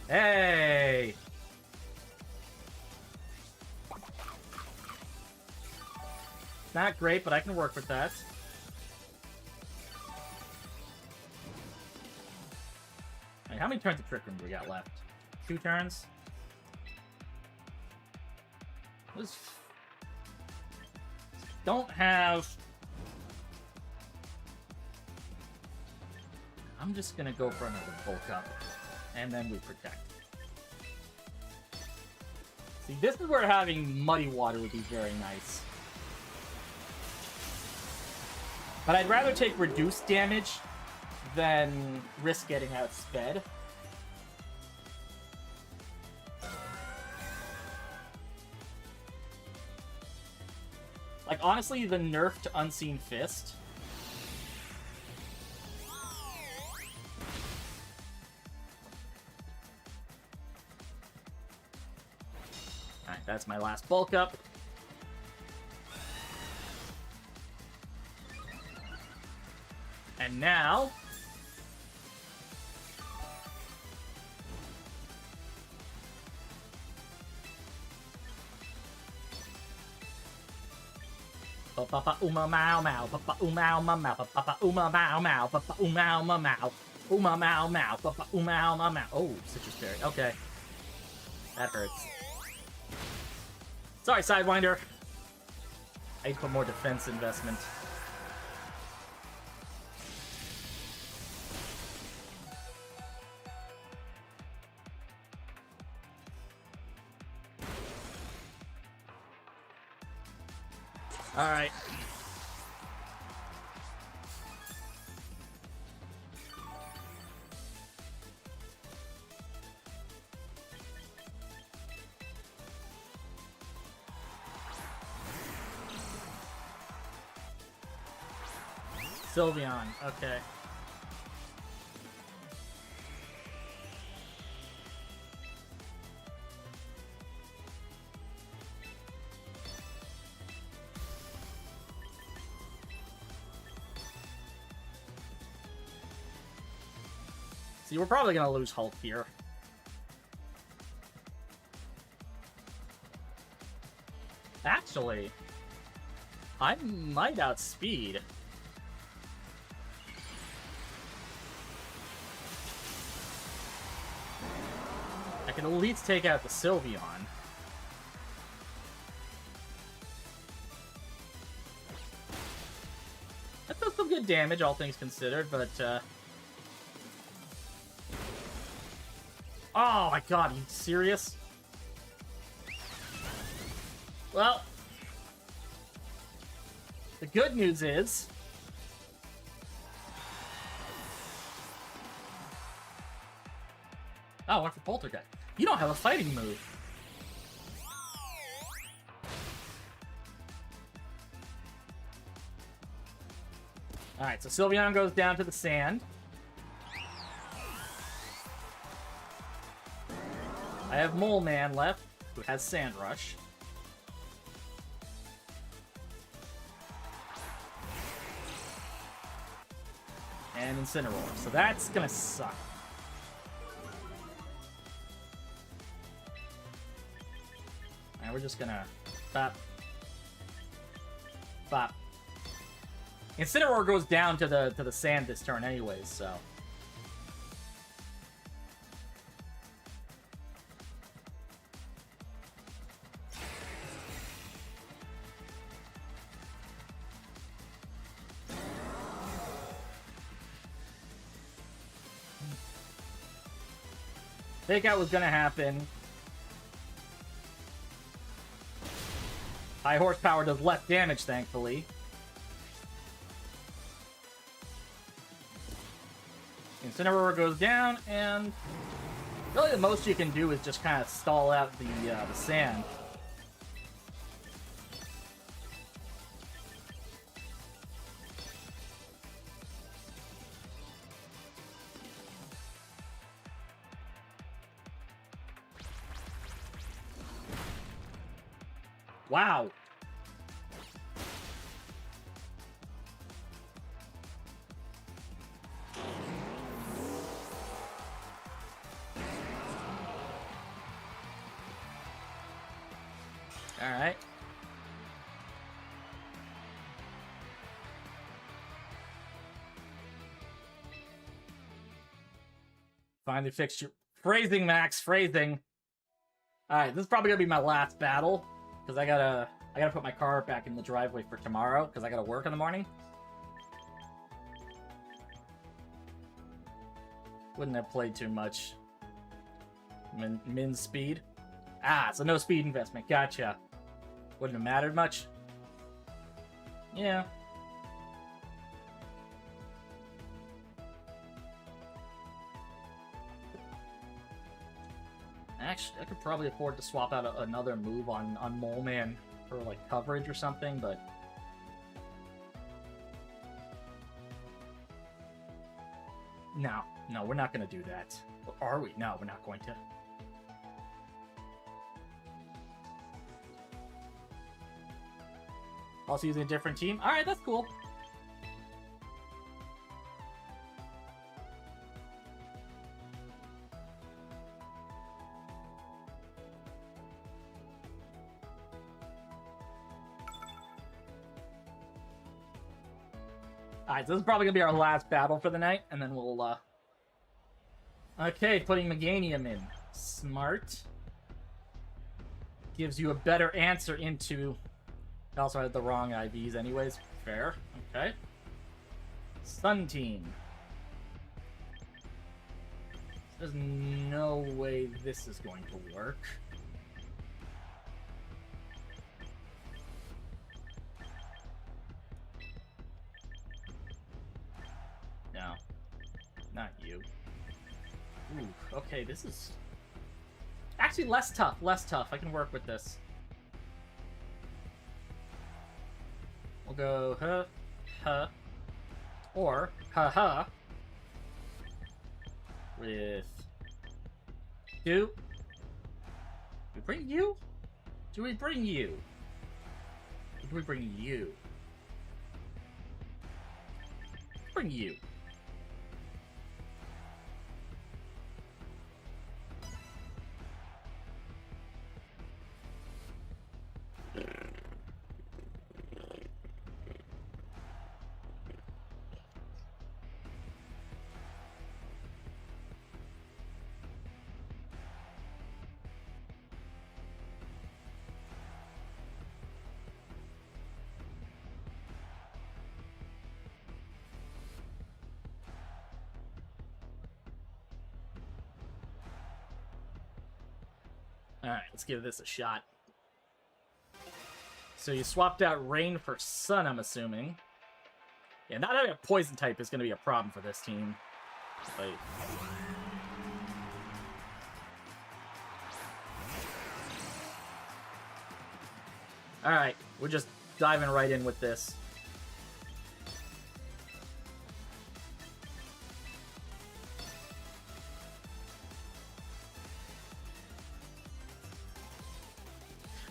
A: Hey! Not great, but I can work with that. Right, how many turns of Trick Room do we got left? 2 turns? Let's... Don't have... I'm just gonna go for another bulk up. And then we protect. See, this is where having Muddy Water would be very nice. But I'd rather take reduced damage than risk getting outsped. Like, honestly, the nerf to Unseen Fist. Alright, that's my last bulk up. And now... Papa uma mau mau, papa uma mau mau, papa uma mau mau, papa uma mau mau, uma mau mau, papa uma mau mau. Oh, Citrus Berry. Okay. That hurts. Sorry, Sidewinder. I need to put more defense investment. Alright. Sylveon, okay. See, we're probably gonna lose Hulk here. Actually, I might outspeed. I can at least take out the Sylveon. That does some good damage, all things considered, but, oh my god, are you serious? Well, the good news is... Oh, I went for Poltergeist. You don't have a fighting move. Alright, so Sylveon goes down to the sand. I have Mole Man left, who has Sand Rush. And Incineroar, so that's gonna suck. And we're just gonna bop. Bop. Incineroar goes down to the sand this turn anyways, so. Takeout was gonna happen. High horsepower does less damage, thankfully. Incineroar goes down, and really the most you can do is just kind of stall out the sand. Wow. All right. Finally fixed your phrasing, Max. Phrasing. All right, this is probably gonna be my last battle because I gotta put my car back in the driveway for tomorrow because I gotta work in the morning. Wouldn't have played too much. Min speed. Ah, so no speed investment. Gotcha. Wouldn't have mattered much. Yeah. Actually, I could probably afford to swap out another move on Mole Man for like coverage or something, but no, we're not gonna do that. Or are we? No, we're not going to. Also using a different team. All right, that's cool. Alright, so this is probably going to be our last battle for the night, and then we'll, Okay, putting Meganium in. Smart. Gives you a better answer into... I also had the wrong IVs anyways. Fair. Okay. Sun Team. There's no way this is going to work. No. Not you. Ooh, okay, this is... Actually, less tough, less tough. I can work with this. We'll go or with you. We bring you? Do we bring you? Or do we bring you? Bring you. Alright, let's give this a shot. So you swapped out Rain for Sun, I'm assuming. Yeah, not having a Poison type is going to be a problem for this team. Like... Alright, we're just diving right in with this.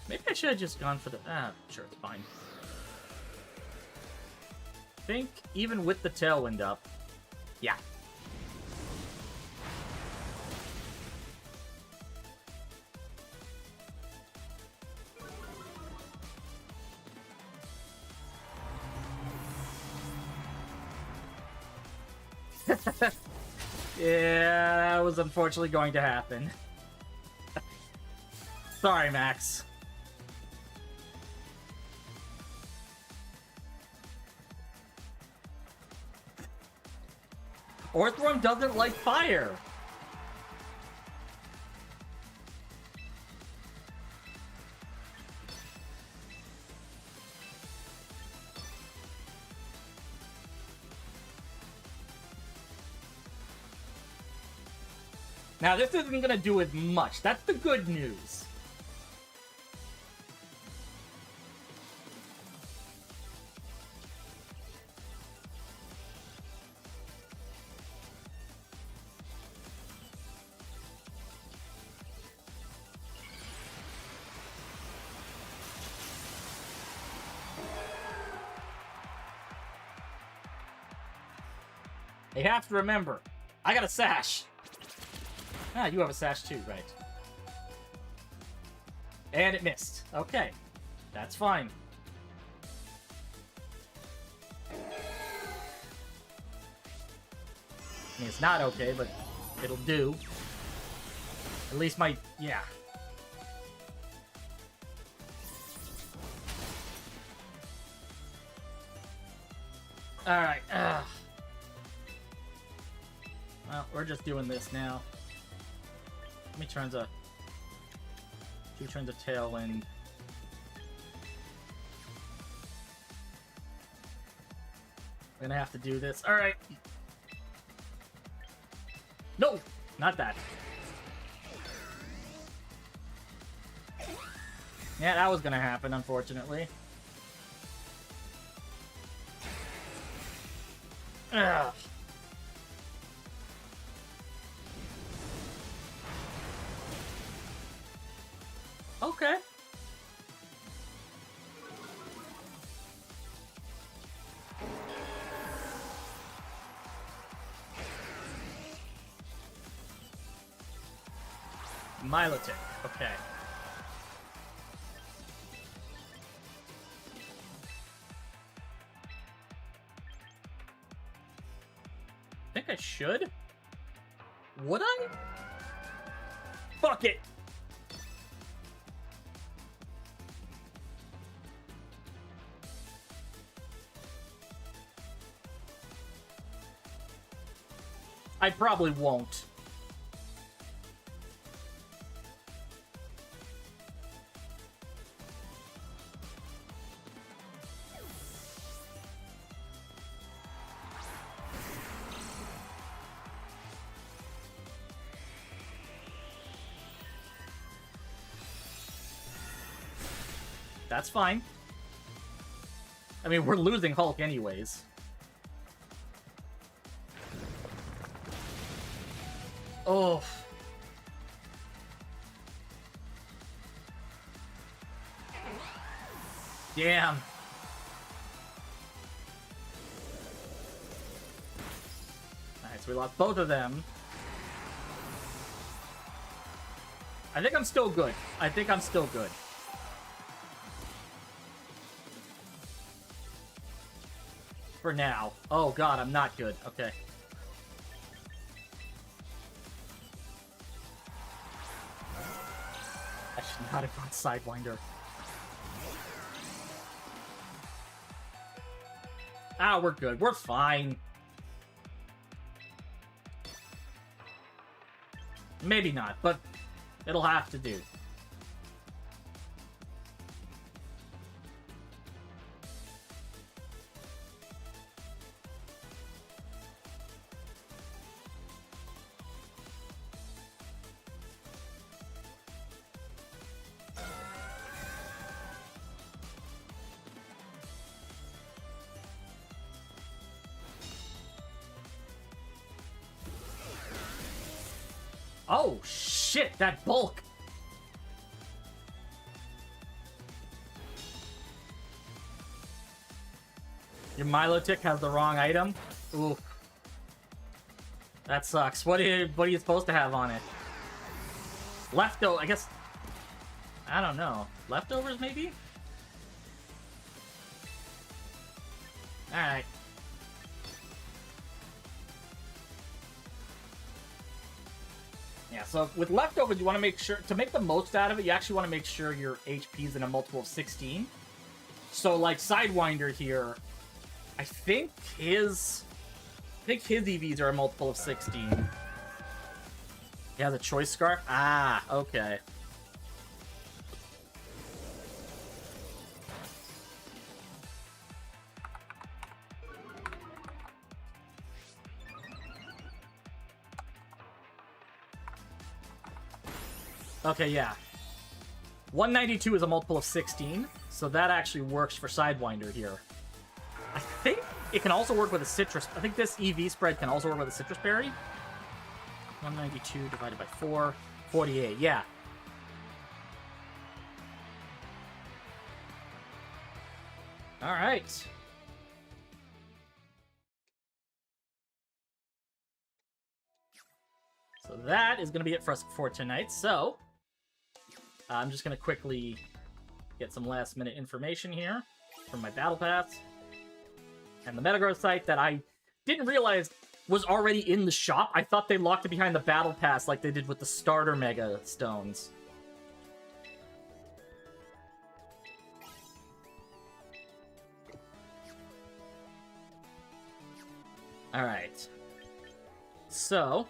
A: Maybe I should have just gone for the... sure, it's fine. I think even with the Tailwind up... Yeah. Yeah, that was unfortunately going to happen. Sorry, Max. Orthworm doesn't like fire. Now, this isn't going to do as much. That's the good news. You have to remember, I got a sash. Ah, you have a sash too, right. And it missed. Okay. That's fine. I mean, it's not okay, but it'll do. At least my... yeah. Alright. Well, we're just doing this now. How many turns a... 2 turns a Tailwind. We're gonna have to do this. Alright. No! Not that. Yeah, that was gonna happen, unfortunately. Ugh. Okay. Milotic. Okay. I think I should? Would I? Fuck it! I probably won't. That's fine. I mean, we're losing Hulk anyways. Oh. Damn. Alright, so we lost both of them. I think I'm still good. I think I'm still good. For now. Oh god, I'm not good. Okay. I should not have gone Sidewinder. Ah, we're good. We're fine. Maybe not, but it'll have to do. Oh, shit, that bulk. Your Milotic has the wrong item? Ooh. That sucks. What are you supposed to have on it? Leftover, I guess... I don't know. Leftovers, maybe? Alright. Yeah, so with leftovers, you want to make sure... To make the most out of it, you actually want to make sure your HP is in a multiple of 16. So, like, Sidewinder here... I think his EVs are a multiple of 16. He has a choice scarf? Ah, okay. Okay, yeah. 192 is a multiple of 16, so that actually works for Sidewinder here. I think it can also work with a citrus. I think this EV spread can also work with a citrus berry. 192 divided by 4, 48, yeah. All right. So that is going to be it for us for tonight. So I'm just going to quickly get some last minute information here from my battle pass. And the Metagross site that I didn't realize was already in the shop. I thought they locked it behind the battle pass like they did with the starter Mega Stones. Alright. So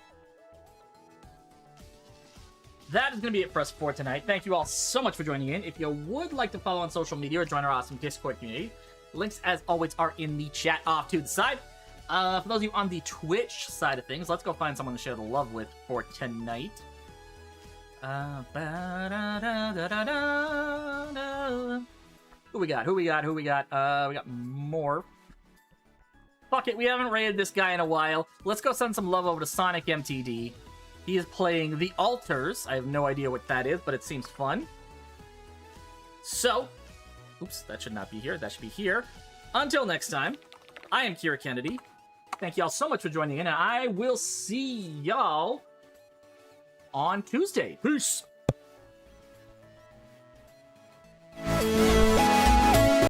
A: that is going to be it for us for tonight. Thank you all so much for joining in. If you would like to follow on social media or join our awesome Discord community, links, as always, are in the chat off to the side. For those of you on the Twitch side of things, let's go find someone to share the love with for tonight. Who we got? We got more. Fuck it, we haven't raided this guy in a while. Let's go send some love over to Sonic MTD. He is playing The Altars. I have no idea what that is, but it seems fun. So... Oops, that should not be here. That should be here. Until next time, I am Kira Kennedy. Thank y'all so much for joining in, and I will see y'all on Tuesday. Peace!